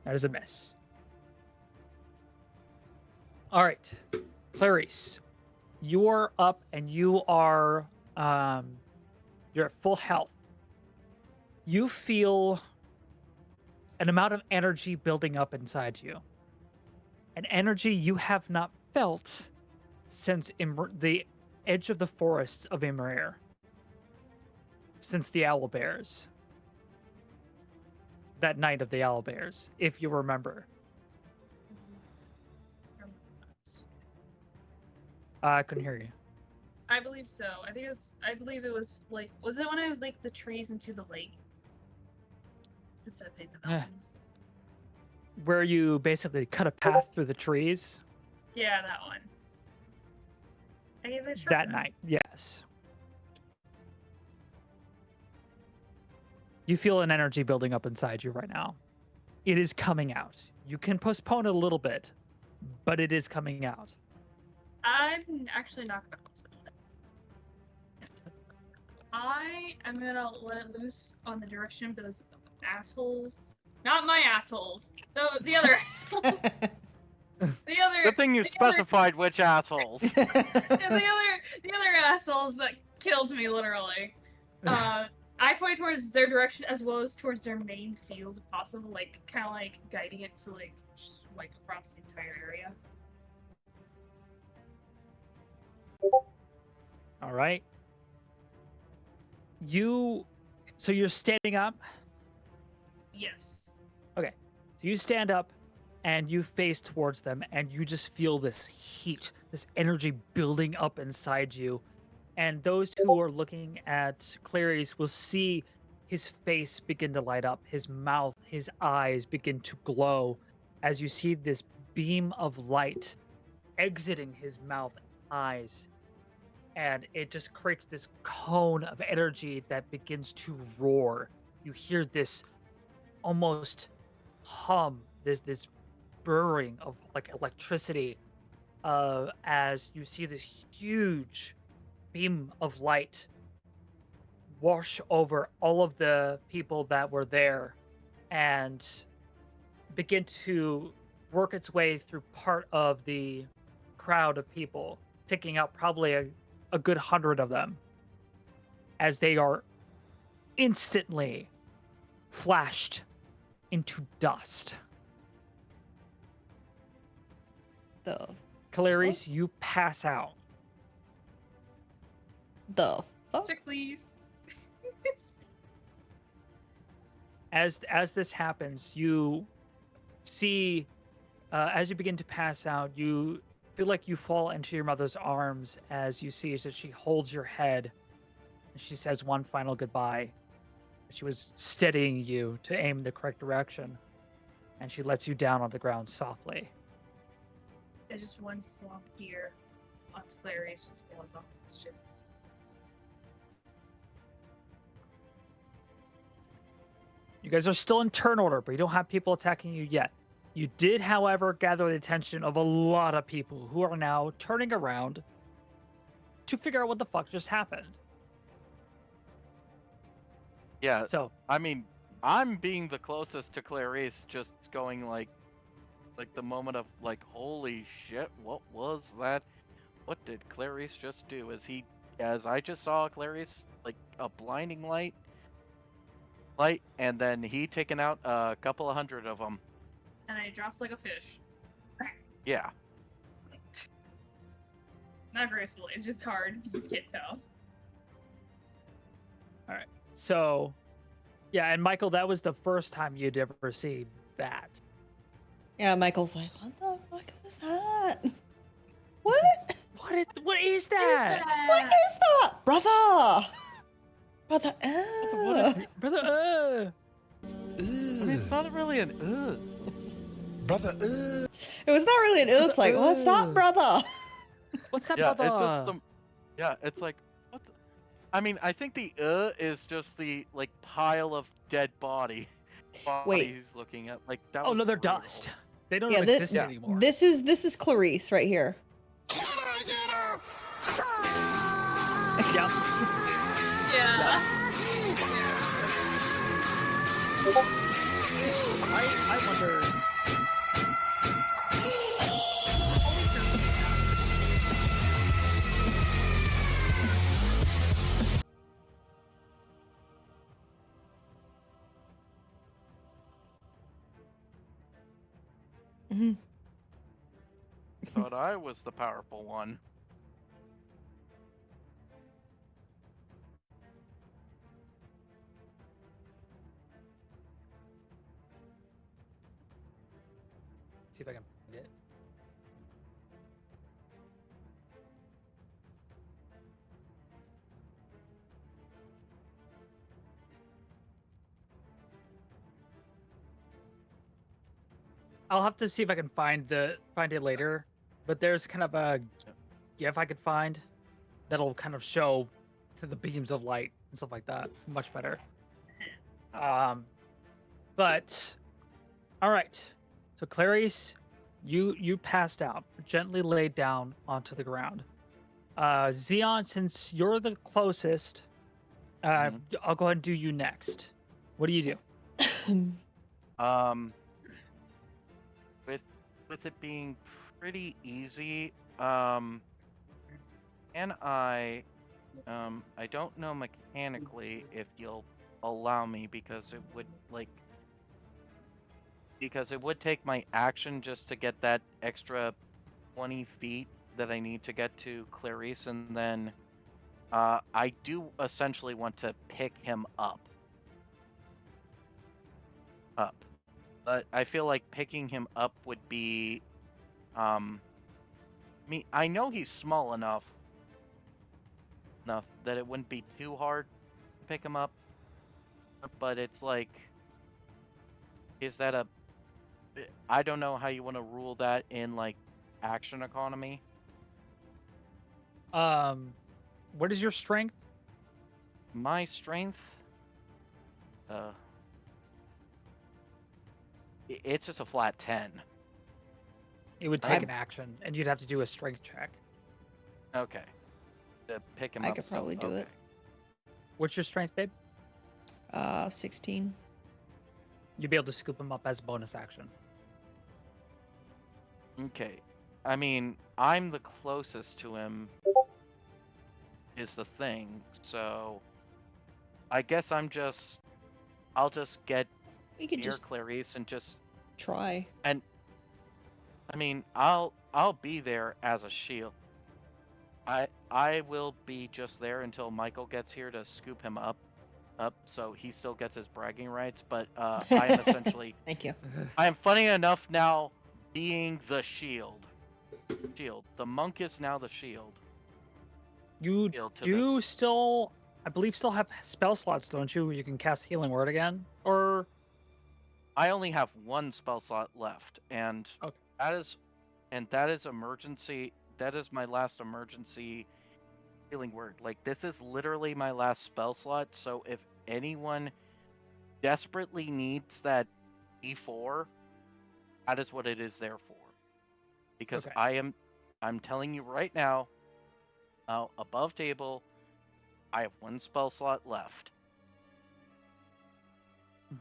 That is a miss. All right, Clarice, you're up and you are you're at full health. You feel an amount of energy building up inside you. An energy you have not felt since the edge of the forests of Imrir. Since the owl bears. That night of the owl bears, if you remember. I couldn't hear you. I believe so. I believe it was like, was it one of like the trees into the lake? Instead of the mountains. Where you basically cut a path through the trees. Yeah, that one. I gave it a shot. That night, yes. You feel an energy building up inside you right now. It is coming out. You can postpone it a little bit, but it is coming out. I'm actually not gonna postpone it. I am gonna let it loose on the direction of those assholes. Not my assholes. The other assholes. The other. good thing you specified which assholes. Yeah, the other assholes that killed me literally. I point towards their direction as well as towards their main field if possible, like kind of like guiding it to like just like across the entire area. All right. So you're standing up. Yes. So you stand up and you face towards them and you just feel this heat, this energy building up inside you. And those who are looking at Clarice will see his face begin to light up, his mouth, his eyes begin to glow as you see this beam of light exiting his mouth and eyes. And it just creates this cone of energy that begins to roar. You hear this almost hum, this burring of like electricity as you see this huge beam of light wash over all of the people that were there and begin to work its way through part of the crowd of people taking out probably a good 100 of them as they are instantly flashed into dust. The Clarice, you pass out. the fuck? Check, please. As this happens, you see, as you begin to pass out, you feel like you fall into your mother's arms as you see that she holds your head and she says one final goodbye. She was steadying you to aim in the correct direction, and she lets you down on the ground softly. There's just one slump here onto Clarice, just bounce off his chin. You guys are still in turn order, but you don't have people attacking you yet. You did, however, gather the attention of a lot of people who are now turning around to figure out what the fuck just happened. Yeah, So, I mean, I'm being the closest to Clarice, just going like the moment of like, holy shit, what was that? What did Clarice just do? As I just saw Clarice like a blinding light, and then he taking out a couple of hundred of them. And then he drops like a fish. Yeah. Not gracefully, it's just hard. You just can't tell. so, yeah, and Michael, that was the first time you'd ever seen that. Yeah, Michael's like, what the fuck was that? What? What is that? What is that, brother? Brother, Brother, I mean, it's not really an Brother, It was not really an it's like, what's that, brother? what's that, Yeah, brother? it's just the. Yeah, it's like what? I mean, I think the is just the like pile of dead bodies he's looking at. Like that. Oh was no, they're brutal. dust. They don't Yeah, exist yeah. anymore. This is Clarice right here. yeah. Yeah. I wonder. Mhm. Thought I was the powerful one. See if I can find it. I'll have to see if I can find it later, but there's kind of a GIF I could find that'll kind of show to the beams of light and stuff like that much better. But all right, so Clarice, you passed out, gently laid down onto the ground. Xeon, since you're the closest, I'll go ahead and do you next. What do you do? With it being pretty easy, can I don't know mechanically if you'll allow me because it would take my action just to get that extra 20 feet that I need to get to Clarice, and then I do essentially want to pick him up. But I feel like picking him up would be, I know he's small enough that it wouldn't be too hard to pick him up, but it's like, is that I don't know how you want to rule that in like action economy. What is your strength? My strength, it's just a flat 10. It would take an action, and you'd have to do a strength check. Okay. To pick him up. I could probably do it. What's your strength, babe? 16. You'd be able to scoop him up as a bonus action. Okay. I mean, I'm the closest to him, is the thing. So I guess I'll just get We could near just Clarice and just try. and I mean, I'll be there as a shield. I will be just there until Michael gets here to scoop him up, so he still gets his bragging rights. But I am essentially, Thank you. I am funny enough now being the shield. Shield. The monk is now the shield. You Shield to do this. still, I believe, still have spell slots, don't you? Where you can cast Healing Word again, or I only have one spell slot left, and Okay. that is emergency. That is my last emergency healing word. Like, this is literally my last spell slot. So if anyone desperately needs that E4, that is what it is there for. Because Okay. I'm telling you right now, above table, I have one spell slot left. Mhm.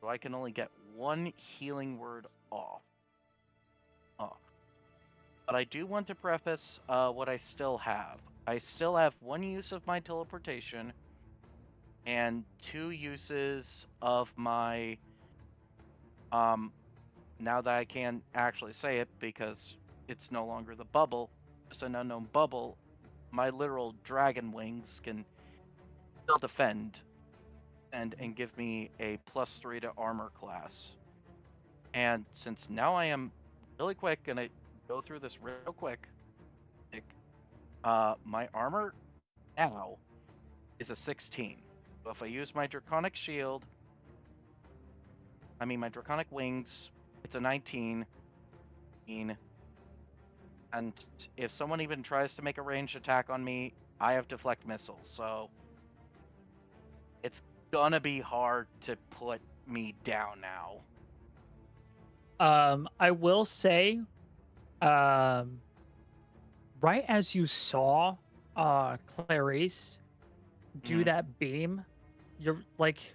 So I can only get one healing word off. But I do want to preface what I still have. I still have one use of my teleportation and two uses of my now that I can actually say it because it's no longer the bubble, just an unknown bubble, my literal dragon wings can still defend and give me a +3 to armor class. And since now I am really quick, gonna go through this real quick. My armor now is a 16. So if I use my draconic shield, my draconic wings, it's a 19. And if someone even tries to make a ranged attack on me, I have deflect missiles. So it's gonna be hard to put me down now. I will say, um, right as you saw, Clarice do Mhm. that beam, you're like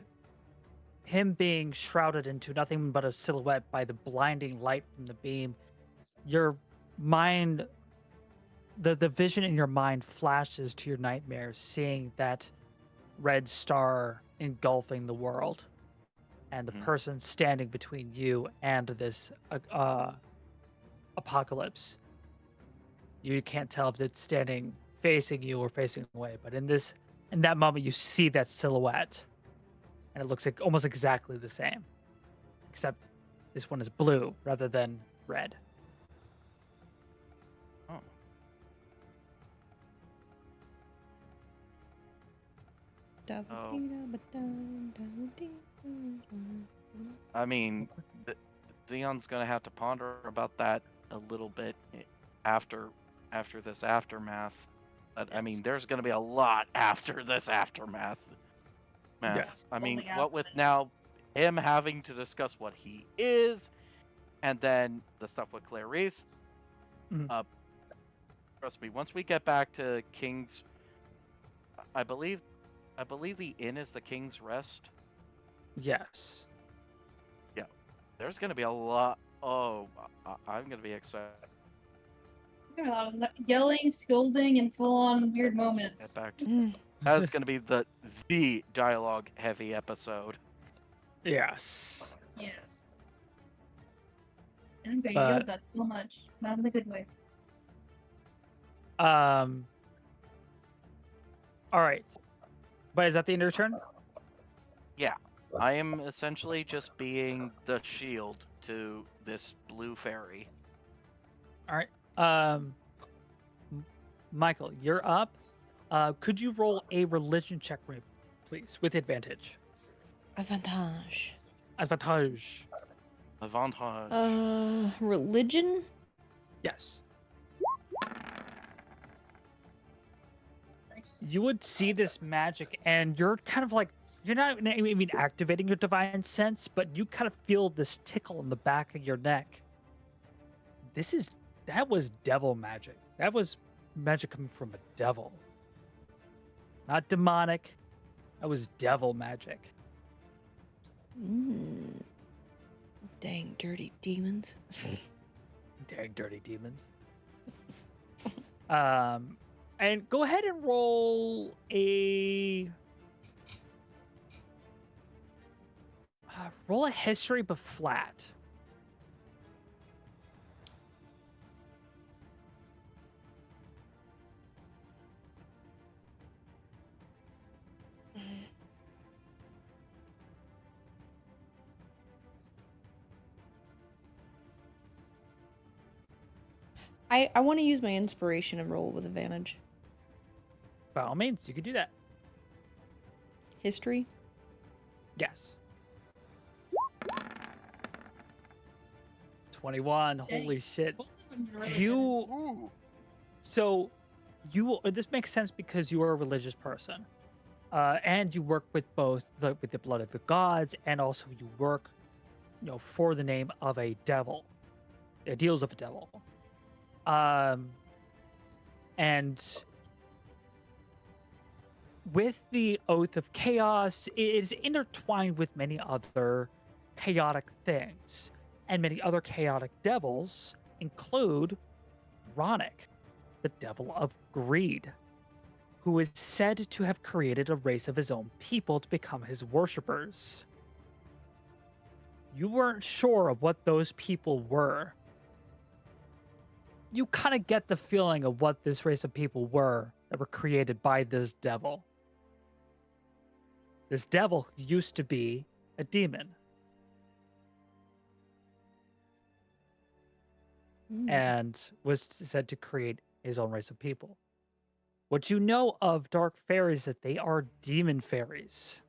him being shrouded into nothing but a silhouette by the blinding light from the beam. Your mind, the vision in your mind flashes to your nightmares, seeing that red star engulfing the world and the Mhm. person standing between you and this apocalypse. You can't tell if it's standing facing you or facing away, but in that moment you see that silhouette and it looks like almost exactly the same, except this one is blue rather than red. Oh. Oh. I mean, Xeon's gonna have to ponder about that a little bit after this aftermath. But, I mean, Yes. there's gonna be a lot after this aftermath. Yes. I mean, Holding out what for with this. now him having to discuss what he is, and then the stuff with Clarice. Mhm. Trust me, once we get back to King's, I believe the inn is the King's Rest. Yes. Yeah, there's gonna be a lot. Oh, I'm gonna be excited. Yelling, scolding, and full-on weird Get moments. back to that is gonna be the dialogue heavy episode. Yes. Yes. I'm gonna yell But that so much, not in a good way. um all right. But is that the end of your turn? Yeah, I am essentially just being the shield to this blue fairy. All right. Michael, you're up. Could you roll a religion check for me, please, with advantage? Advantage. Advantage. Avantage. Religion? Yes. Nice. You would see this magic, and you're kind of like you're not even activating your divine sense, but you kind of feel this tickle in the back of your neck. That was devil magic. That was magic coming from a devil, not demonic. That was devil magic. Dang dirty demons. Dang dirty demons. And go ahead and roll a history, but flat. I want to use my inspiration and roll with advantage. By all means, you could do that. History? Yes. 21. Holy shit. You. So, this makes sense because you are a religious person, and you work with both with the blood of the gods, and also you work, for the name of a devil, deals of a devil, and with the Oath of Chaos, it is intertwined with many other chaotic things, and many other chaotic devils include Ronick, the devil of greed, who is said to have created a race of his own people to become his worshippers. You weren't sure of what those people were. You kind of get the feeling of what this race of people were that were created by this devil. This devil used to be a demon. And was said to create his own race of people. What you know of dark fairies is that they are demon fairies.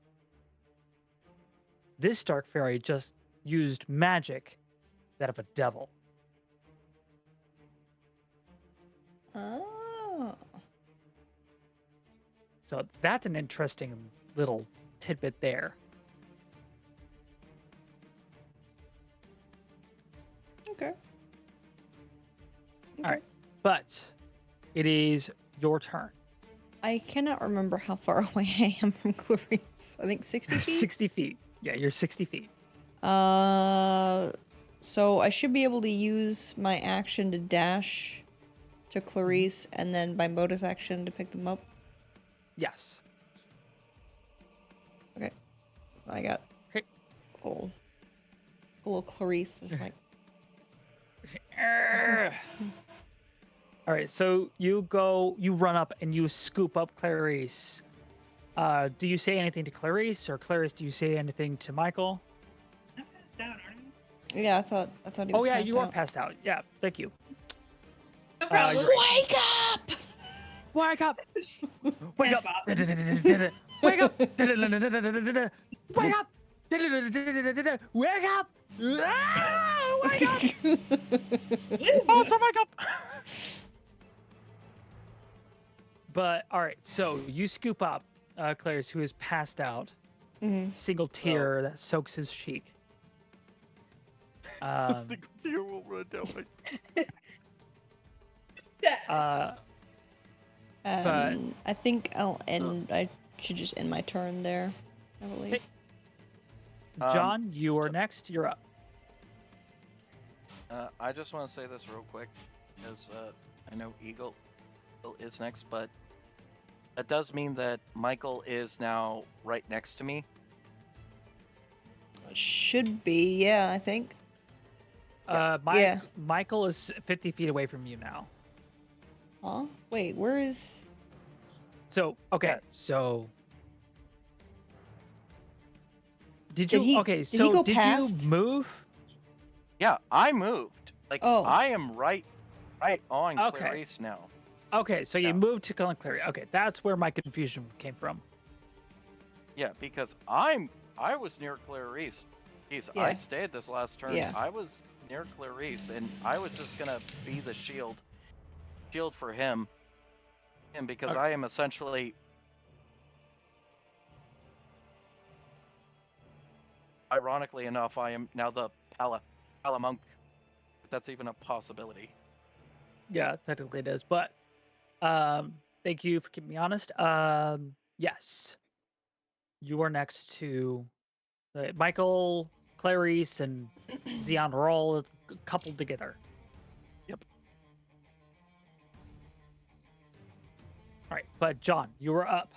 This dark fairy just used magic, that of a devil. Oh. So that's an interesting little tidbit there. Okay. All right, but it is your turn. I cannot remember how far away I am from Clarice. I think 60 feet? 60 feet. Yeah, you're 60 feet. So I should be able to use my action to dash to Clarice and then my bonus action to pick them up. Yes. Okay. I got Okay. a little Clarice just like All right, so you run up and you scoop up Clarice. Do you say anything to Clarice, or Clarice, do you say anything to Michael? I'm passed out, aren't I? Yeah, I thought he was Oh yeah, passed you are out. passed out. Yeah, thank you. No problem. Wake up! Wake up! Wake Yes, up! Bob. Wake up! Wake up! Wake up! Ah, wake up! Oh, so wake up! But all right, so you scoop up Clarice, who is passed out. Mhm. Single tear that soaks his cheek. The tear will run down my. But I think I should just end my turn there, I believe. Okay. John, you are next. You're up. I just want to say this real quick, because I know Eagle is next, but that does mean that Michael is now right next to me. Should be, yeah, I think. Yeah. Michael is 50 feet away from you now. Huh? Wait, where is... So, okay, Yeah. so... Did Did you... he- okay, did he so go did past? you move? Yeah, I moved. Like, Oh. I am right on Okay. Clarice now. Okay, so you No. moved to Clary. Okay, that's where my confusion came from. Yeah, because I was near Clarice. Jeez, Yeah. I stayed this last turn. Yeah. I was near Clarice, and I was just gonna be the shield for him, because Okay. I am essentially, ironically enough, I am now the Pala monk, if that's even a possibility. Yeah, technically it is, but thank you for keeping me honest. Yes. You are next to Michael, Clarice, and Xeon are all coupled together. All right, but John, you were up.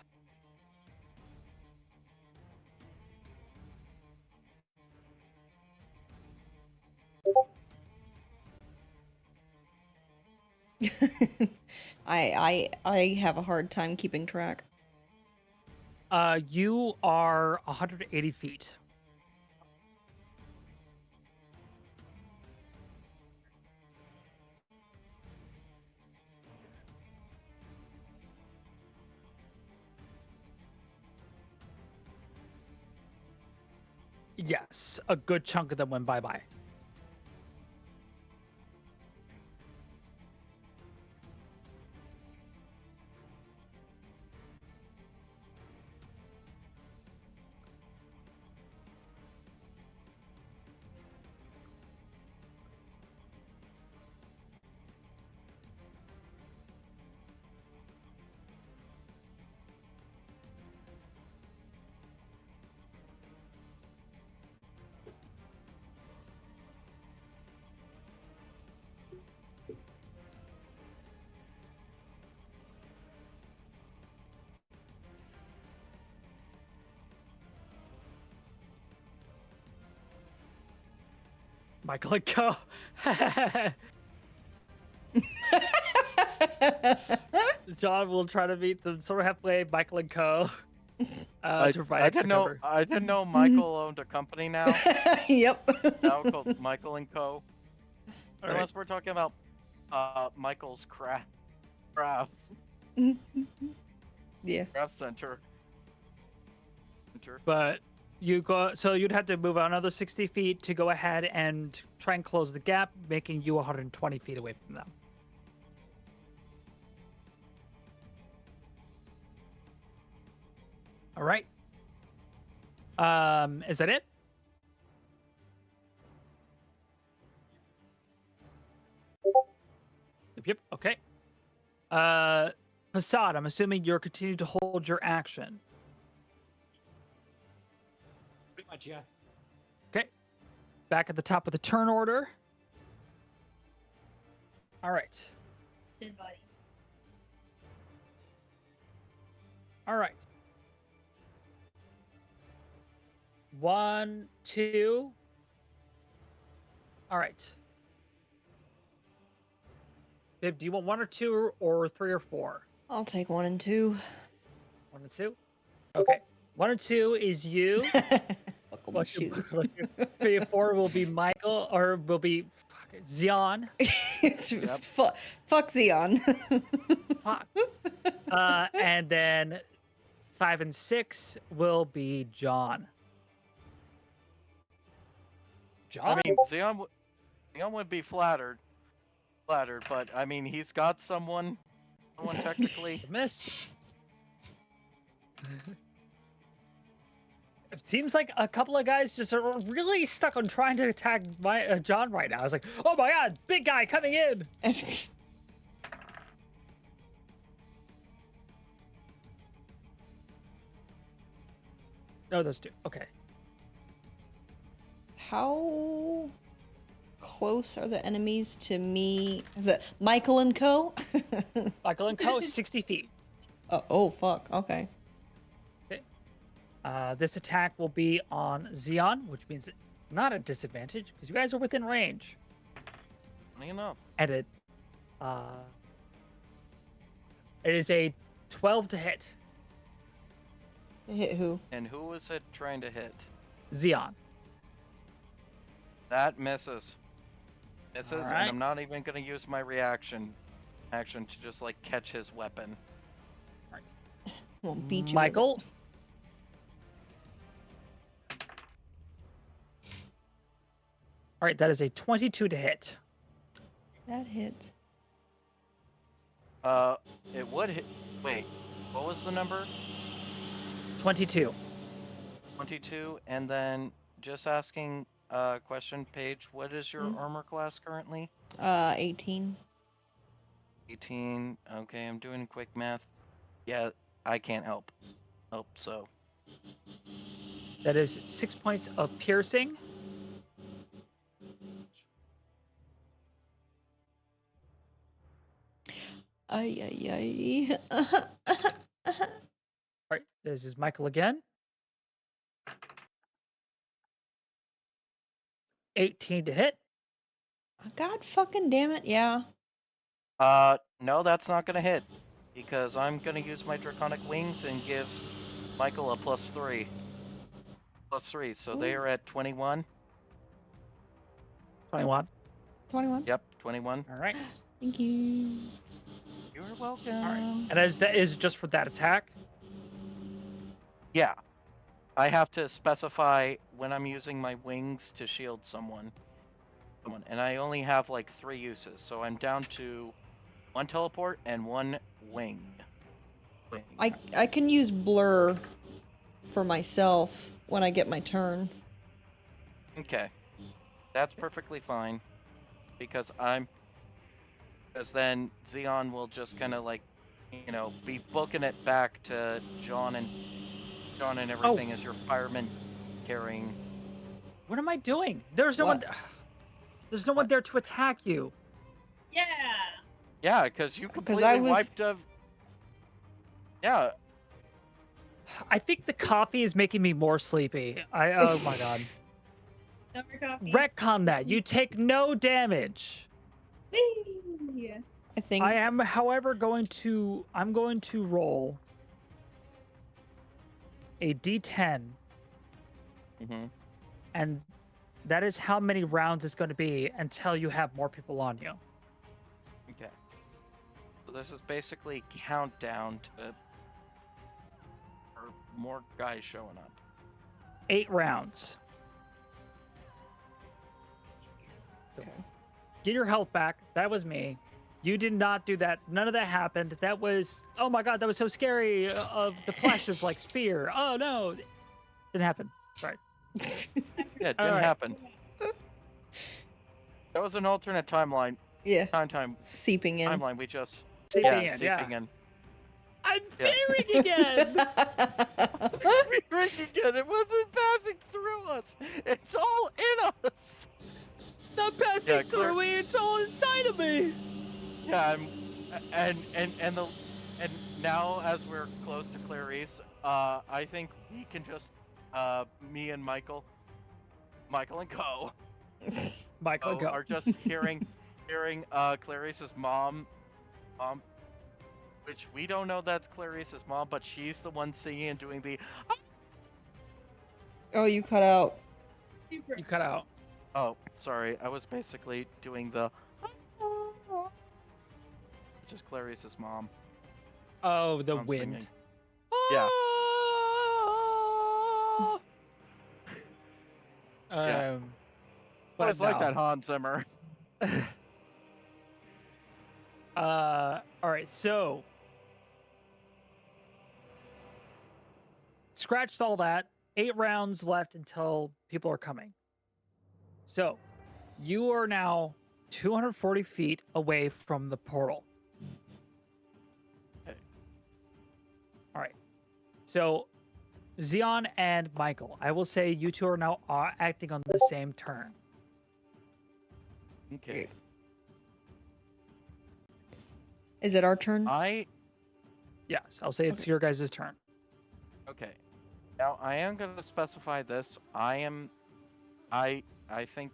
I have a hard time keeping track. You are 180 feet. Yes, a good chunk of them went bye-bye. Michael and Co. John will try to meet them sort of halfway. Michael and Co. To provide I extra didn't know. cover. I didn't know Michael owned a company now. Yep. Now called Michael and Co. All right. Unless we're talking about Michael's craft Yeah. center. But you go, so you'd have to move another 60 feet to go ahead and try and close the gap, making you 120 feet away from them. All right. Is that it? Yep. Okay. Facade, I'm assuming you're continuing to hold your action. Pretty much, yeah. Okay. Back at the top of the turn order. All right. Good buddies. All right. 1, 2. All right. Babe, do you want 1 or 2 or 3 or 4? I'll take 1 and 2. 1 and 2? Okay. 1 and 2 is you. Buckle my shoe. 3 and 4 will be Michael, or will be Zion. Fuck Xeon. Fuck. And then 5 and 6 will be John. John? I mean, Xeon would be flattered, but I mean, he's got someone technically. Miss. It seems like a couple of guys just are really stuck on trying to attack John right now. I was like, oh my god, big guy coming in. No, those two. Okay. How close are the enemies to me? The Michael and Co. Michael and Co. 60 feet. Oh fuck. Okay. This attack will be on Xeon, which means not a disadvantage because you guys are within range. You know. And it is a 12 to hit. Hit who? And who was it trying to hit? Xeon. That misses. Misses, All and right. I'm not even gonna use my action to just like catch his weapon. Won't beat you. with Michael. All right, that is a 22 to hit. it. That hits. It would hit. Wait, what was the number? 22. 22, and then just asking question, Paige, what is your armor class currently? 18. 18. Okay, I'm doing quick math. Yeah, I can't help. So. That is 6 points of piercing. Ay. This is Michael again. 18 to hit. God fucking damn it, yeah. No, that's not gonna hit. Because I'm gonna use my Draconic Wings and give Michael a +3. +3, so they Ooh. are at 21. 21. 21. Yep, 21. All right. Thank you. You're All right. welcome. And that is just for that attack. Yeah. I have to specify when I'm using my wings to shield someone. And I only have like 3 uses, so I'm down to 1 teleport and 1 wing. I can use blur for myself when I get my turn. Okay. That's perfectly fine. Because then Xeon will just kind of like, be booking it back to John and everything as your fireman carrying. What am I doing? There's no What? one. There's no one there to attack you. Yeah. Yeah, because you 'Cause completely I was- wiped up. Yeah. I think the coffee is making me more sleepy. Oh my god. No more coffee. Retcon that. You take no damage. Whee! I think. I am, however, I'm going to roll a d10, Mm-hmm. and that is how many rounds it's going to be until you have more people on you. Okay. So this is basically countdown to for more guys showing up. 8 rounds. Okay. Get your health back. That was me. You did not do that. None of that happened. That was, oh my god, that was so scary. Of the flash of like spear. Oh no, didn't happen. Sorry. Yeah, it All didn't right. happen. That was an alternate timeline. Yeah. Time Seeping in. timeline. We just Seeping in, seeping yeah. in. I'm Yeah. fearing again. Again, it wasn't passing through us. It's all in us. Not passing Yeah, through me. It's all inside of me. Yeah, and now as we're close to Clarice, I think we can just me and Michael and Co. Michael, go. are just hearing Clarice's mom, which we don't know that's Clarice's mom, but she's the one singing and doing the. Oh, you cut out. You cut out. Oh, sorry, I was basically doing the. Which is Clarice's mom. Oh, the I'm wind. singing. Yeah. Yeah. I But always like no. that Hans Zimmer. All right, so scratched all that. 8 rounds left until people are coming. So you are now 240 feet away from the portal. Okay. All right. So Xeon and Michael, I will say you two are now acting on the same turn. Okay. Is it our turn? Yes, I'll say it's Okay. your guys' turn. Okay. Now I am going to specify this. I think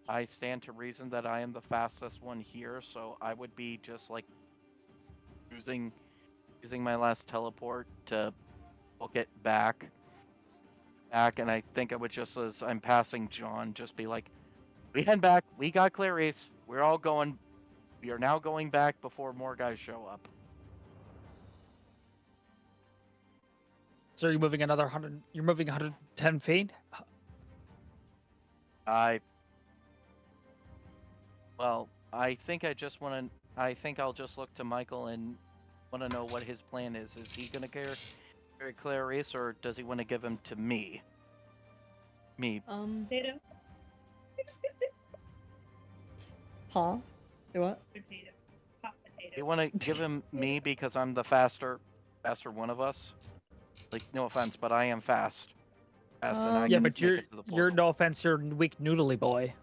I stand to reason that I am the fastest one here, so I would be just like using my last teleport to book it back, and I think I would just, as I'm passing John, just be like, we head back, we got Clarice, we are now going back before more guys show up. So you're moving another 100. You're moving 110 feet. I think I'll just look to Michael and want to know what his plan is. Is he going to carry Clarice, or does he want to give him to me? Potato. Huh? Do what? Potato. Hot potato. You want to give him me because I'm the faster one of us? Like, no offense, but I am fast. And I Yeah, can but make you're it to the you're portal. no offense, you're weak noodly boy.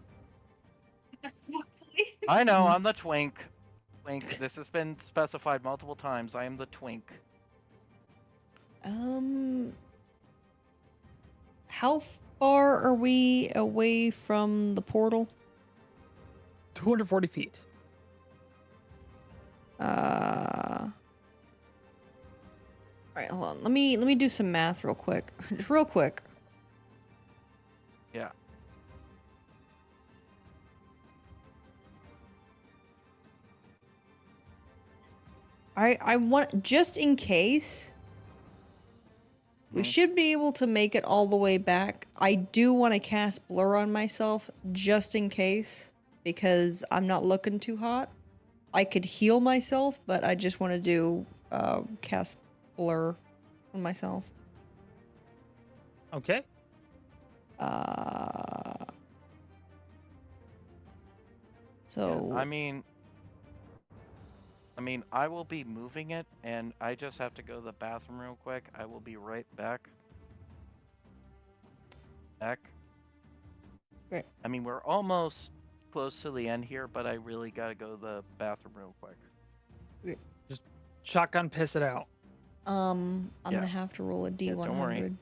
That's not funny. I know, I'm the twink. This has been specified multiple times. I am the twink. How far are we away from the portal? 240 feet. All right, hold on. Let me do some math real quick. Just real quick. Yeah. I want, just in case, we Mhm. should be able to make it all the way back. I do want to cast blur on myself just in case, because I'm not looking too hot. I could heal myself, but I just want to do cast blur on myself. Okay. So I mean, I will be moving it, and I just have to go to the bathroom real quick. I will be right back. Great. I mean, we're almost close to the end here, but I really gotta go to the bathroom real quick. Just shotgun piss it out. I'm Yeah. gonna have to roll a Yeah, D100. don't worry.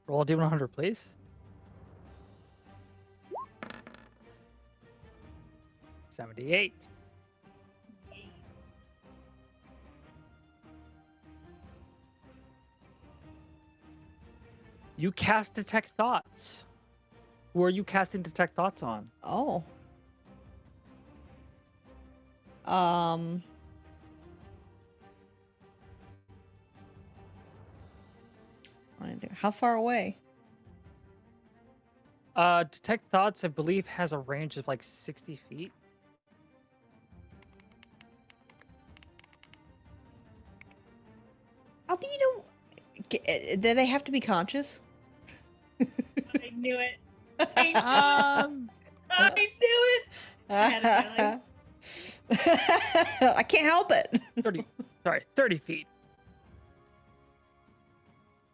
Roll a D100, please. 78. You cast Detect Thoughts. Who are you casting Detect Thoughts on? Oh. How far away? Detect Thoughts, I believe, has a range of like 60 feet. How do you know? Do they have to be conscious? I knew it. Um, I knew it. I had a feeling. I can't help it. 30 feet.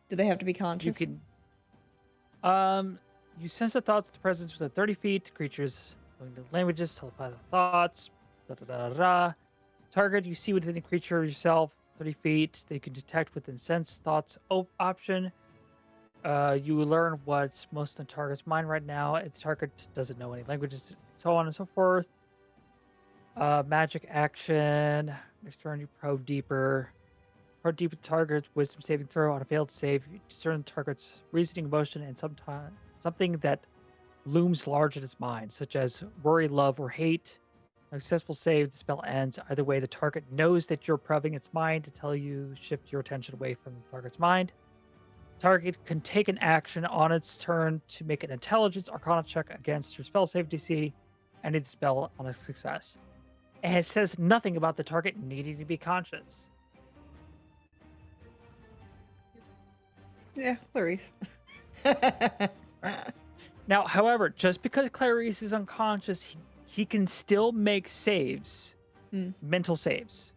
Do they have to be You conscious? can, you sense the thoughts of the presence within 30 feet. Creatures, knowing the languages, telepathic thoughts. Da, da, da, da, da. Target you see within a creature yourself, 30 feet. That you can detect within sense thoughts option. You learn what's most in the target's mind right now. Its target doesn't know any languages, so on and so forth. Magic action. Next turn, you probe deeper. Probe deeper target. Wisdom saving throw. On a failed save, you discern the target's reasoning, emotion, and sometimes something that looms large in its mind, such as worry, love, or hate. A successful save, the spell ends. Either way, the target knows that you're probing its mind to tell you shift your attention away from the target's mind. Target can take an action on its turn to make an intelligence arcana check against your spell save DC and its spell on a success. And it says nothing about the target needing to be conscious. Yeah, Clarice. Now, however, just because Clarice is unconscious, he can still make saves, mental saves.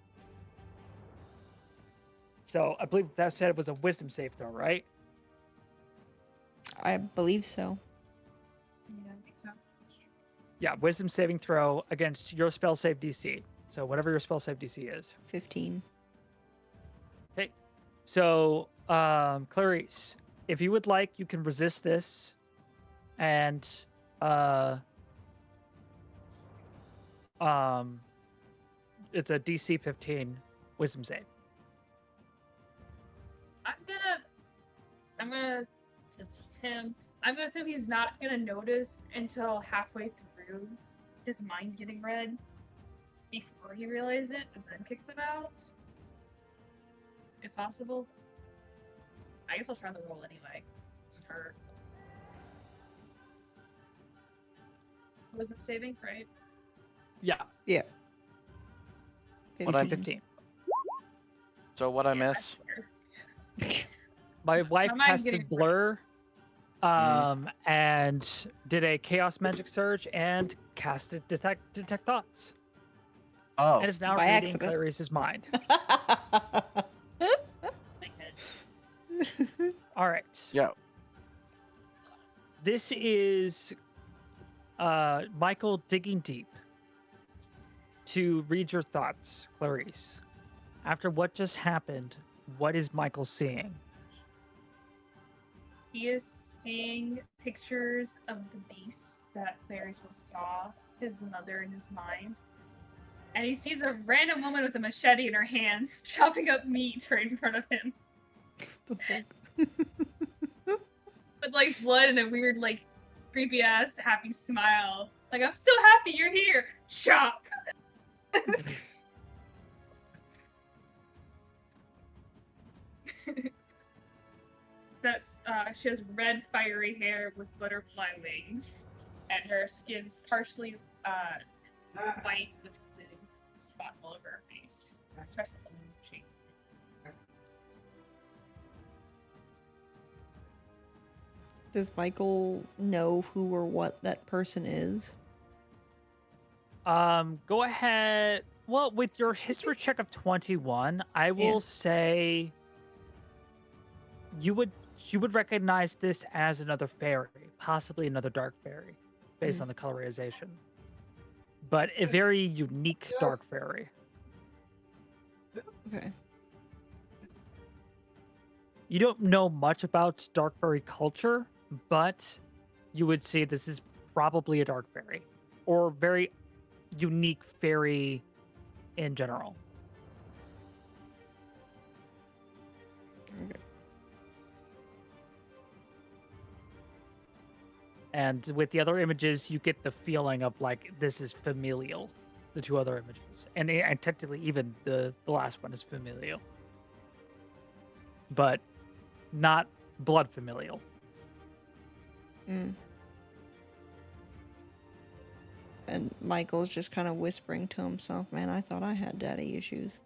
So I believe that said it was a wisdom save throw, right? I believe so. Yeah, I think so. Yeah, wisdom saving throw against your spell save DC. So whatever your spell save DC is. 15. Okay. So, Clarice, if you would like, you can resist this, and it's a DC 15 wisdom save. I'm gonna, since it's him, I'm gonna assume he's not gonna notice until halfway through his mind's getting read before he realizes it and then kicks him out. If possible. I guess I'll try the roll anyway. It's hurt. Wisdom saving, right? Yeah, Yeah. What I- 15. So what I Yeah, miss? that's fair. My wife My mind's casted getting Blur, and did a Chaos Magic Surge and casted Detect Thoughts. Oh, And is now By reading accident. Clarice's mind. My head. All right. yeah. This is Michael digging deep to read your thoughts, Clarice. After what just happened, what is Michael seeing? He is seeing pictures of the beast that Clarice once saw, his mother in his mind. And he sees a random woman with a machete in her hands, chopping up meat right in front of him. The fuck? With like blood and a weird, like, creepy ass happy smile. Like, I'm so happy you're here! Chop! That's she has red fiery hair with butterfly wings, and her skin's partially white with spots all over her face. Crescent moon shape. Does Michael know who or what that person is? Go ahead. Well, with your history check of 21, I will say you would recognize this as another fairy, possibly another dark fairy, based on the colorization. But a very unique dark fairy. Okay. You don't know much about dark fairy culture, but you would say this is probably a dark fairy or very unique fairy in general. Okay. And with the other images, you get the feeling of like this is familial. The two other images, and technically even the last one is familial, but not blood familial. And Michael's just kind of whispering to himself, "Man, I thought I had daddy issues."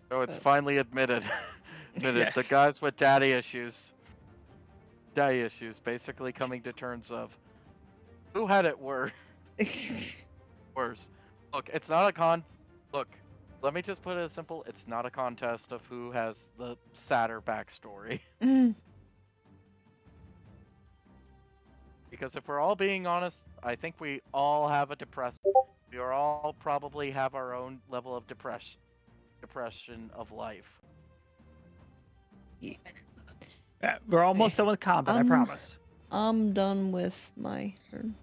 So it's finally admitted. Yes. The guys with daddy issues, basically coming to terms of who had it worse. Look, it's not a Look, let me just put it as simple. It's not a contest of who has the sadder backstory. Because if we're all being honest, I think we all have a we are all probably have our own level of depression of life. Yeah, we're almost done with combat, I promise. I'm done with my turn.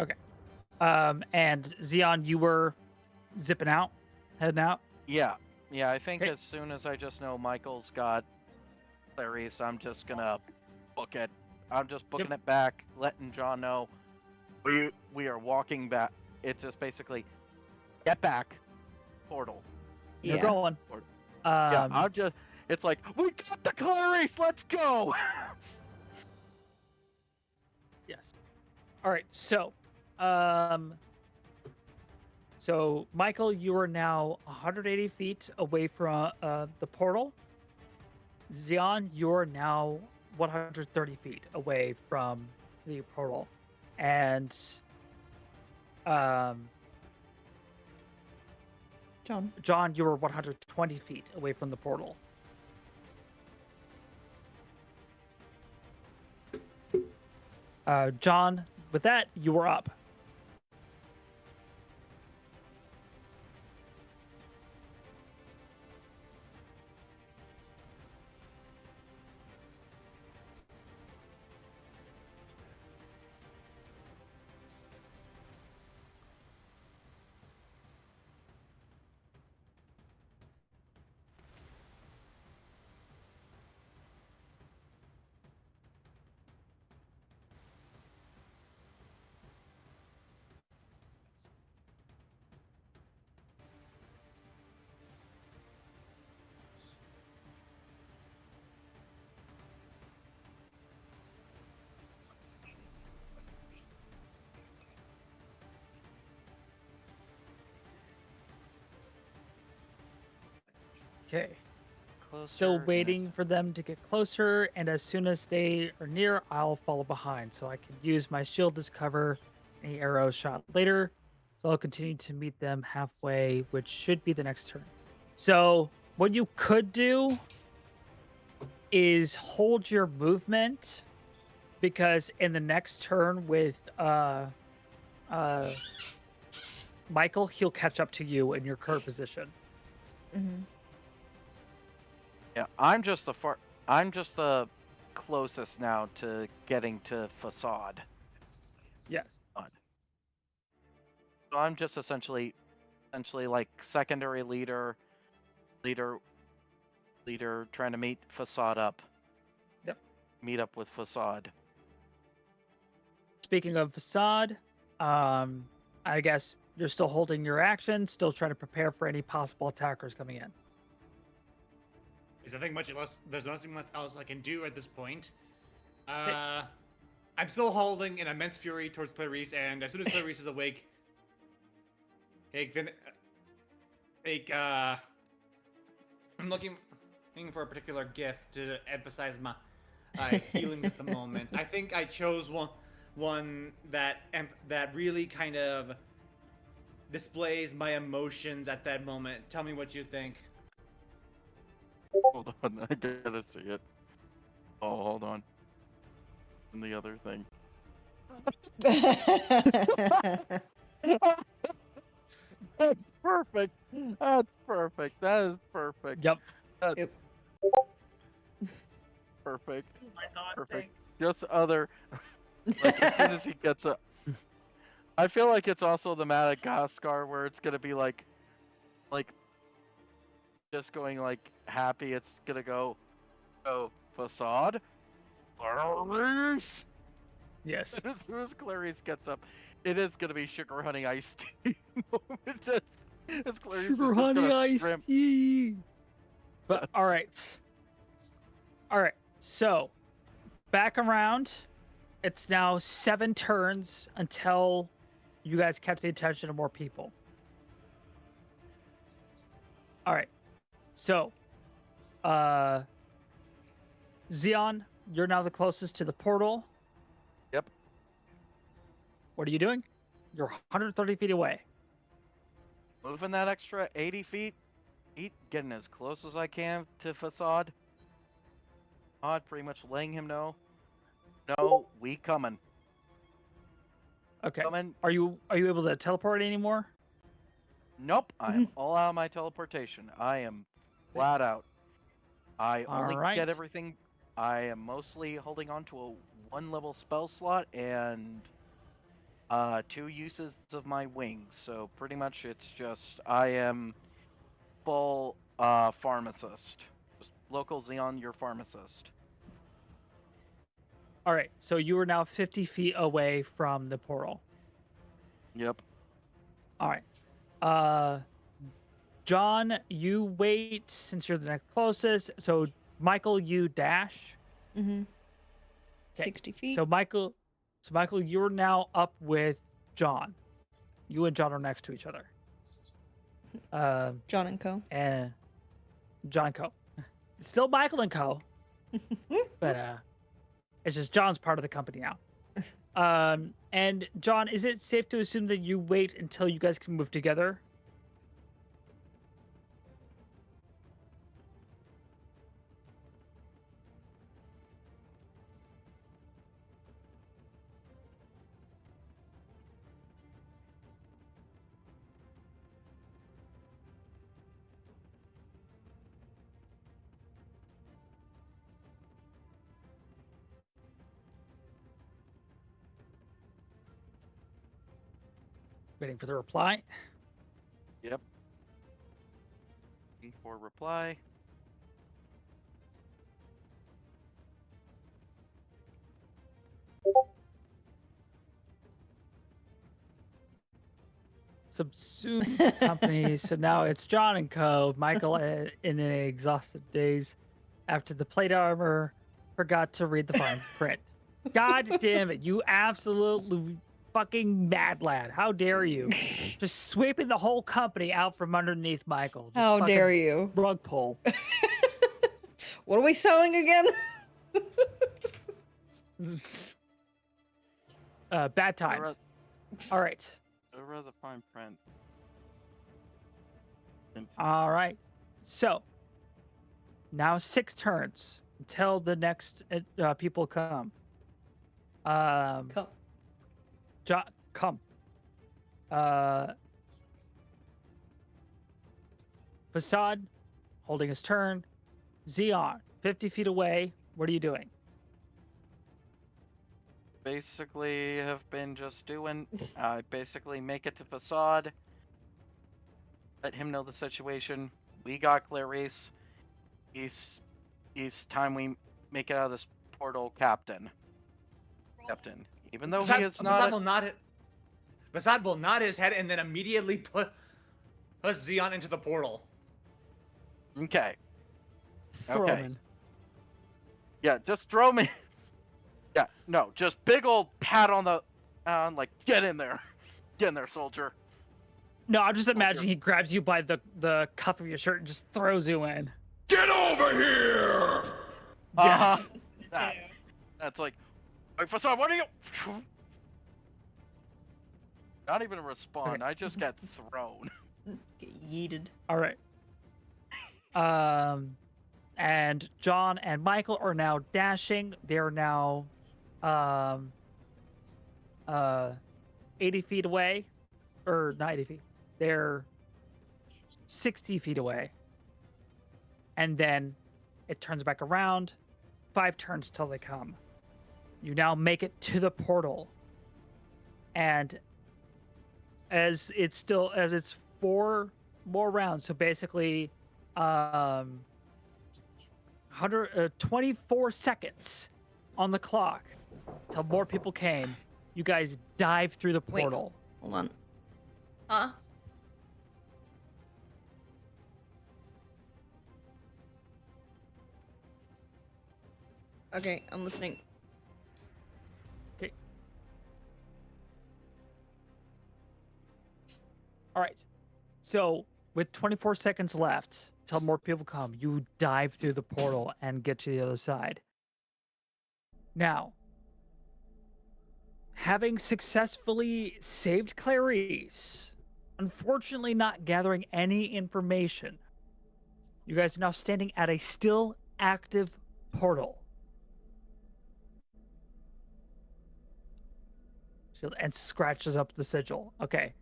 Okay. And Xeon, you were zipping out, heading out? Yeah, I think Okay. as soon as I just know Michael's got Clarice, I'm just gonna book it. I'm just booking it back, letting John know we are walking back. It's just basically get back, portal. You're going. Yeah, it's like, we got the Clarice, let's go! Yes. All right, so, Michael, you are now 180 feet away from the portal. Xeon, you're now 130 feet away from the portal. And, John, you were 120 feet away from the portal. John, with that, you were up. Okay. Still waiting for them to get closer, and as soon as they are near, I'll follow behind so I can use my shield as cover any arrows shot later. So I'll continue to meet them halfway, which should be the next turn. So what you could do is hold your movement because in the next turn with uh Michael, he'll catch up to you in your current position. Mm-hmm. Yeah, I'm just the closest now to getting to facade. Yes. So I'm just essentially like secondary leader, leader, trying to meet facade up. Yep. Meet up with facade. Speaking of facade, I guess you're still holding your action, still trying to prepare for any possible attackers coming in. Is I think much less. There's nothing much else I can do at this point. Okay. I'm still holding an immense fury towards Clarice, and as soon as Clarice is awake, I'm looking for a particular gift to emphasize my feelings at the moment. I think I chose one that really kind of displays my emotions at that moment. Tell me what you think. Hold on, I gotta see it. Oh, hold on. And the other thing. That's perfect. That's perfect. That is perfect. Yep. That's Yep. perfect. This is my thought Perfect. thing. Just other. Like as soon as he gets a. I feel like it's also the Madagascar where it's gonna be like, just going like happy. It's gonna go, facade. Clarice. Yes. As soon as Clarice gets up, it is gonna be sugar honey iced tea moment. As Clarice is Sugar just honey gonna iced scrimp. tea. But all right. So back around. It's now 7 turns until you guys catch the attention of more people. All right. So, Xeon, you're now the closest to the portal. Yep. What are you doing? You're 130 feet away. Moving that extra 80 feet, getting as close as I can to facade. Pretty much letting him know. No, we coming. Okay. Coming. Are you able to teleport anymore? Nope, I am all out of my teleportation. I am flat out. I only All right. get everything. I am mostly holding on to a 1-level spell slot and 2 uses of my wings. So pretty much it's just I am full pharmacist. Just local Xeon, your pharmacist. All right. So you are now 50 feet away from the portal. Yep. All right. John, you wait since you're the next closest. So Michael, you dash. Mm-hmm. 60 feet. So Michael, you're now up with John. You and John are next to each other. John and Co. And John and Co. It's still Michael and Co. But it's just John's part of the company now. And John, is it safe to assume that you wait until you guys can move together? Waiting for the reply. Yep. Looking for reply. Subsumed company. So now it's John and Co. Michael in an exhausted daze after the plate armor forgot to read the fine print. God damn it! You absolutely fucking mad lad! How dare you? Just sweeping the whole company out from underneath Michael. Just How fucking dare you? Rug pull. What are we selling again? Bad times. All right. I read the fine print. All right. So now 6 turns until the next people come. Come. Come. Facade, holding his turn. Xeon, 50 feet away. What are you doing? Basically, have been just doing. Basically, make it to Facade. Let him know the situation. We got Clarice. It's time we make it out of this portal, Captain. Captain. Even though he is not. Basad will nod his head and then immediately put Xeon into the portal. Okay. Throw Okay. him in. Yeah, just throw me. Yeah, no, just big old pat on the, like, get in there, soldier. No, I'm just imagining he grabs you by the cuff of your shirt and just throws you in. Get over here! Yes. That's like, wait, Facade, what are you? Not even respond. Okay. I just get thrown. Get yeeted. All right. And John and Michael are now dashing. They're now 80 feet away. Or not 80 feet. They're 60 feet away. And then it turns back around. 5 turns till they come. You now make it to the portal. And as it's 4 more rounds, so basically 24 seconds on the clock till more people came. You guys dive through the Wait. portal. Hold on. Huh? Okay, I'm listening. Okay. All right. So with 24 seconds left till more people come, you dive through the portal and get to the other side. Now, having successfully saved Clarice, unfortunately not gathering any information, you guys are now standing at a still active portal. Shield and scratches up the sigil. Okay.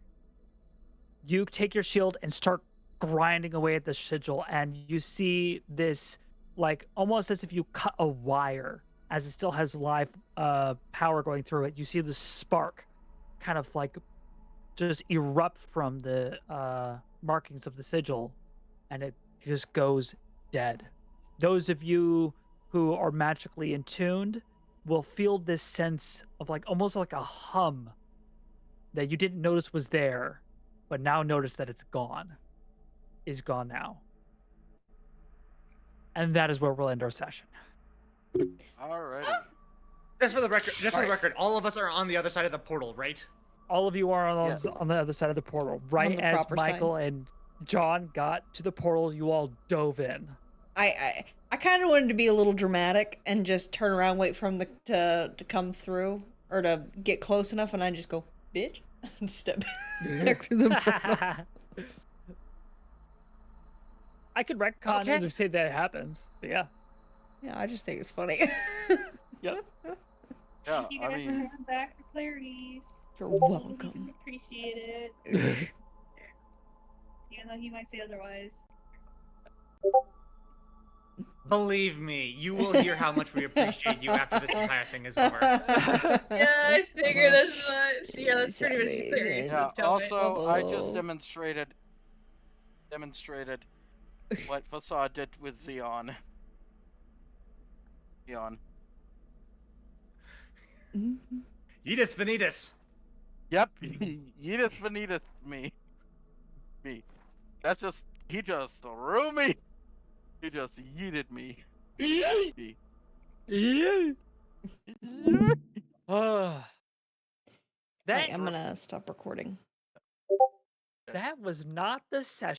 You take your shield and start grinding away at the sigil, and you see this, like, almost as if you cut a wire, as it still has live power going through it. You see the spark kind of like just erupt from the markings of the sigil, and it just goes dead. Those of you who are magically attuned will feel this sense of, like, almost like a hum that you didn't notice was there, but now notice that it's gone. Is gone now. And that is where we'll end our session. Alrighty. Just for the record, all of us are on the other side of the portal, right? All of you are on, Yes. on the other side of the portal. Right the as proper side. Michael and John got to the portal, you all dove in. I kind of wanted to be a little dramatic and just turn around, wait for him to come through or to get close enough, and I just go, bitch, and step back through the portal. I could retcon Okay. and say that it happens. But yeah. Yeah, I just think it's funny. Yep. Yeah, You I guys are mean, going back for Clarice. You're We welcome. can appreciate it, even though he might say otherwise. Believe me, you will hear how much we appreciate you after this entire thing is over. Yeah, I figured as much. Yeah, that's pretty much Amazing. Clarice. yeah. Tell me. Also, I just Bubble. demonstrated what Facade did with Xeon. Yeetus Vanitas. Yep, Yeetus Vanitas me. That's just, he just threw me. He just yeeted me. That I'm gonna stop recording. was not the session.